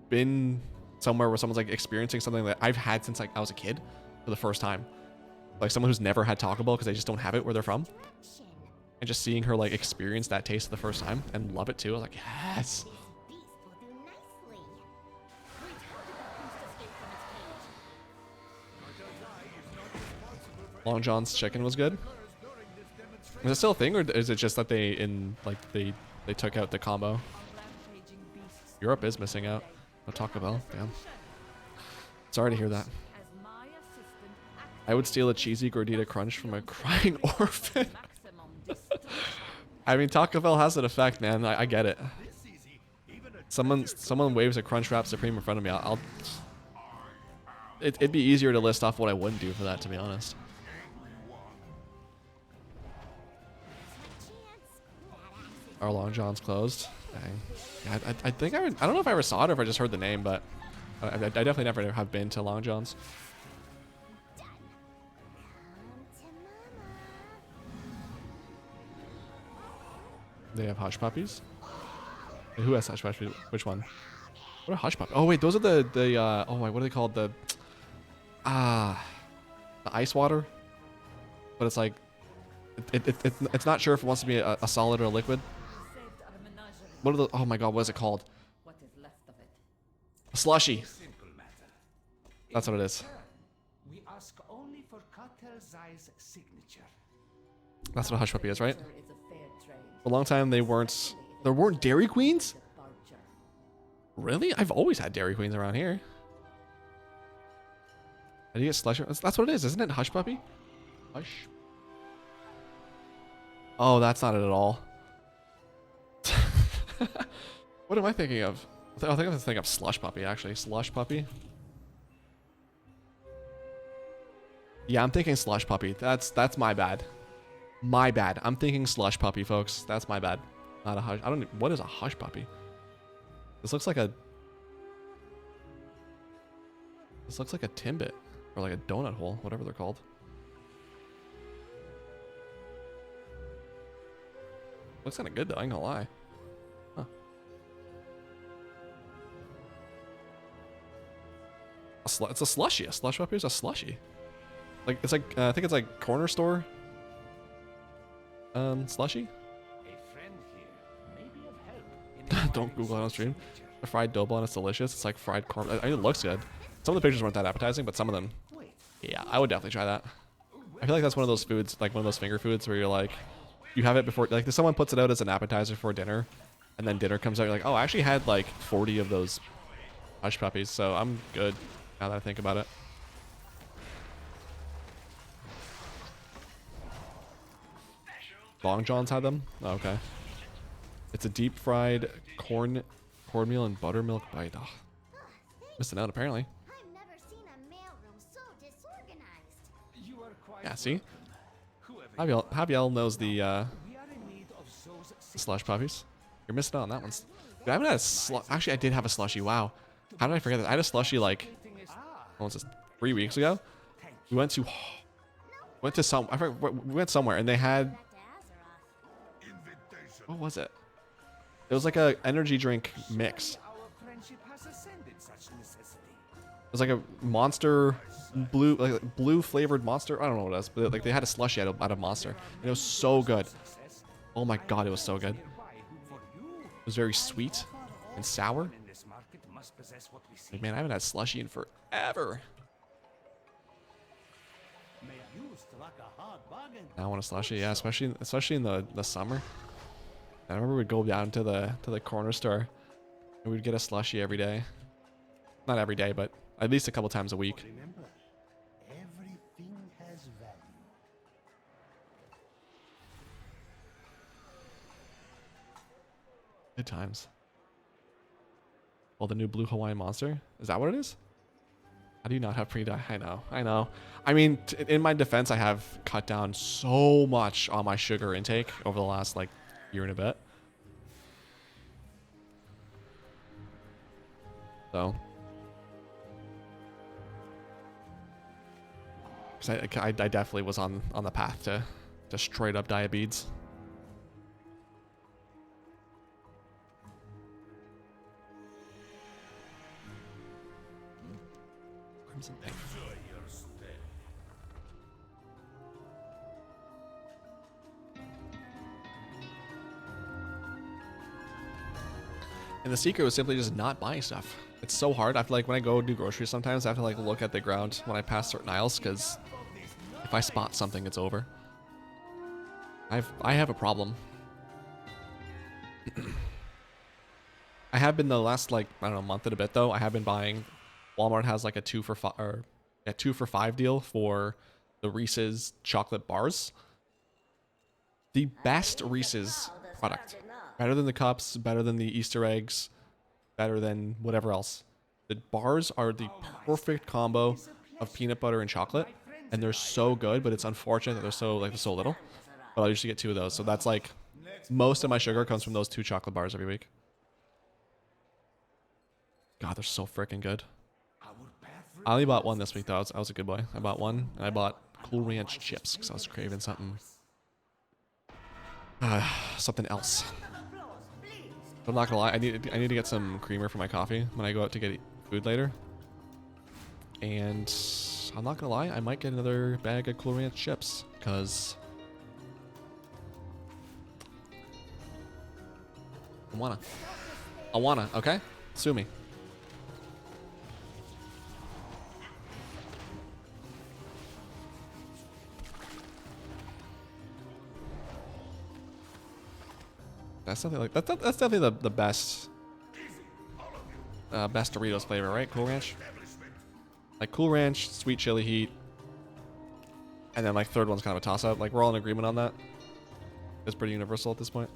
been somewhere where someone's like experiencing something that I've had since like I was a kid for the first time. Like someone who's never had Taco Bell because they just don't have it where they're from. And just seeing her like experience that taste for the first time and love it too. I was like, yes. Long John's chicken was good. Is it still a thing, or is it just that they took out the combo? Europe is missing out. No Taco Bell. Damn. Sorry to hear that. I would steal a cheesy gordita crunch from a crying orphan. I mean, Taco Bell has an effect, man. I get it. Someone waves a Crunchwrap Supreme in front of me. It'd be easier to list off what I wouldn't do for that, to be honest. Our Long John's closed. Dang. Yeah, I think I don't know if I ever saw it or if I just heard the name, but I definitely never have been to Long John's. They have hush puppies. Wait, who has hush puppies? Which one? What are hush puppies? Oh wait, those are the oh my, what are they called? The ice water. But it's like it's not sure if it wants to be a solid or a liquid. What are the? Oh my god, what is it called? What is left of it? A slushy. Simple matter. That's what it is. We ask only for Cartel Zai's signature. That's what a hush puppy is, right? Is a fair trade. For a long time there weren't Dairy Queens? Departure. Really? I've always had Dairy Queens around here. How do you get slusher? That's what it is, isn't it? Hush puppy? Hush. Oh, that's not it at all. What am I thinking of? I think I'm thinking of slush puppy, actually. Slush puppy. Yeah, I'm thinking slush puppy. That's my bad. My bad. I'm thinking slush puppy, folks. That's my bad. Not a hush. I don't. What is a hush puppy? This looks like a. This looks like a Timbit or like a donut hole, whatever they're called. Looks kind of good though. I ain't gonna lie. Huh. It's a slushy. A slush puppy is a slushy. Like it's like I think it's like corner store. Slushy. A friend here may be of help in Don't Google it on stream. signature. A fried dough bun. It's delicious. It's like fried corn. I mean, it looks good. Some of the pictures weren't that appetizing, but some of them, yeah, I would definitely try that. I feel like that's one of those foods, like one of those finger foods, where you're like, you have it before, like if someone puts it out as an appetizer for dinner, and then dinner comes out, you're like, oh, I actually had like 40 of those hush puppies, so I'm good now that I think about it. Long John's had them? Oh, okay. It's a deep fried cornmeal and buttermilk bite. Oh, missing out apparently. I've never seen a mailroom so disorganized. You are quite Yeah, see? whoever. Javiel knows the We are in need of those slush puppies. You're missing out on that one. Dude, I haven't had a actually I did have a slushy. Wow. How did I forget that? I had a slushy like what was this, 3 weeks ago? We went to some I forget, we went somewhere and they had Back to Azeroth. Invitation. what was it? It was like a energy drink mix. Our friendship has ascended such necessity. It was like a monster blue, like blue flavored monster. I don't know what it was, but like they had a slushy out of monster, and it was so good. Success. Oh my god, it was so good. Nearby, for you, It was very sweet and sour. in this market must possess what we see. Like, man, I haven't had slushy in forever. I want a slushy, yeah, especially in the summer. I remember we'd go down to the corner store, and we'd get a slushy every day. Not every day, but at least a couple times a week. Remember, everything has value. Good times. Well, the new blue Hawaiian monster, is that what it is? How do you not have pre-die? I know. I mean, in my defense, I have cut down so much on my sugar intake over the last like year and a bit. So, because I definitely was on the path to straight up diabetes. Crimson Pink. And the secret was simply just not buying stuff. It's so hard. I feel like when I go do groceries sometimes, I have to like look at the ground when I pass certain aisles, because if I spot something, it's over. I have a problem. I have been the last like, I don't know, month and a bit though. I have been buying. Walmart has like a 2 for 5 deal for the Reese's chocolate bars. The best Reese's product. Better than the cups, better than the Easter eggs, better than whatever else. The bars are the perfect combo of peanut butter and chocolate, and they're so good, but it's unfortunate that they're so little. But I usually get 2 of those, so that's like most of my sugar comes from those 2 chocolate bars every week. God, they're so freaking good. I only bought 1 this week though. I was a good boy. I bought 1, and I bought Cool Ranch chips because I was craving something. Something else. But I'm not gonna lie, I need to get some creamer for my coffee when I go out to get food later. And I'm not gonna lie, I might get another bag of Cool Ranch chips because I wanna, okay? Sue me. That's definitely like that's definitely the best best Doritos flavor, right? Cool Ranch. Like Cool Ranch, sweet chili heat, and then like third one's kind of a toss up. Like we're all in agreement on that. It's pretty universal at this point.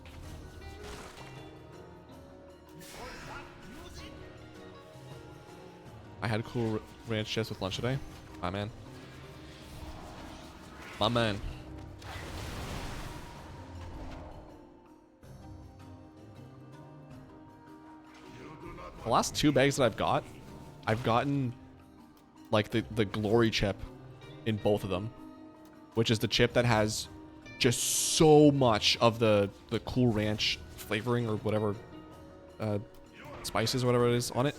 I had Cool Ranch chips with lunch today. My man. My man. The last 2 bags that I've gotten like the glory chip in both of them, which is the chip that has just so much of the Cool Ranch flavoring or whatever spices or whatever it is on it.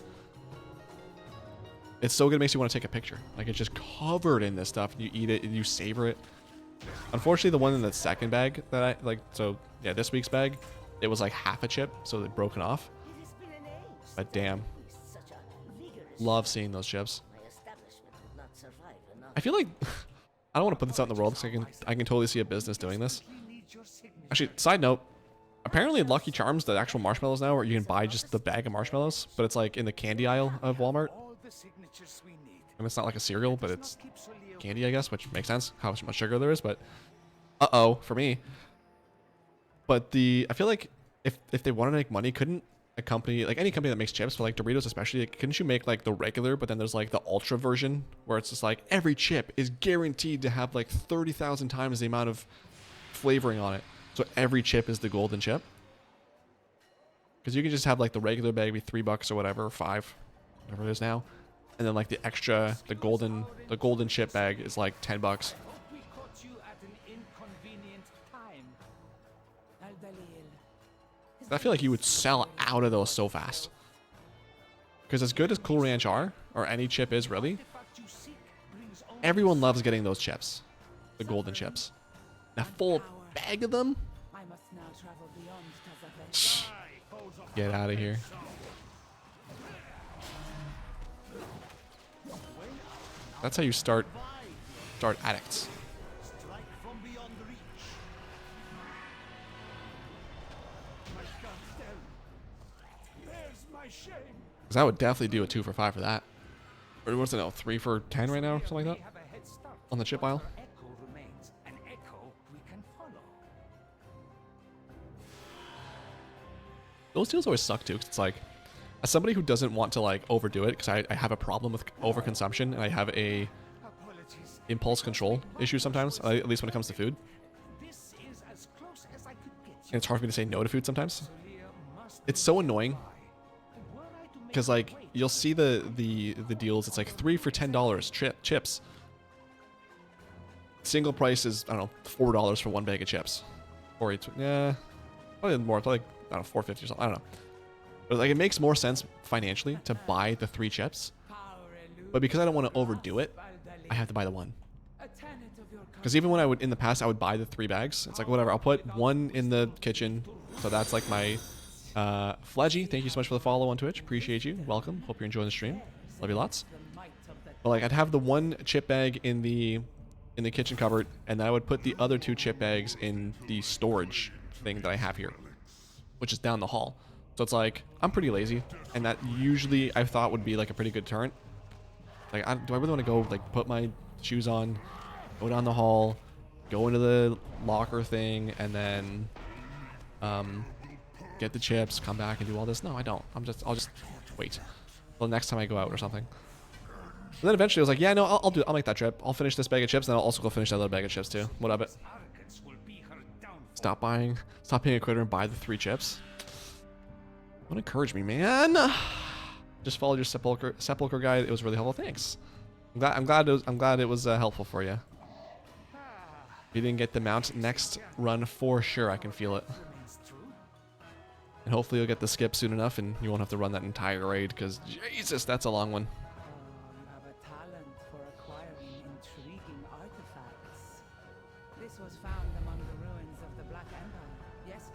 It's so good it makes you want to take a picture. Like it's just covered in this stuff. You eat it and you savor it. Unfortunately, the one in the second bag that I like, so yeah, this week's bag, it was like half a chip, so they'd broken off. But damn, love seeing those chips. I feel like I don't want to put this out in the world because I can totally see a business doing this. Actually, side note, apparently Lucky Charms, the actual marshmallows now, where you can buy just the bag of marshmallows, but it's like in the candy aisle of Walmart. And it's not like a cereal, but it's candy, I guess, which makes sense how much sugar there is. But for me. But I feel like if they want to make money, couldn't a company, like any company that makes chips, but like Doritos especially, like, couldn't you make like the regular, but then there's like the ultra version where it's just like every chip is guaranteed to have like 30,000 times the amount of flavoring on it. So every chip is the golden chip. Because you can just have like the regular bag be $3 or whatever, or 5, whatever it is now. And then like the extra, the golden chip bag is like $10. We caught you at an inconvenient time. I feel like you would sell out of those so fast. Because as good as Cool Ranch are, or any chip is really, everyone loves getting those chips. The golden chips. A full bag of them? I must now travel beyond Tazaveh. Get out of here. That's how you start addicts. Strike from beyond reach. My cartel. There's my shame. Because I would definitely do a 2 for 5 for that. Or what's it now? 3 for 10 right now? Something like that? Have a head start. On the chip aisle? Echo remains an echo we can follow. Those deals always suck too, 'cause it's like, as somebody who doesn't want to like overdo it, because I have a problem with overconsumption, and I have a Apologies. impulse control issue sometimes, at least when it comes to food. This is as close as I could get And it's hard for me to say no to food sometimes. you. Must It's so annoying, were I to make because like, you'll see the deals, it's like 3 for $10 chips. Single price is, I don't know, $4 for 1 bag of chips. Or it's, yeah, probably more, probably like, I don't know, $4.50 or something, I don't know. But like, it makes more sense financially to buy the 3 chips. But because I don't want to overdo it, I have to buy the 1. Because even when I would, in the past, I would buy the 3 bags. It's like, whatever, I'll put 1 in the kitchen. So that's like my, Fledgy, thank you so much for the follow on Twitch. Appreciate you. Welcome. Hope you're enjoying the stream. Love you lots. But like, I'd have the 1 chip bag in the kitchen cupboard, and then I would put the other 2 chip bags in the storage thing that I have here, which is down the hall. So it's like, I'm pretty lazy, and that usually I thought would be like a pretty good turn. Like, do I really want to go like put my shoes on, go down the hall, go into the locker thing, and then get the chips, come back and do all this. No, I don't. I'll just wait till next time I go out or something. And then eventually I was like, yeah, no, I'll make that trip. I'll finish this bag of chips, and I'll also go finish that other bag of chips too. What of it? Stop being a quitter and buy the 3 chips. Don't encourage me, man. Just followed your sepulcher guide. It was really helpful. Thanks. I'm glad it was helpful for you. If you didn't get the mount next run for sure, I can feel it. And hopefully you'll get the skip soon enough, and you won't have to run that entire raid, because Jesus, that's a long one. You have a talent for acquiring intriguing artifacts. This was found among the ruins of the Black Empire, yes?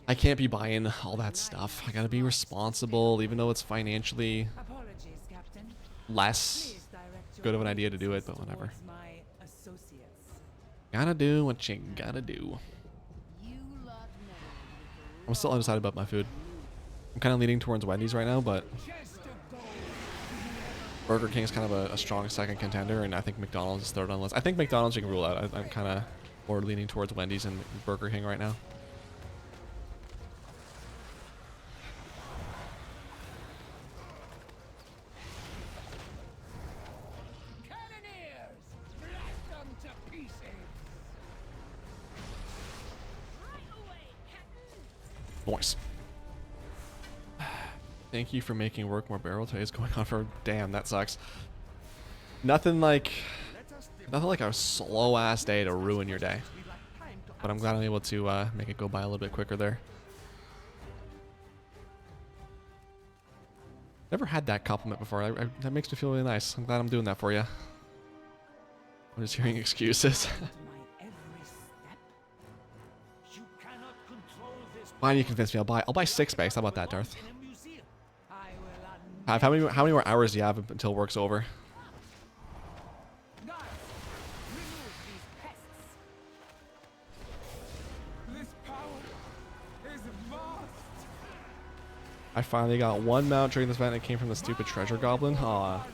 I can't be buying all that stuff. I gotta be responsible, even though it's financially Apologies, Captain. less Please direct your good of an idea to do it, but whatever. towards my associates. Gotta do what you gotta do. I'm still undecided about my food. I'm kind of leaning towards Wendy's right now, but Burger King is kind of a strong second contender, and I think McDonald's is third on the list. I think McDonald's you can rule out. I'm kind of more leaning towards Wendy's and Burger King right now. Cannoneers! Blast them to pieces! Nice. Thank you for making work more bearable. Today's going on for damn. That sucks. Nothing like a slow ass day to ruin your day. But I'm glad I'm able to make it go by a little bit quicker there. Never had that compliment before. That makes me feel really nice. I'm glad I'm doing that for you. I'm just hearing excuses. My every step. You cannot control this Why do you convince me? I'll buy 6 bags. How about that, Darth? in a museum. I will How many more hours do you have until work's over? Guards, remove these pests. This power is vast. I finally got 1 mount during this event. It came from the stupid treasure goblin. Aw.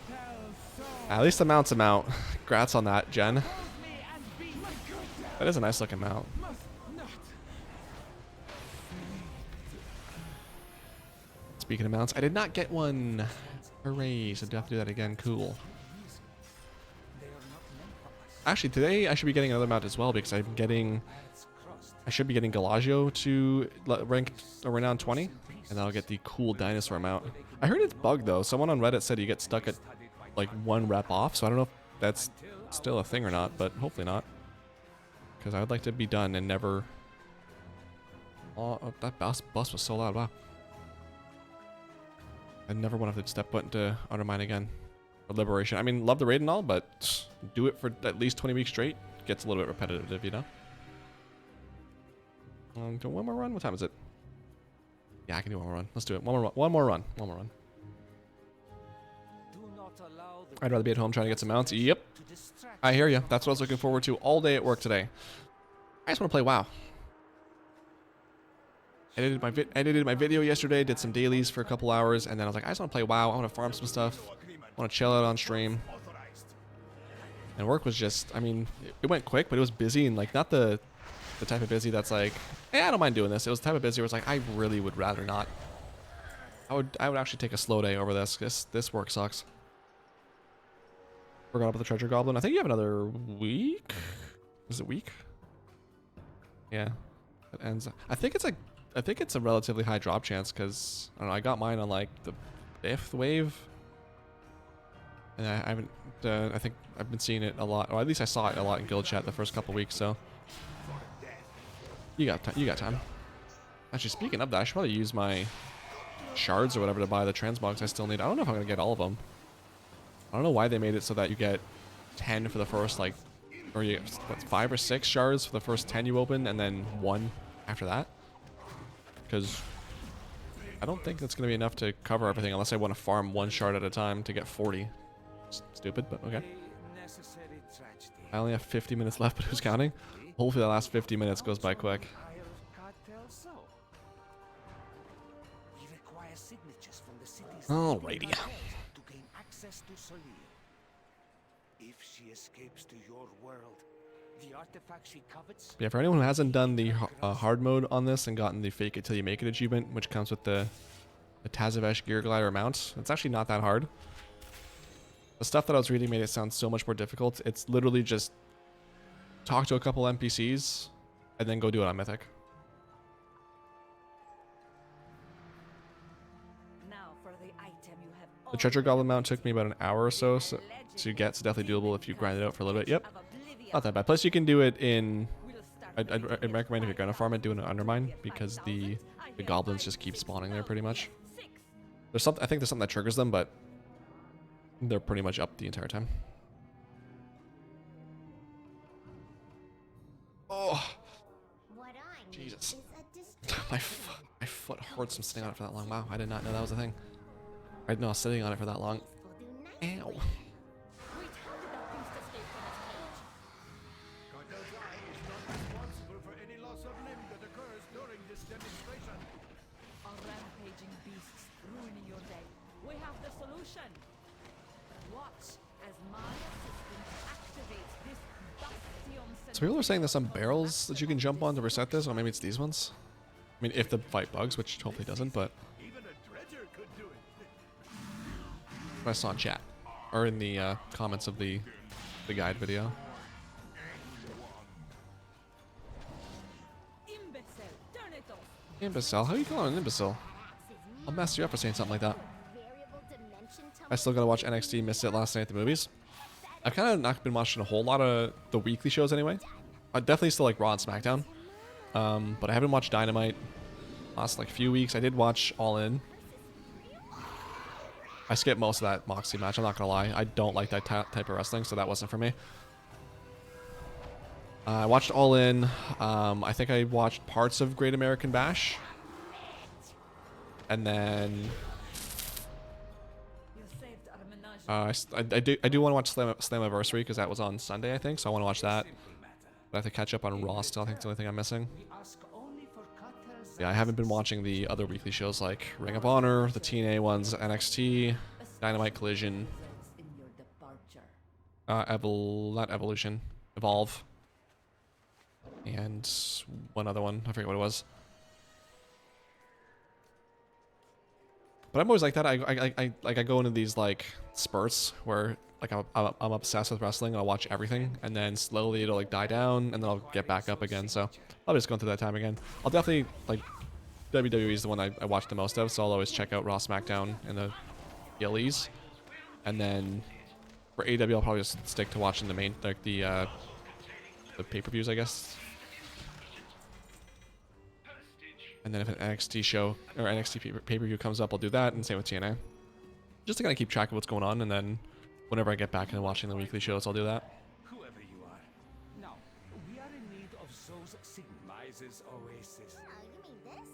At least the mount's a mount. Congrats on that, Jen. That is a nice looking mount. Speaking of mounts, I did not get one. Hooray, so do I have to do that again? Cool. Actually, today I should be getting another mount as well, because I should be getting Galagio to rank renown 20, and then I'll get the cool dinosaur mount. I heard it's bugged though. Someone on Reddit said you get stuck at like 1 rep off, so I don't know if that's still a thing or not, but hopefully not. Because I would like to be done and never... Oh, that bus was so loud, wow. I never want to have to step foot into Undermine again. For Liberation. I mean, love the raid and all, but do it for at least 20 weeks straight. Gets a little bit repetitive, you know? Do one more run? What time is it? Yeah, I can do one more run. Let's do it. One more run. I'd rather be at home trying to get some mounts. Yep. I hear you. That's what I was looking forward to all day at work today. I just want to play WoW. Edited my video yesterday, did some dailies for a couple hours, and then I was like, I just want to play WoW. I want to farm some stuff. I want to chill out on stream. And work was just, I mean, it went quick, but it was busy, and like not the type of busy that's like, hey, I don't mind doing this. It was the type of busy where it's like, I really would rather not. I would actually take a slow day over this. This work sucks. Forgot about the treasure goblin. I think you have another week. Is it week? Yeah, it ends. I think it's a relatively high drop chance because I don't know. I got mine on like the 5th wave, and I haven't. I think I've been seeing it a lot, or at least I saw it a lot in guild chat the first couple weeks. So you got time. Actually, speaking of that, I should probably use my shards or whatever to buy the transmogs I still need. I don't know if I'm gonna get all of them. I don't know why they made it so that you get 10 for the first, like, or you get, what, 5 or 6 shards for the first 10 you open, and then 1 after that. Because I don't think that's going to be enough to cover everything unless I want to farm 1 shard at a time to get 40. Stupid, but okay. I only have 50 minutes left, but who's counting? Hopefully the last 50 minutes goes by quick. Alrighty. she escapes to your world. The artifact she covets. Yeah, for anyone who hasn't done the hard mode on this and gotten the fake it till you make it achievement, which comes with the Tazavesh gear glider mount, it's actually not that hard. The stuff that I was reading made it sound so much more difficult. It's literally just talk to a couple NPCs and then go do it on Mythic. Now for the item you have The treasure goblin mount took me about an hour or so, to get. It's definitely doable if you grind it out for a little bit. Yep, not that bad. Plus you can do it in, I'd recommend if you're gonna farm it, doing it undermine, because the goblins just keep spawning there pretty much. There's something, I think there's something that triggers them, but they're pretty much up the entire time. Oh, What I need Jesus. is a my foot hurts from sitting on it for that long. Wow, I did not know that was a thing. I didn't know I was sitting on it for that long. Ow. Wait, how did that beast escape from its cage? Cartel's eye is not responsible for any loss of limb that occurs during this demonstration. Are rampaging beasts ruining your day? We have the solution. Watch as my assistant activates this bastion. So people are saying there's some barrels that you can jump on to reset this, or maybe it's these ones. I mean, if the fight bugs, which hopefully doesn't, but Even a dredger could do it. I saw in chat or in the comments of the guide video. Imbecile, turn it off. Imbecile? How are you calling an imbecile? I'll mess you up for saying something like that. Variable dimension I still gotta watch NXT. Missed it last night at the movies. I've kind of not been watching a whole lot of the weekly shows anyway. I definitely still like Raw and SmackDown. But I haven't watched Dynamite last like few weeks. I did watch All In. I skipped most of that Moxley match, I'm not gonna lie. I don't like that type of wrestling, so that wasn't for me. I watched All In. I think I watched parts of Great American Bash. And then You saved our menage. I do want to watch Slammiversary because that was on Sunday, I think, so I want to watch that. But I have to catch up on Raw still. I think it's the only thing I'm missing. We ask only for Cartel's Yeah, I haven't been watching the other weekly shows like Ring of Honor, the TNA ones, NXT, Dynamite Collision, In your departure. not Evolution, Evolve, and one other one. I forget what it was. But I'm always like that. I go into these like spurts where like I'm obsessed with wrestling. I'll watch everything, and then slowly it'll like die down, and then I'll get back up again. So I'll just go through that time again. I'll definitely like WWE is the one I watch the most of, so I'll always check out Raw, SmackDown, and the PLEs, and then for AEW I'll probably just stick to watching the main like the pay-per-views, I guess. And then if an NXT show or NXT pay-per-view comes up, I'll do that, and same with TNA. Just to kind of keep track of what's going on, and then whenever I get back into watching the weekly shows, I'll do that. whoever you are. Now, we are in need of Zo's Sigmizes Oasis. Oh, you mean this?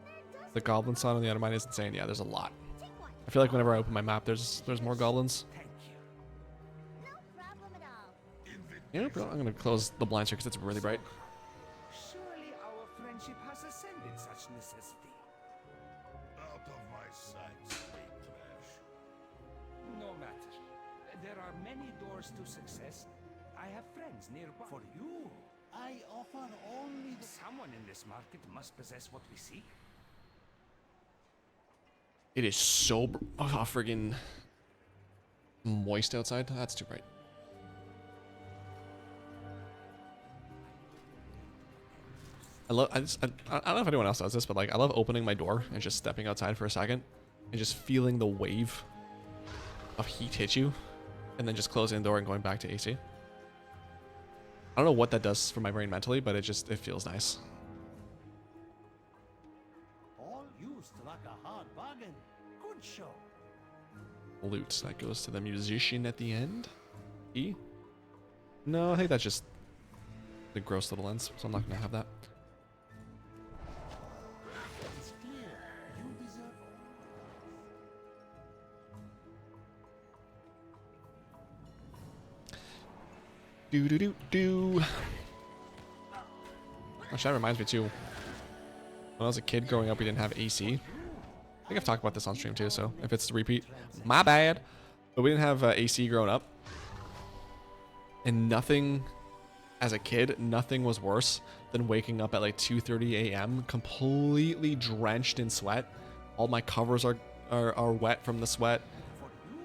There does The goblin sound on the other mine is insane. Yeah, there's a lot. take one. I feel like whenever I open my map, there's more goblins. Thank you. No problem at all. You know, bro, I'm gonna close the blinds here because it's really bright. Surely our friendship has ascended such necessity. Out of my sight, sweet trash. No matter. There are many doors to success. I have friends nearby. For you, I offer only the someone in this market must possess what we seek. It is so friggin' moist outside. That's too bright. I don't know if anyone else does this, but like I love opening my door and just stepping outside for a second and just feeling the wave of heat hit you, and then just closing the door and going back to AC. I don't know what that does for my brain mentally, but it feels nice. all used like a hard bargain. Good show. Loot that goes to the musician at the end. E? No, I think that's just the gross little ends, so I'm not gonna have that. It's clear you deserve Do do do do. Actually, that reminds me too. When I was a kid growing up, we didn't have AC. I think I've talked about this on stream too, so if it's the repeat, my bad. But we didn't have AC growing up. And nothing, as a kid, nothing was worse than waking up at like 2:30 a.m. completely drenched in sweat. All my covers are wet from the sweat,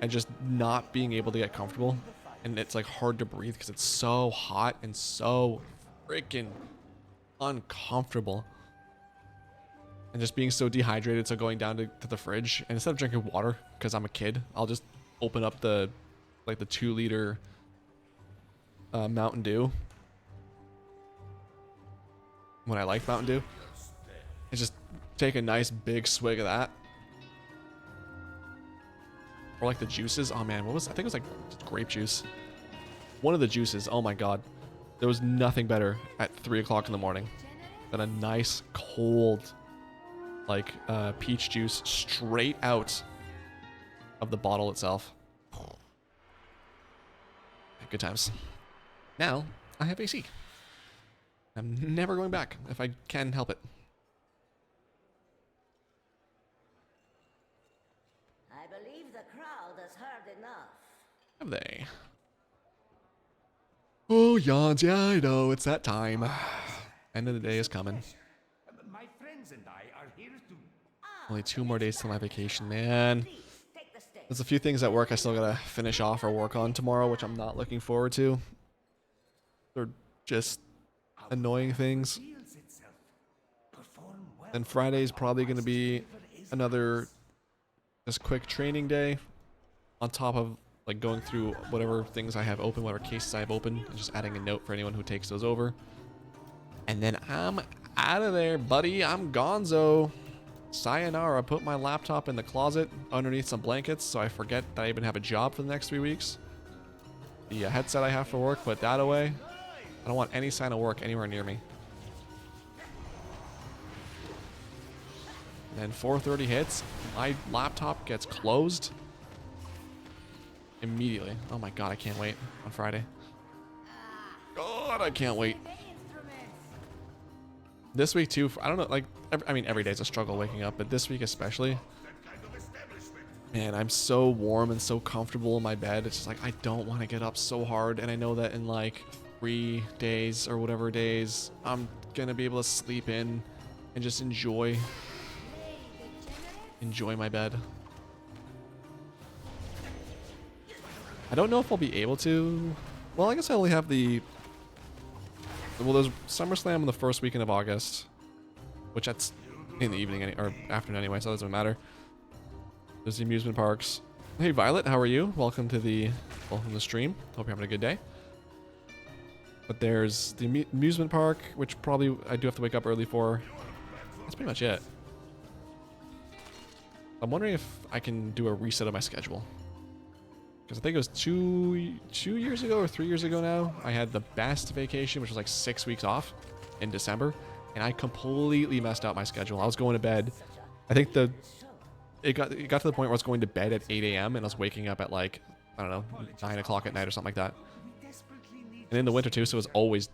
and just not being able to get comfortable. And it's like hard to breathe because it's so hot and so freaking uncomfortable. And just being so dehydrated, so going down to the fridge, and instead of drinking water, because I'm a kid, I'll just open up the 2-liter Mountain Dew. When I like Mountain Dew. And just take a nice big swig of that. Or like the juices. Oh man, I think it was like grape juice. One of the juices, oh my god. There was nothing better at 3 o'clock in the morning than a nice cold like peach juice straight out of the bottle itself. Good times. Now I have AC. I'm never going back if I can help it. I believe the crowd has heard enough. Have they? Oh, yawns. Yeah, I know. It's that time. End of the day is coming. My friends and I are here to... Only 2 more days till my vacation, man. Please, take the stage. There's a few things at work I still gotta finish off or work on tomorrow, which I'm not looking forward to. They're just annoying things. Reveals itself. Perform well. Then Friday's probably gonna be another just quick training day on top of like going through whatever things I have open, whatever cases I have open, and just adding a note for anyone who takes those over. And then I'm out of there, buddy. I'm gonzo. Sayonara. Put my laptop in the closet underneath some blankets so I forget that I even have a job for the next 3 weeks. The headset I have for work, put that away. I don't want any sign of work anywhere near me. And then 4:30 hits. My laptop gets closed immediately. Oh my god, I can't wait on Friday. God, I can't wait. This week too, I don't know, like, I mean, every day's a struggle waking up, but this week especially, man, I'm so warm and so comfortable in my bed. It's just like, I don't want to get up so hard, and I know that in like 3 days or whatever days, I'm gonna be able to sleep in and just enjoy my bed. I don't know if I'll be able to. Well, I guess I only have the... Well, there's SummerSlam in the first weekend of August, which that's in the evening or afternoon anyway, so it doesn't matter. There's the amusement parks. Hey, Violet, how are you? Welcome to the stream. Hope you're having a good day. But there's the amusement park, which probably I do have to wake up early for. That's pretty much it. I'm wondering if I can do a reset of my schedule. Because I think it was two years ago or 3 years ago now, I had the best vacation, which was like 6 weeks off in December, and I completely messed up my schedule. I was going to bed. I think it got to the point where I was going to bed at 8 a.m. and I was waking up at like, I don't know, 9 o'clock at night or something like that. And in the winter too, so it was always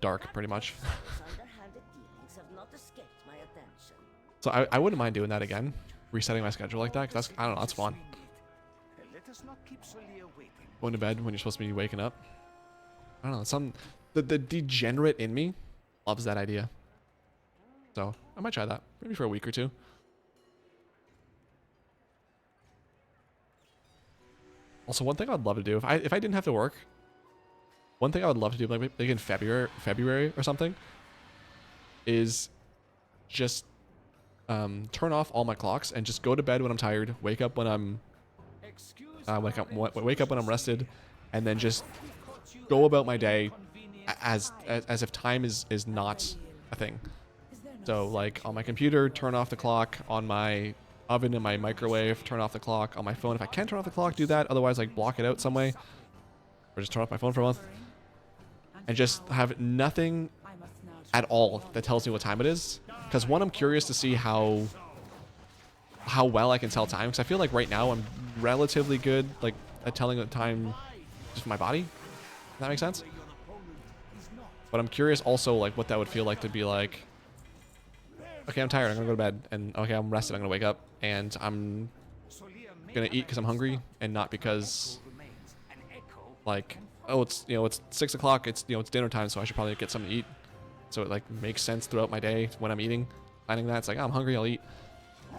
dark pretty much. Underhanded dealings have not escaped my attention. So I wouldn't mind doing that again, resetting my schedule like that, because that's, I don't know, that's fun. Let us not keep Solia waiting. Going to bed when you're supposed to be waking up. I don't know, the degenerate in me loves that idea. So I might try that, maybe for a week or two. Also, one thing I'd love to do, if I didn't have to work, one thing I would love to do, like in February or something, is just turn off all my clocks and just go to bed when I'm tired, wake up when I'm wake up when I'm rested, and then just go about my day as if time is not a thing. So like on my computer, turn off the clock. On my oven and my microwave, turn off the clock. On my phone, if I can turn off the clock, do that. Otherwise, like block it out some way, or just turn off my phone for a month, and just have nothing at all that tells me what time it is. Because one, I'm curious to see how well I can tell time. Because I feel like right now I'm relatively good, like at telling the time just from my body. Does that make sense? But I'm curious also like what that would feel like to be like, okay, I'm tired, I'm gonna go to bed, and okay, I'm rested, I'm gonna wake up, and I'm gonna eat because I'm hungry and not because like oh, it's, you know, it's 6 o'clock. It's, you know, it's dinner time, so I should probably get something to eat. So it like makes sense throughout my day when I'm eating. Planning that, it's like, oh, I'm hungry, I'll eat.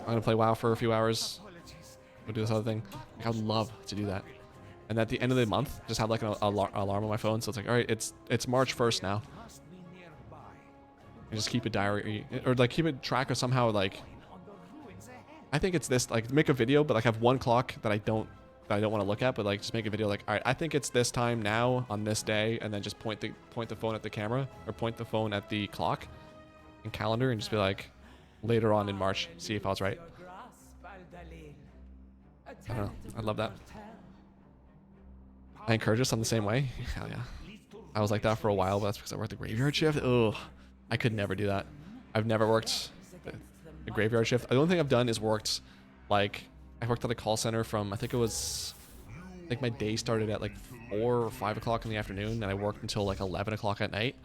I'm gonna play WoW for a few hours. Go do this other thing. Like, I would love to do that. And at the end of the month, just have like an alarm on my phone. So it's like, all right, it's March 1st now. And just keep a diary or like keep a track of somehow like. I think it's this, like make a video, but like have one clock that I don't want to look at, but like just make a video like, all right, I think it's this time now on this day, and then just point the phone at the camera or point the phone at the clock and calendar, and just be like, later on in March, see if I was right. I don't know. I love that. I encourage us on the same way. Hell yeah. I was like that for a while, but that's because I worked the graveyard shift. Ugh. I could never do that. I've never worked a graveyard shift. The only thing I've done is worked, like, I worked at a call center from, I think my day started at like 4 or 5 o'clock in the afternoon, and I worked until like 11 o'clock at night.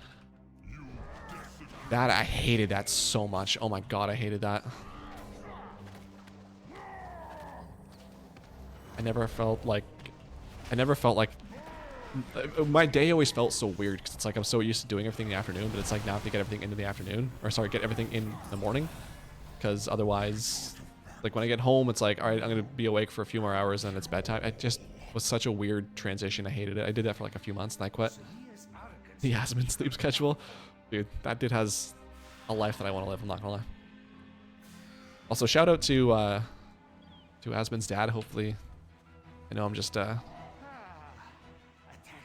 That, I hated that so much. Oh my god, I hated that. I never felt like my day always felt so weird, because it's like I'm so used to doing everything in the afternoon, but it's like now I have to get everything into the afternoon, or sorry, get everything in the morning, because otherwise, like when I get home, it's like, all right, I'm gonna be awake for a few more hours and it's bedtime. It just was such a weird transition. I hated it. I did that for like a few months and I quit. The Yasmin sleep schedule, dude, that dude has a life that I want to live. I'm not gonna lie. Also, shout out to Asmin's dad. Hopefully, I know I'm just a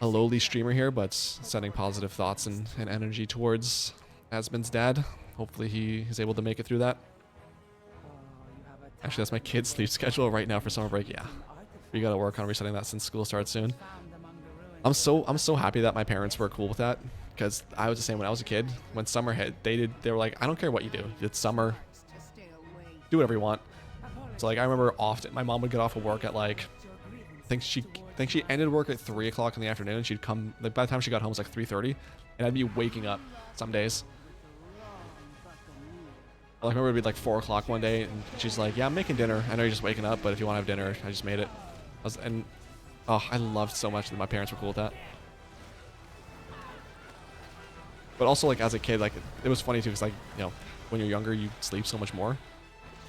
lowly streamer here, but sending positive thoughts and energy towards Asmin's dad. Hopefully he is able to make it through that. Actually, that's my kid's sleep schedule right now for summer break. Yeah, we gotta work on resetting that since school starts soon. I'm so happy that my parents were cool with that, because I was the same when I was a kid. When summer hit, they were like, I don't care what you do. It's summer. Do whatever you want. So like I remember often my mom would get off of work at like, I think she ended work at 3 o'clock in the afternoon. She'd come, like by the time she got home it was like 3:30, and I'd be waking up some days. I remember it'd be like 4 o'clock one day, and she's like, yeah, I'm making dinner. I know you're just waking up, but if you want to have dinner, I just made it. I loved so much that my parents were cool with that. But also, like, as a kid, like, it was funny, too, because, like, you know, when you're younger, you sleep so much more.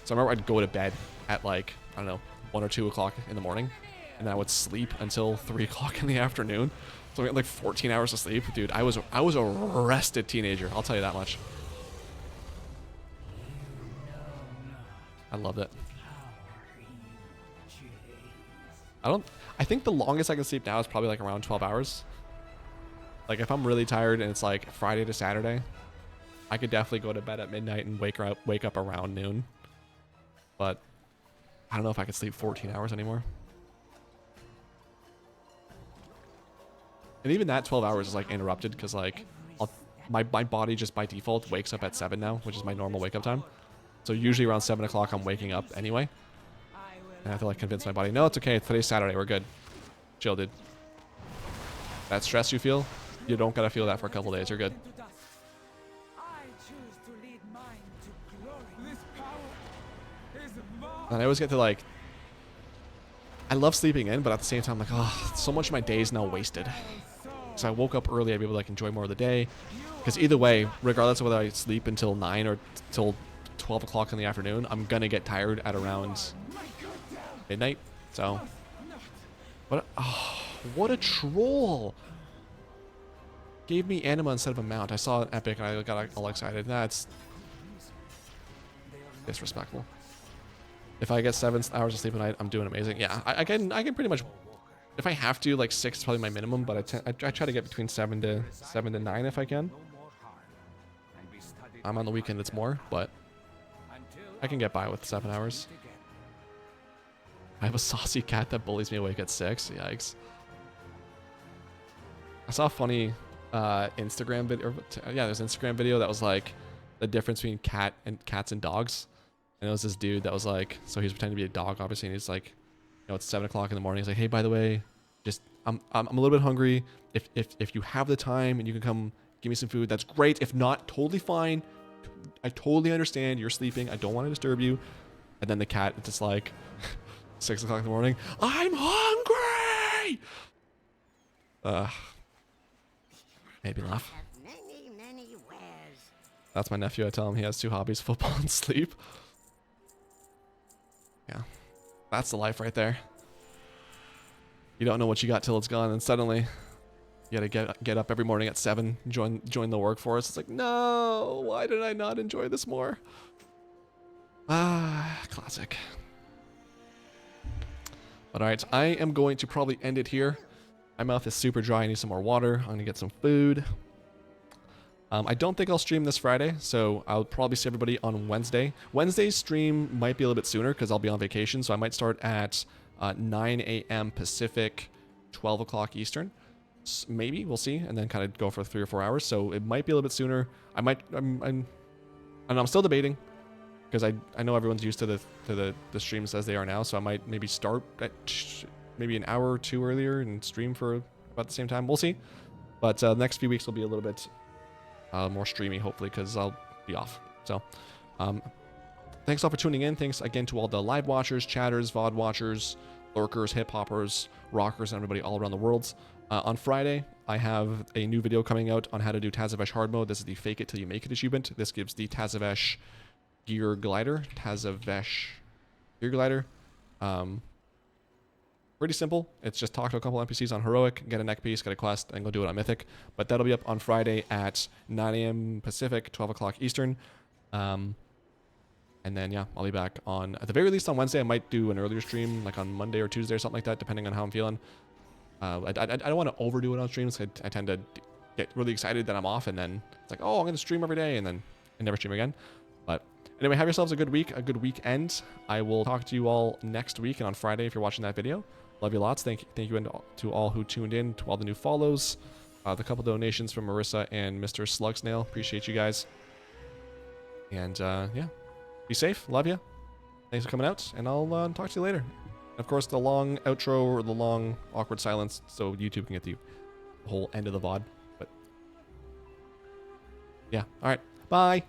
So I remember I'd go to bed at, like, I don't know, 1 or 2 o'clock in the morning, and then I would sleep until 3 o'clock in the afternoon. So I got, like, 14 hours of sleep. Dude, I was a rested teenager, I'll tell you that much. I loved it. I think the longest I can sleep now is probably like around 12 hours. Like if I'm really tired and it's like Friday to Saturday, I could definitely go to bed at midnight and wake up around noon. But I don't know if I could sleep 14 hours anymore. And even that 12 hours is like interrupted because like my body just by default wakes up at 7 now, which is my normal wake up time. So usually around 7 o'clock I'm waking up anyway. And I have to like convince my body, no, it's okay. Today's Saturday. We're good. Chill, dude. That stress you feel, you don't gotta feel that for a couple days. You're good. And I always get to like, I love sleeping in, but at the same time, like, oh, so much of my day is now wasted. So I woke up early, I'd be able to like enjoy more of the day. Because either way, regardless of whether I sleep until 9 or till 12 o'clock in the afternoon, I'm gonna get tired at around midnight. So what a troll. Gave me anima instead of a mount. I saw an epic and I got all excited. That's disrespectful. If I get 7 hours of sleep a night, I'm doing amazing. Yeah, I can pretty much, if I have to, like 6 is probably my minimum, but I try to get between 7 to 9 if I can. I'm on the weekend, it's more, but I can get by with 7 hours. I have a saucy cat that bullies me awake at 6. Yikes. I saw a funny Instagram video. Yeah, there's an Instagram video that was like the difference between cats and dogs. And it was this dude that was like, so he's pretending to be a dog, obviously, and he's like, you know, it's 7 o'clock in the morning. He's like, hey, by the way, just I'm a little bit hungry. If you have the time and you can come give me some food, that's great. If not, totally fine. I totally understand. You're sleeping. I don't want to disturb you. And then the cat, it's just like 6 o'clock in the morning. I'm hungry. Maybe laugh. Have many wares. That's my nephew. I tell him he has 2 hobbies, football and sleep. Yeah. That's the life right there. You don't know what you got till it's gone, and suddenly you gotta get up every morning at 7, join the workforce. It's like, no, why did I not enjoy this more? Ah, classic. But alright, I am going to probably end it here. My mouth is super dry. I need some more water. I'm gonna get some food. I don't think I'll stream this Friday, so I'll probably see everybody on Wednesday. Wednesday's stream might be a little bit sooner because I'll be on vacation, so I might start at 9 a.m. Pacific, 12 o'clock Eastern. Maybe, we'll see, and then kind of go for 3 or 4 hours, so it might be a little bit sooner. I'm still debating, because I know everyone's used to the streams as they are now, so I might maybe start at maybe an hour or 2 earlier and stream for about the same time. We'll see. But the next few weeks will be a little bit more streamy, hopefully, because I'll be off. So thanks all for tuning in. Thanks again to all the live watchers, chatters, VOD watchers, lurkers, hip-hoppers, rockers, and everybody all around the world. On Friday, I have a new video coming out on how to do Tazavesh hard mode. This is the Fake It Till You Make It achievement. This gives the Tazavesh gear glider. Tazavesh gear glider. Pretty simple. It's just talk to a couple NPCs on Heroic, get a neck piece, get a quest, and go do it on Mythic. But that'll be up on Friday at 9 a.m. Pacific, 12 o'clock Eastern. And then, yeah, I'll be back on, at the very least on Wednesday. I might do an earlier stream, like on Monday or Tuesday or something like that, depending on how I'm feeling. I don't want to overdo it on streams. I tend to get really excited that I'm off, and then it's like, oh, I'm going to stream every day, and then I never stream again. But anyway, have yourselves a good week, a good weekend. I will talk to you all next week and on Friday if you're watching that video. Love you lots. Thank you to all who tuned in, to all the new follows, the couple donations from Marissa and Mr. Slugsnail. Appreciate you guys. And yeah, be safe. Love you. Thanks for coming out, and I'll talk to you later. Of course, the long outro or the long awkward silence, so YouTube can get the whole end of the VOD. But yeah, all right, bye.